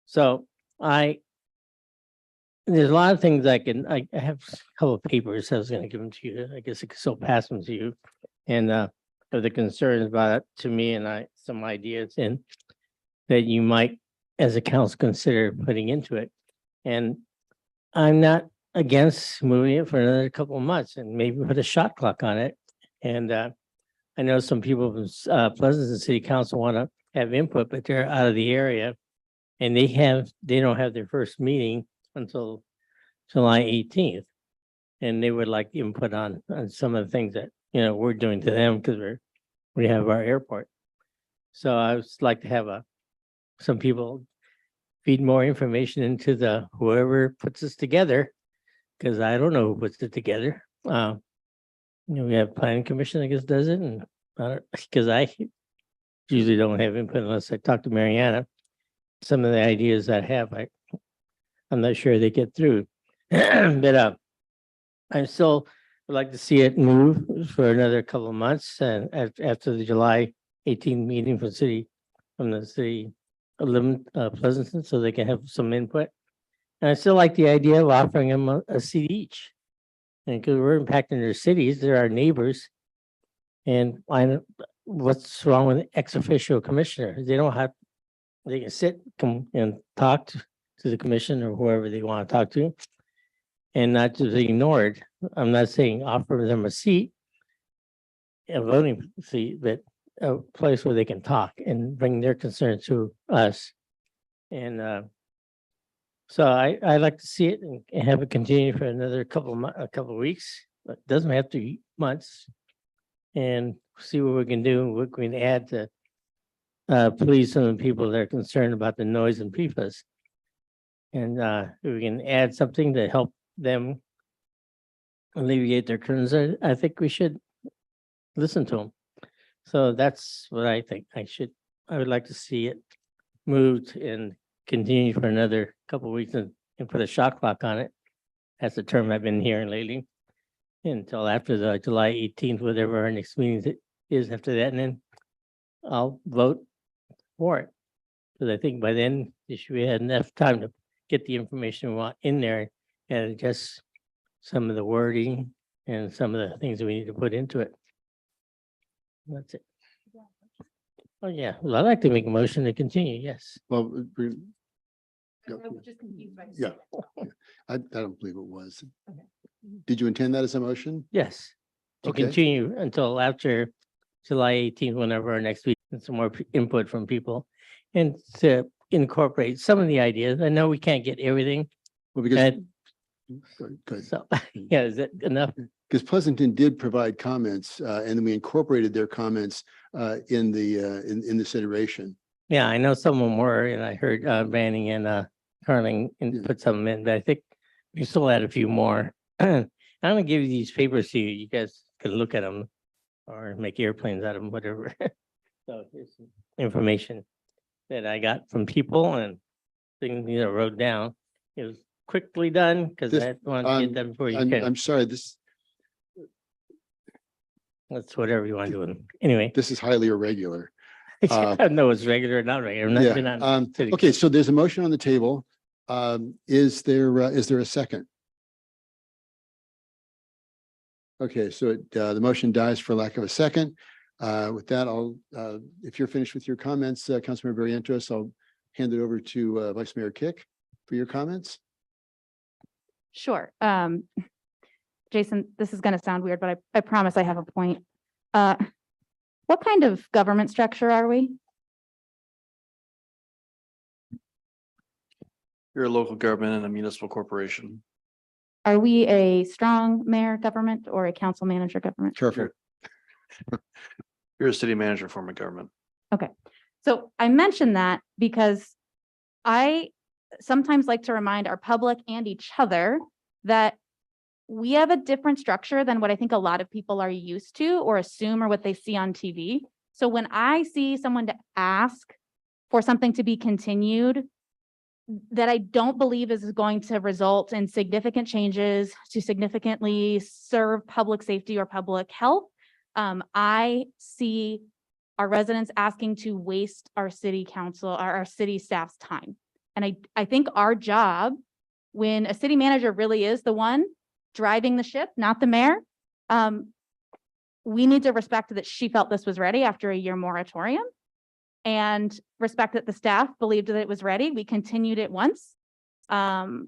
So there's a lot of things I have a couple of papers I was going to give them to you. I guess I could still pass them to you. And of the concerns about it to me, and some ideas in that you might, as a council, consider putting into it. And I'm not against moving it for another couple of months and maybe put a shot clock on it. And I know some people from Pleasanton City Council want to have input, but they're out of the area, and they don't have their first meeting until July 18th. And they would like input on some of the things that, we're doing to them, because we have our airport. So I would like to have some people feed more information into whoever puts this together, because I don't know who puts it together. We have planning commission, I guess, does it, and because I usually don't have input unless I talk to Mariana. Some of the ideas I have, I'm not sure they get through. But I still would like to see it move for another couple of months, and after the July 18th meeting from the city of Pleasanton, so they can have some input. And I still like the idea of offering them a seat each. And because we're impacting their cities, they're our neighbors. And what's wrong with ex officio commissioner? They can sit and talk to the commission or whoever they want to talk to, and not just be ignored. I'm not saying offer them a seat, a voting seat, but a place where they can talk and bring their concerns to us. And so I like to see it and have it continue for another couple of weeks. But it doesn't have to be months, and see what we can do and what we can add to please some of the people that are concerned about the noise and PFAS. And if we can add something to help them alleviate their concerns, I think we should listen to them. So that's what I think. I would like to see it moved and continue for another couple of weeks and put a shot clock on it. That's the term I've been hearing lately. Until after the July 18th, whatever our next meeting is after that, and then I'll vote for it. Because I think by then we should have enough time to get the information we want in there and adjust some of the wording and some of the things that we need to put into it. That's it. Oh, yeah. Well, I'd like to make a motion to continue. Yes. Well, yeah, I don't believe it was. Did you intend that as a motion? Yes. To Okay. continue until after July 18th, whenever our next week, and some more input from people, and to incorporate some of the ideas. I know we can't get everything. Well, because. And Good. so, yeah, is that enough? Because Pleasanton did provide comments, and then we incorporated their comments in this iteration. Yeah, I know some of them were, and I heard Banning and Carling put some in, but I think we still had a few more. I'm gonna give you these papers to you. You guys can look at them or make airplanes out of them, whatever. So here's some information that I got from people and things, wrote down. It was quickly done? Because This- I want to get done before you I'm finish. sorry, this That's whatever you want to do. Anyway. is highly irregular. No, it's regular or not regular. I've not been Yeah, on. city okay, council. so there's a motion on the table. Is there a second? Okay, so the motion dies for lack of a second. With that, if you're finished with your comments, Councilmember Barrientos, I'll hand it over to Vice Mayor Kick for your comments. Sure. Jason, this is gonna sound weird, but I promise I have a point. What kind of government structure are we? You're a local government and a municipal corporation. Are we a strong mayor government or a council manager government? Careful. You're a city manager form of government. Okay, so I mention that because I sometimes like to remind our public and each other that we have a different structure than what I think a lot of people are used to or assume or what they see on TV. So when I see someone to ask for something to be continued that I don't believe is going to result in significant changes to significantly serve public safety or public health, I see our residents asking to waste our city council, our city staff's time. And I think our job, when a city manager really is the one driving the ship, not the mayor, we need to respect that she felt this was ready after a year moratorium and respect that the staff believed that it was ready. We continued it once. I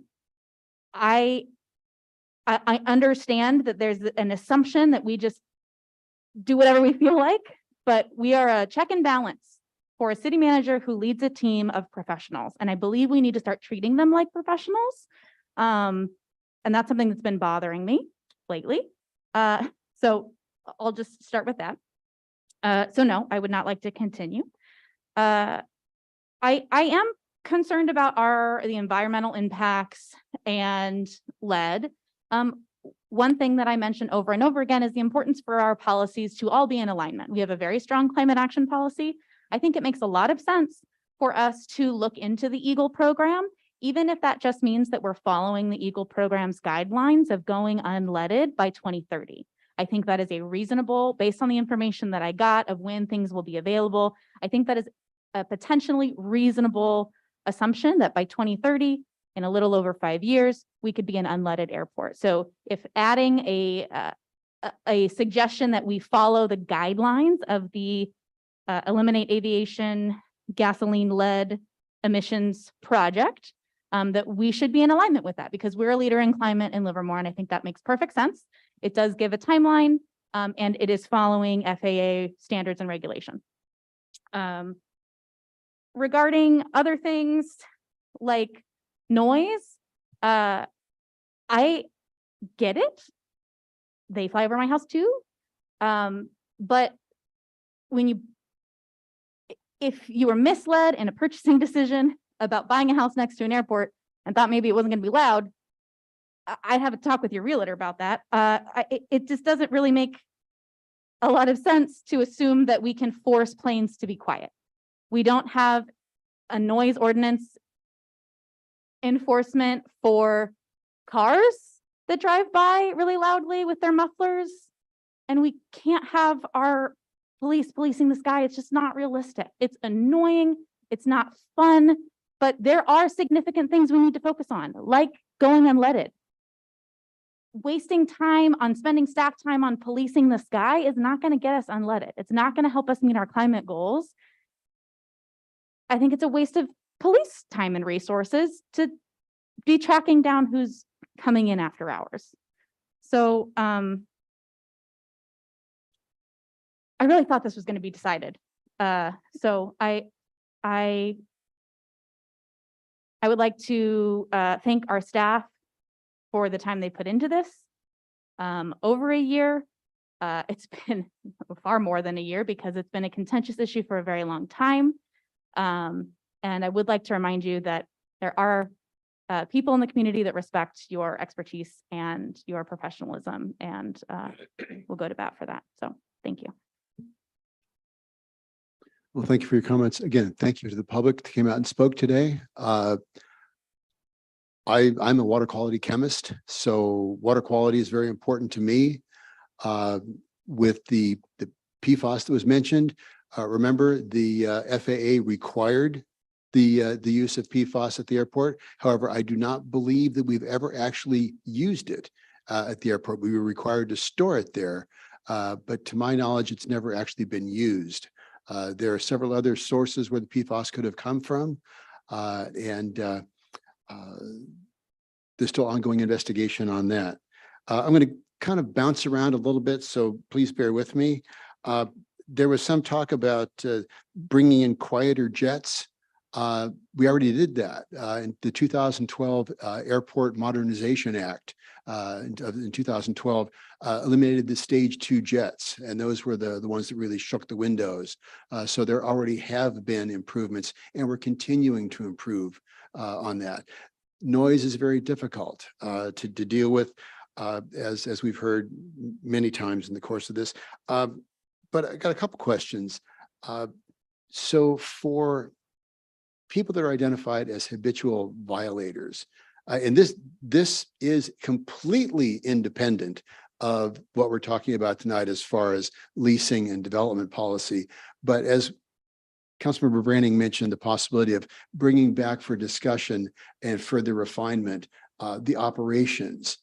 understand that there's an assumption that we just do whatever we feel like, but we are a check and balance for a city manager who leads a team of professionals. And I believe we need to start treating them like professionals. And that's something that's been bothering me lately. So I'll just start with that. So no, I would not like to continue. I am concerned about the environmental impacts and lead. One thing that I mention over and over again is the importance for our policies to all be in alignment. We have a very strong climate action policy. I think it makes a lot of sense for us to look into the EAGLE program, even if that just means that we're following the EAGLE program's guidelines of going unleaded by 2030. I think that is a reasonable, based on the information that I got of when things will be available, I think that is a potentially reasonable assumption that by 2030, in a little over 5 years, we could be an unleaded airport. So if adding a suggestion that we follow the guidelines of the Eliminate Aviation Gasoline Lead Emissions Project, that we should be in alignment with that because we're a leader in climate in Livermore, and I think that makes perfect sense. It does give a timeline, and it is following FAA standards and regulation. Regarding other things like noise, I get it. They fly over my house too. But if you were misled in a purchasing decision about buying a house next to an airport and thought maybe it wasn't going to be loud, I'd have a talk with your realtor about that. It just doesn't really make a lot of sense to assume that we can force planes to be quiet. We don't have a noise ordinance enforcement for cars that drive by really loudly with their mufflers. And we can't have our police policing the sky. It's just not realistic. It's annoying. It's not fun, but there are significant things we need to focus on, like going unleaded. Wasting time on spending staff time on policing the sky is not going to get us unleaded. It's not going to help us meet our climate goals. I think it's a waste of police time and resources to be tracking down who's coming in after hours. So I really thought this was going to be decided. So I would like to thank our staff for the time they put into this. Over a year, it's been far more than a year because it's been a contentious issue for a very long time. And I would like to remind you that there are people in the community that respect your expertise and your professionalism, and we'll go to bat for that. So thank you. Well, thank you for your comments. Again, thank you to the public that came out and spoke today. I'm a water quality chemist, so water quality is very important to me. With the PFAS that was mentioned, remember the FAA required the use of PFAS at the airport. However, I do not believe that we've ever actually used it at the airport. We were required to store it there, but to my knowledge, it's never actually been used. There are several other sources where the PFAS could have come from, and there's still ongoing investigation on that. I'm going to kind of bounce around a little bit, so please bear with me. There was some talk about bringing in quieter jets. We already did that in the 2012 Airport Modernization Act. In 2012, eliminated the stage 2 jets, and those were the ones that really shook the windows. So there already have been improvements, and we're continuing to improve on that. Noise is very difficult to deal with, as we've heard many times in the course of this. But I got a couple questions. So for people that are identified as habitual violators, and this is completely independent of what we're talking about tonight as far as leasing and development policy. But as Councilmember Branning mentioned, the possibility of bringing back for discussion and further refinement the operations.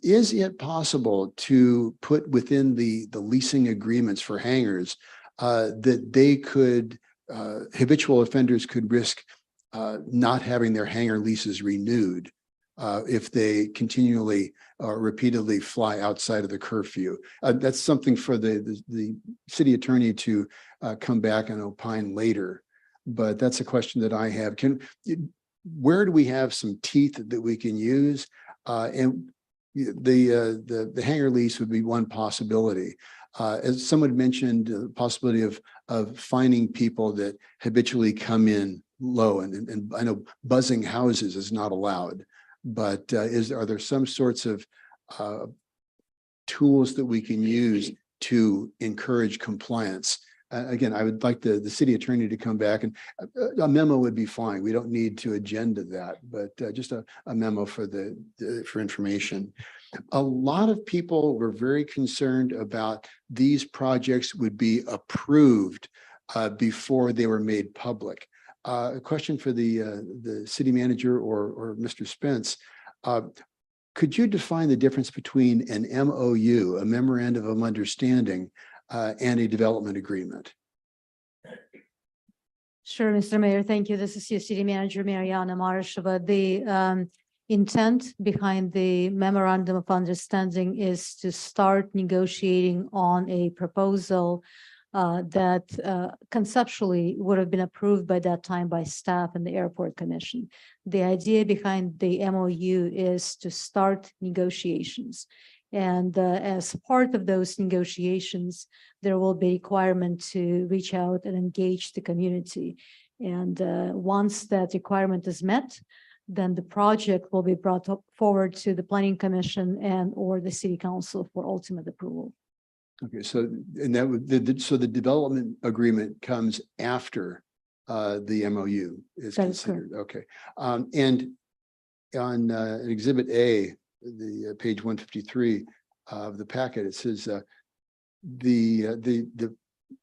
Is it possible to put within the leasing agreements for hangars that they could, habitual offenders could risk not having their hangar leases renewed if they continually or repeatedly fly outside of the curfew? That's something for the city attorney to come back and opine later. But that's a question that I have. Where do we have some teeth that we can use? And the hangar lease would be one possibility. As someone mentioned, the possibility of finding people that habitually come in low, and I know buzzing houses is not allowed, but are there some sorts of tools that we can use to encourage compliance? Again, I would like the city attorney to come back, and a memo would be fine. We don't need to agenda that, but just a memo for for information. A lot of people were very concerned about these projects would be approved before they were made public. A question for the city manager or Mr. Spence. Could you define the difference between an MOU, a memorandum of understanding, and a development agreement? Sure, Mr. Mayor, thank you. This is your city manager, Mariana Marasheva. The intent behind the memorandum of understanding is to start negotiating on a proposal that conceptually would have been approved by that time by staff and the Airport Commission. The idea behind the MOU is to start negotiations. And as part of those negotiations, there will be a requirement to reach out and engage the community. And once that requirement is met, then the project will be brought forward to the Planning Commission and or the City Council for ultimate approval. Okay, so and that would so the development agreement comes after the MOU is considered. Okay, and on Exhibit A, the page 153 of the packet, it says the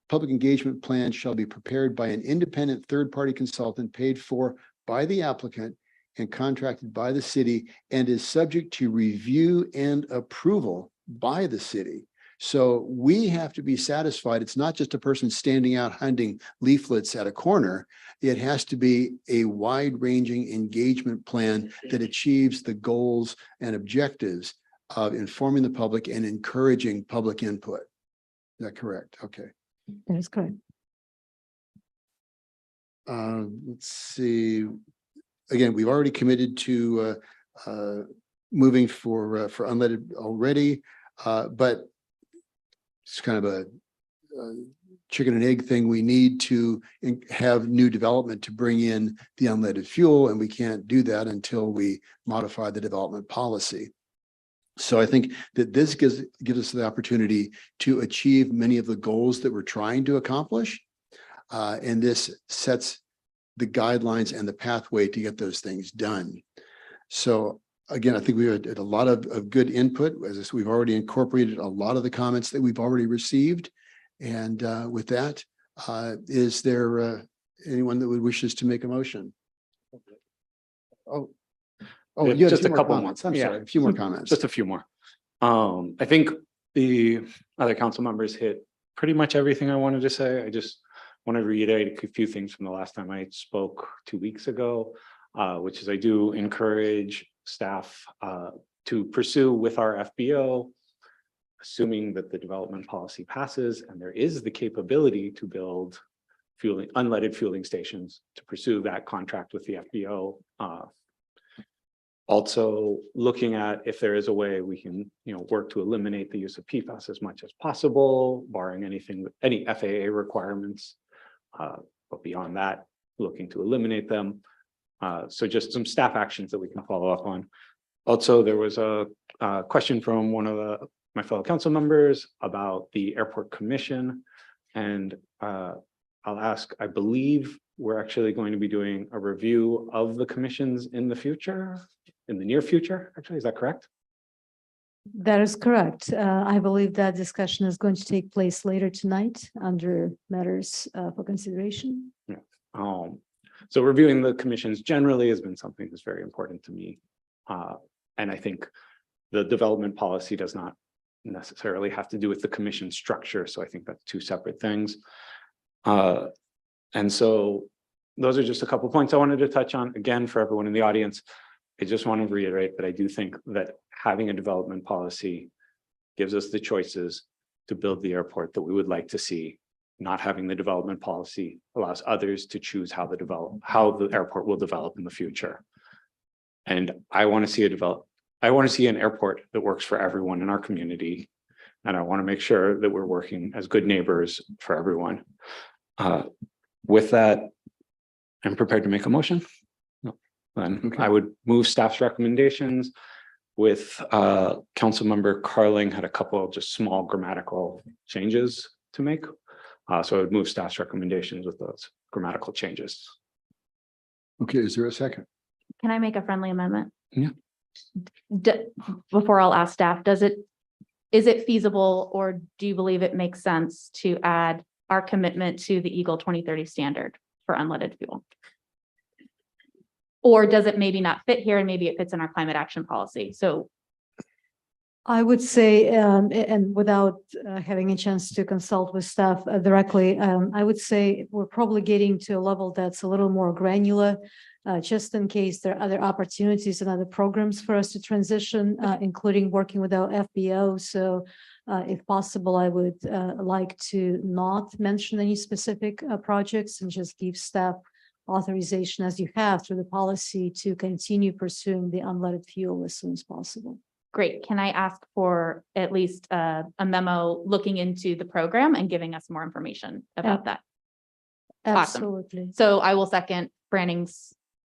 public engagement plan shall be prepared by an independent third-party consultant paid for by the applicant and contracted by the city and is subject to review and approval by the city. So we have to be satisfied. It's not just a person standing out handing leaflets at a corner. It has to be a wide-ranging engagement plan that achieves the goals and objectives of informing the public and encouraging public input. Is that correct? Okay. That is correct. Let's see. Again, we've already committed to moving for unleaded already, but it's kind of a chicken and egg thing. We need to have new development to bring in the unleaded fuel, and we can't do that until we modify the development policy. So I think that this gives us the opportunity to achieve many of the goals that we're trying to accomplish. And this sets the guidelines and the pathway to get those things done. So again, I think we had a lot of good input. As I said, we've already incorporated a lot of the comments that we've already received. And with that, is there anyone that would wishes to make a motion? Oh, Yeah, you had just two a more couple comments. more. I'm Yeah. sorry, a few more comments. Just a few more. I think the other council members hit pretty much everything I wanted to say. I just want to reiterate a few things from the last time I spoke 2 weeks ago, which is I do encourage staff to pursue with our FBO, assuming that the development policy passes and there is the capability to build unleaded fueling stations, to pursue that contract with the FBO. Also looking at if there is a way we can, work to eliminate the use of PFAS as much as possible, barring any FAA requirements. But beyond that, looking to eliminate them. So just some staff actions that we can follow up on. Also, there was a question from one of my fellow council members about the airport commission. And I'll ask, I believe we're actually going to be doing a review of the commissions in the near future, actually, is that correct? That is correct. I believe that discussion is going to take place later tonight under matters for consideration. Yeah. So reviewing the commissions generally has been something that's very important to me. And I think the development policy does not necessarily have to do with the commission structure. So I think that's two separate things. And so those are just a couple of points I wanted to touch on. Again, for everyone in the audience, I just want to reiterate that I do think that having a development policy gives us the choices to build the airport that we would like to see. Not having the development policy allows others to choose how the airport will develop in the future. And I want to see an airport that works for everyone in our community. And I want to make sure that we're working as good neighbors for everyone. With that, I'm prepared to make a motion. No. Then I would move staff's recommendations with Councilmember Carling had a couple of just small grammatical changes to make. So I would move staff's recommendations with those grammatical changes. Okay, is there a second? Can I make a friendly amendment? Yeah. Before I'll ask staff, is it feasible or do you believe it makes sense to add our commitment to the Eagle 2030 standard for unleaded fuel? Or does it maybe not fit here and maybe it fits in our climate action policy? So I would say, and without having a chance to consult with staff directly, I would say we're probably getting to a level that's a little more granular, just in case there are other opportunities and other programs for us to transition, including working with our FBO. So if possible, I would like to not mention any specific projects and just give staff authorization as you have through the policy to continue pursuing the unleaded fuel as soon as possible. great. Can I ask for at least a memo looking into the program and giving us more information about that? Awesome. Absolutely. So I will second Branning's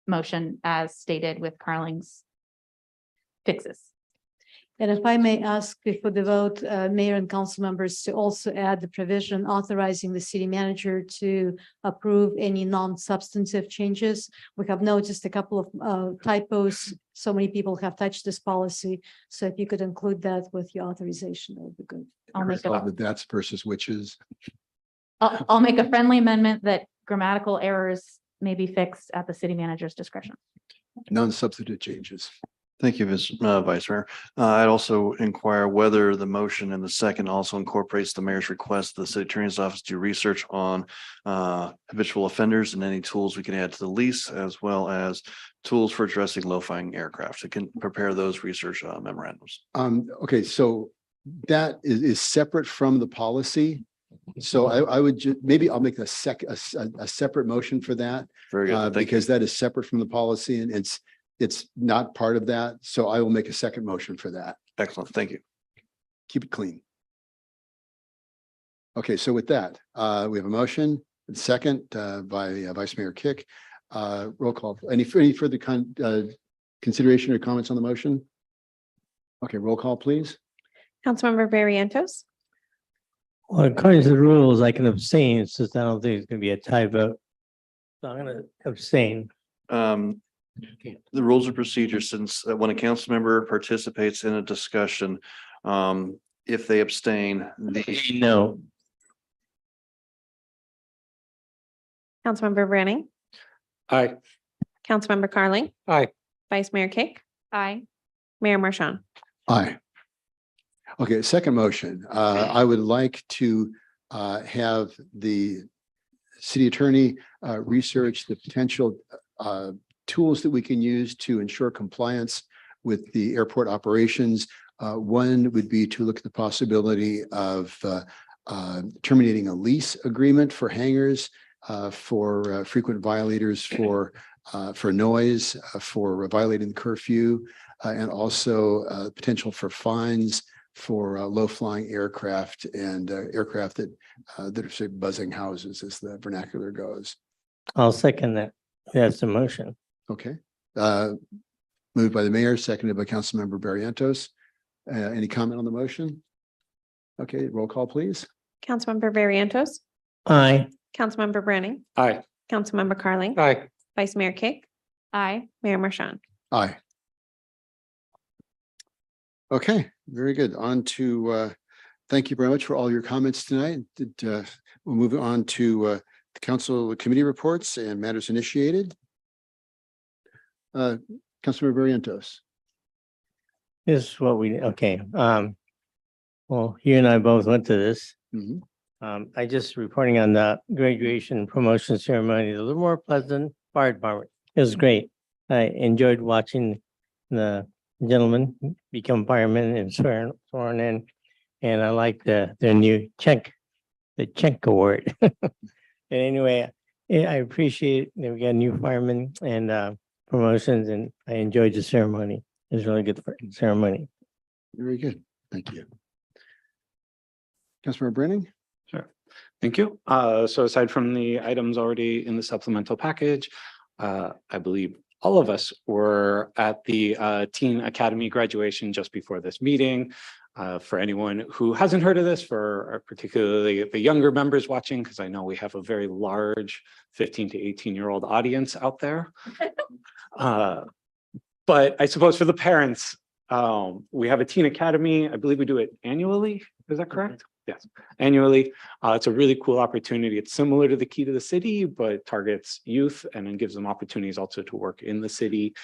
motion as stated with Carling's fixes. And if I may ask before the vote, mayor and council members to also add the provision authorizing the city manager to approve any non-substantive changes. We have noticed a couple of typos. So many people have touched this policy. So if you could include that with your authorization, that would be good. I'll make a, That's versus whiches. I'll make a friendly amendment that grammatical errors may be fixed at the city manager's discretion. Non-substantive changes. Thank you, Vice Mayor. I'd also inquire whether the motion and the second also incorporates the mayor's request, the city attorney's office do research on habitual offenders and any tools we can add to the lease, as well as tools for addressing low-flying aircraft. It can prepare those research memorandums. Okay, so that is separate from the policy. So I would maybe I'll make a separate motion for that. Very good. Thank you. Because that is separate from the policy and it's not part of that. So I will make a second motion for that. Excellent. Thank you. Keep it clean. Okay, so with that, we have a motion, and second by Vice Mayor Kick. Roll call. Any further consideration or comments on the motion? Okay, roll call, please. Councilmember Barrientos, Well, according to the rules, I can abstain since I don't think it's going to be a tie vote. So I'm going to abstain. The rules of procedure, since when a council member participates in a discussion, if they abstain, No. Councilmember Branning, Aye. Councilmember Carling, Aye. Vice Mayor Cake, Aye. Mayor Marchand. Aye. Okay, second motion. I would like to have the city attorney research the potential tools that we can use to ensure compliance with the airport operations. One would be to look at the possibility of terminating a lease agreement for hangars for frequent violators for noise, for violating the curfew, and also potential for fines for low-flying aircraft and aircraft that are say buzzing houses, as the vernacular goes. I'll second that. That's the motion. Okay. Moved by the mayor, seconded by Councilmember Barrientos. Any comment on the motion? Okay, roll call, please. Councilmember Barrientos, Aye. Councilmember Branning, Aye. Councilmember Carling, Aye. Vice Mayor Cake, Aye. Mayor Marchand. Aye. Okay, very good. On to, thank you very much for all your comments tonight. We'll move on to the council committee reports and matters initiated. Councilmember Barrientos. This is what we, okay, well, you and I both went to this. Mhm. I just reporting on the graduation and promotion ceremony, the Livermore Pleasant Fire Department. It was great. I enjoyed watching the gentleman become fireman and sworn in. And I like their new the Chenk Award. And anyway, I appreciate that we got new firemen and promotions, and I enjoyed the ceremony. It was really good ceremony. Very good. Thank you. Councilmember Branning. Sure. Thank you. So aside from the items already in the supplemental package, I believe all of us were at the Teen Academy graduation just before this meeting. For anyone who hasn't heard of this, for particularly the younger members watching, because I know we have a very large 15 to 18-year-old audience out there. But I suppose for the parents, we have a Teen Academy. I believe we do it annually. Is that correct? Yes, annually. It's a really cool opportunity. It's similar to the Key to the City, but targets youth and then gives them opportunities also to work in the city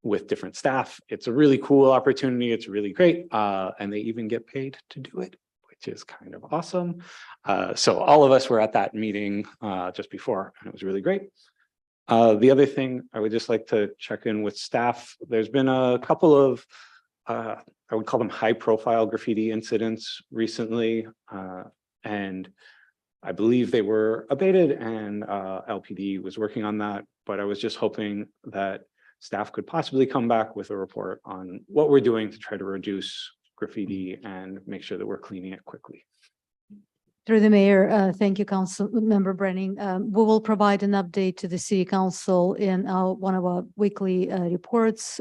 with different staff. It's a really cool opportunity. It's really great. And they even get paid to do it, which is kind of awesome. So all of us were at that meeting just before, and it was really great. The other thing I would just like to check in with staff. There's been a couple of I would call them high-profile graffiti incidents recently, and I believe they were abated, and LPD was working on that. But I was just hoping that staff could possibly come back with a report on what we're doing to try to reduce graffiti and make sure that we're cleaning it quickly. Through the mayor, thank you, Council Member Branning. We will provide an update to the city council in one of our weekly reports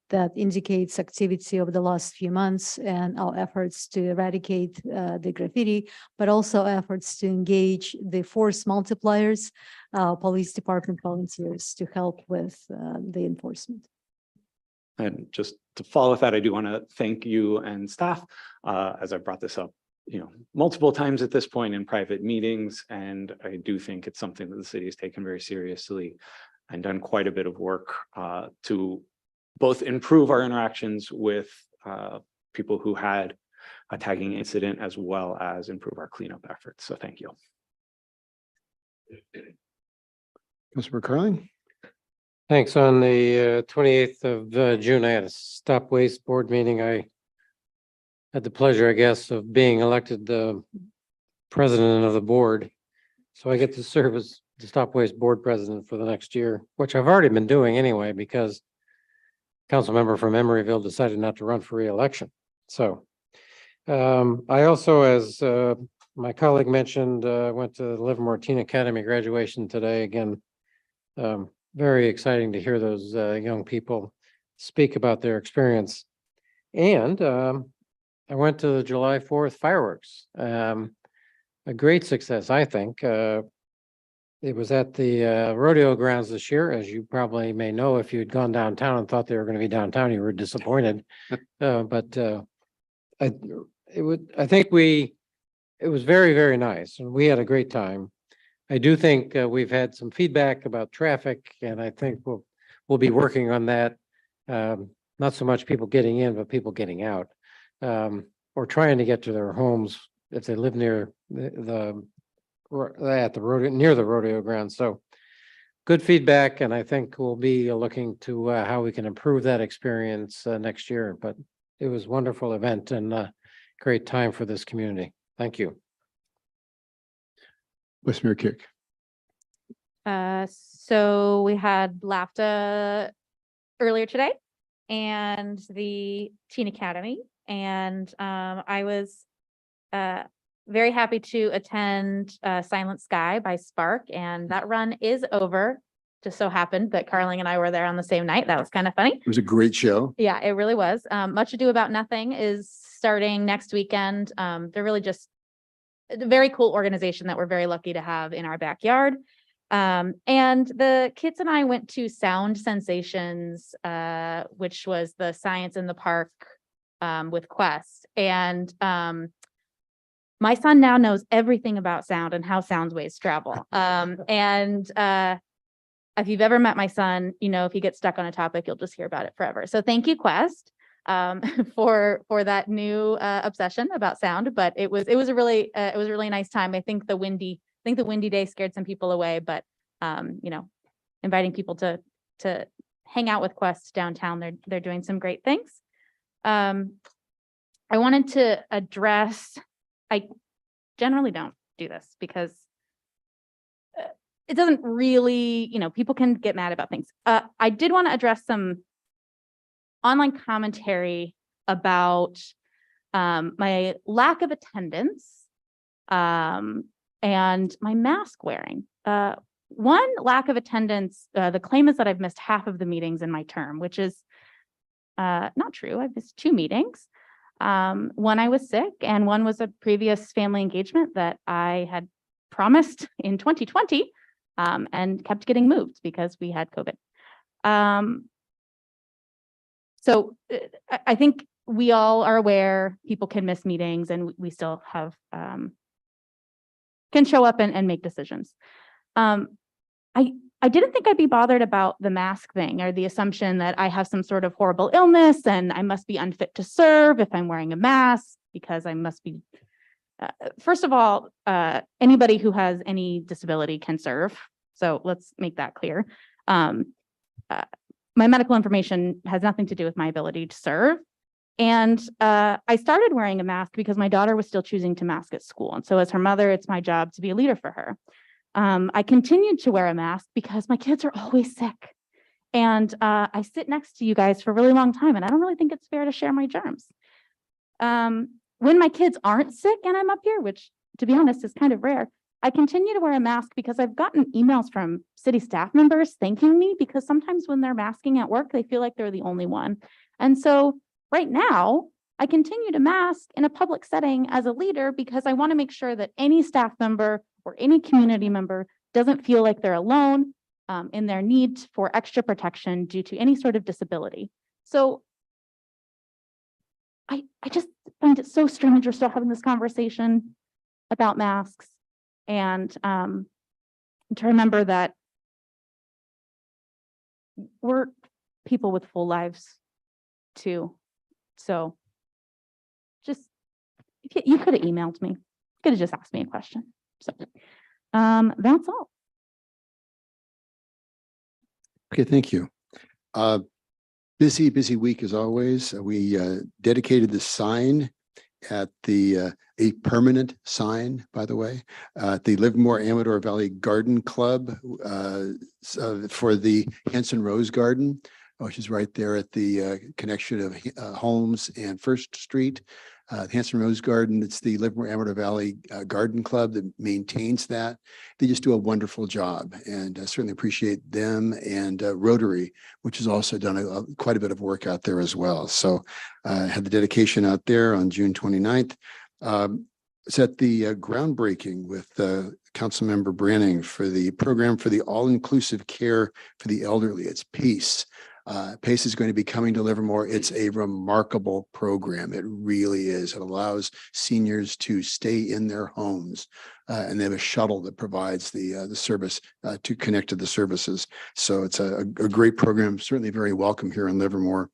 that indicates activity over the last few months and our efforts to eradicate the graffiti, but also efforts to engage the force multipliers, police department volunteers to help with the enforcement. And just to follow with that, I do want to thank you and staff, as I brought this up, multiple times at this point in private meetings. And I do think it's something that the city has taken very seriously and done quite a bit of work to both improve our interactions with people who had a tagging incident, as well as improve our cleanup efforts. So thank you. Councilmember Carling. Thanks. On the 28th of June, I had a Stop Waste Board meeting. I had the pleasure, I guess, of being elected the president of the board. So I get to serve as the Stop Waste Board president for the next year, which I've already been doing anyway, because council member from Emeryville decided not to run for re-election. So I also, as my colleague mentioned, went to the Livermore Teen Academy graduation today. Again, very exciting to hear those young people speak about their experience. And I went to the July 4th fireworks. A great success, I think. It was at the rodeo grounds this year, as you probably may know, if you'd gone downtown and thought they were going to be downtown, you were disappointed. I think it was very, very nice and we had a great time. I do think we've had some feedback about traffic and I think we'll be working on that. Not so much people getting in, but people getting out. Or trying to get to their homes if they live near at the rodeo, near the rodeo ground. So good feedback. And I think we'll be looking to how we can improve that experience next year. But it was a wonderful event and great time for this community. Thank you. Vice Mayor Kick. So we had LAFTA earlier today and the Teen Academy. And I was very happy to attend Silent Sky by Spark. And that run is over. Just so happened that Carling and I were there on the same night. That was kind of funny. It was a great show. Yeah, it really was. Much Ado About Nothing is starting next weekend. They're really just a very cool organization that we're very lucky to have in our backyard. And the kids and I went to Sound Sensations, which was the Science in the Park with Quest. And my son now knows everything about sound and how sound waves travel. If you've ever met my son, you know, if he gets stuck on a topic, you'll just hear about it forever. So thank you, Quest, for that new obsession about sound. But it was a really nice time. I think the windy day scared some people away, but you know, inviting people to hang out with Quest downtown, they're doing some great things. I wanted to address, I generally don't do this because it doesn't really, you know, people can get mad about things. I did want to address some online commentary about my lack of attendance and my mask wearing. One, lack of attendance, the claim is that I've missed half of the meetings in my term, which is not true. I've missed 2 meetings. One I was sick and one was a previous family engagement that I had promised in 2020 and kept getting moved because we had COVID. So I think we all are aware people can miss meetings and we still have can show up and make decisions. I didn't think I'd be bothered about the mask thing or the assumption that I have some sort of horrible illness and I must be unfit to serve if I'm wearing a mask because I must be. First of all, anybody who has any disability can serve. So let's make that clear. My medical information has nothing to do with my ability to serve. And I started wearing a mask because my daughter was still choosing to mask at school. And so as her mother, it's my job to be a leader for her. I continued to wear a mask because my kids are always sick. And I sit next to you guys for a really long time, and I don't really think it's fair to share my germs. When my kids aren't sick and I'm up here, which to be honest is kind of rare, I continue to wear a mask because I've gotten emails from city staff members thanking me because sometimes when they're masking at work, they feel like they're the only one. And so right now, I continue to mask in a public setting as a leader because I want to make sure that any staff member or any community member doesn't feel like they're alone in their need for extra protection due to any sort of disability. So I just find it so strange we're still having this conversation about masks and to remember that we're people with full lives too. So just, you could have emailed me, could have just asked me a question. So that's all. Okay, thank you. Busy week as always. We dedicated the sign at the, a permanent sign, by the way, at the Livermore Amador Valley Garden Club for the Hanson Rose Garden, which is right there at the connection of Holmes and First Street. Hanson Rose Garden, it's the Livermore Amador Valley Garden Club that maintains that. They just do a wonderful job, and I certainly appreciate them and Rotary, which has also done quite a bit of work out there as well. So had the dedication out there on June 29th. at the groundbreaking with Councilmember Branning for the program for the all-inclusive care for the elderly. It's PACE. PACE is going to be coming to Livermore. It's a remarkable program. It really is. It allows seniors to stay in their homes. And they have a shuttle that provides the service to connect to the services. So it's a great program, certainly very welcome here in Livermore.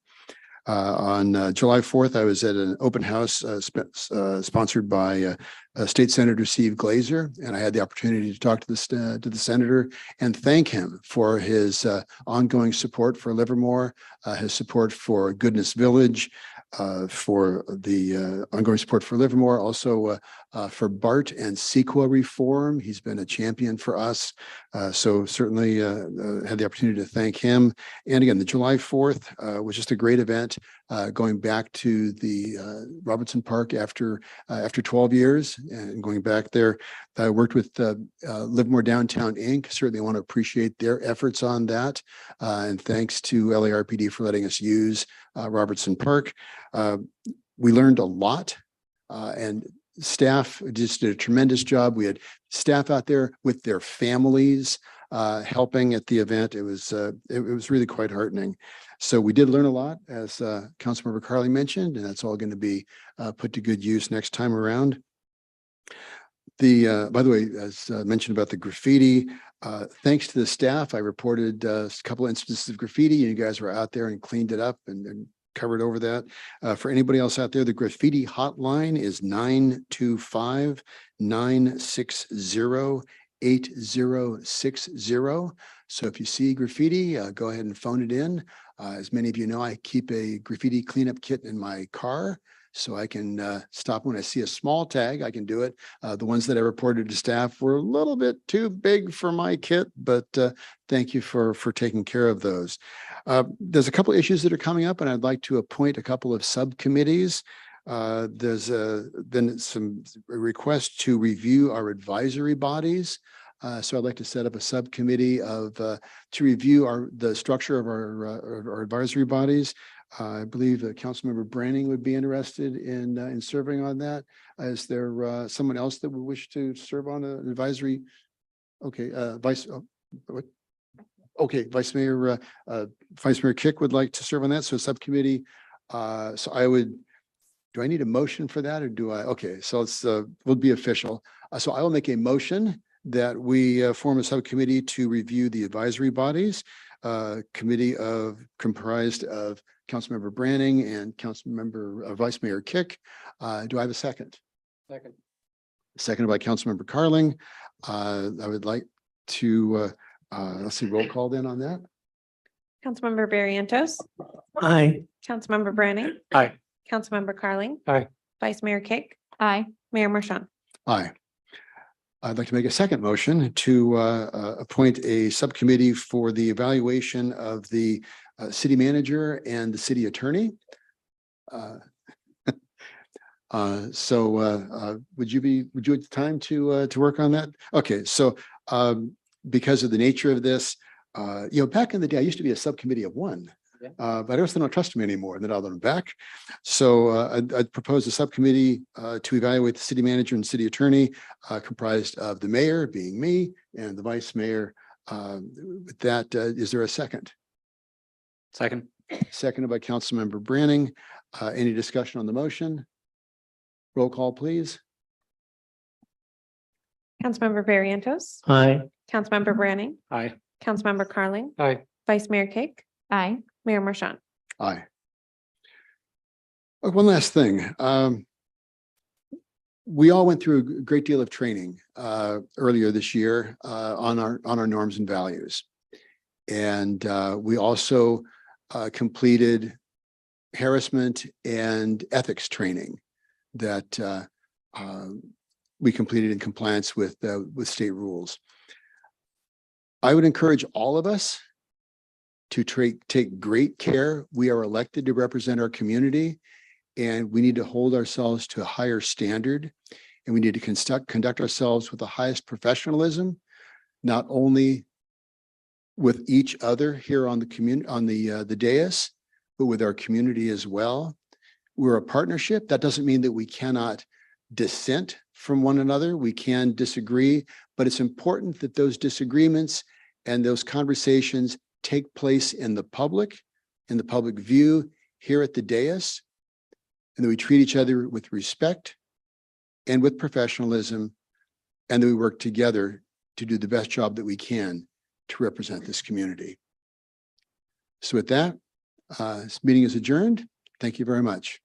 On July 4th, I was at an open house sponsored by State Senator Steve Glazer, and I had the opportunity to talk to the senator and thank him for his ongoing support for Livermore, his support for Goodness Village, for the ongoing support for Livermore, also for BART and CEQA reform. He's been a champion for us. So certainly had the opportunity to thank him. And again, the July 4th was just a great event, going back to the Robertson Park after 12 years and going back there. I worked with Livermore Downtown Inc. Certainly want to appreciate their efforts on that. And thanks to LARPD for letting us use Robertson Park. We learned a lot and staff just did a tremendous job. We had staff out there with their families helping at the event. It was really quite heartening. So we did learn a lot, as Councilmember Carly mentioned, and that's all going to be put to good use next time around. By the way, as mentioned about the graffiti, thanks to the staff, I reported a couple of instances of graffiti, and you guys were out there and cleaned it up and covered over that. For anybody else out there, the graffiti hotline is 925-960-8060. So if you see graffiti, go ahead and phone it in. As many of you know, I keep a graffiti cleanup kit in my car, so I can stop when I see a small tag. I can do it. The ones that I reported to staff were a little bit too big for my kit, but thank you for taking care of those. There's a couple of issues that are coming up, and I'd like to appoint a couple of subcommittees. There's been some requests to review our advisory bodies. So I'd like to set up a subcommittee to review the structure of our advisory bodies. I believe Councilmember Branning would be interested in serving on that. Is there someone else that would wish to serve on an advisory? Okay, Vice Mayor Kick would like to serve on that. So subcommittee. So do I need a motion for that, or do I? Okay, so will be official. So I will make a motion that we form a subcommittee to review the advisory bodies, committee comprised of Councilmember Branning and Vice Mayor Kick. Do I have a second? Second. Seconded by Councilmember Carling. I would like to, let's see, roll call then on that. Councilmember Barrientos. Aye. Councilmember Branning. Aye. Councilmember Carling. Aye. Vice Mayor Kick. Aye. Mayor Marchand. Aye. I'd like to make a second motion to appoint a subcommittee for the evaluation of the city manager and the city attorney. Would you have time to work on that? Okay, so because of the nature of this, back in the day, I used to be a subcommittee of one. But I also don't trust him anymore now that I'm back. So I'd propose a subcommittee to evaluate the city manager and city attorney, comprised of the mayor, being me, and the vice mayor. With that, is there a second? Second. Seconded by Councilmember Branning. Any discussion on the motion? Roll call, please. Councilmember Barrientos. Aye. Councilmember Branning. Aye. Councilmember Carling. Aye. Vice Mayor Kick. Aye. Mayor Marchand. Aye. One last thing. We all went through a great deal of training earlier this year on our norms and values. And we also completed harassment and ethics training that we completed in compliance with state rules. I would encourage all of us to take great care. We are elected to represent our community, and we need to hold ourselves to a higher standard, and we need to conduct ourselves with the highest professionalism, not only with each other here on the dais, but with our community as well. We're a partnership. That doesn't mean that we cannot dissent from one another. We can disagree, but it's important that those disagreements and those conversations take place in the public view here at the dais, and that we treat each other with respect and with professionalism, and that we work together to do the best job that we can to represent this community. So with that, this meeting is adjourned. Thank you very much.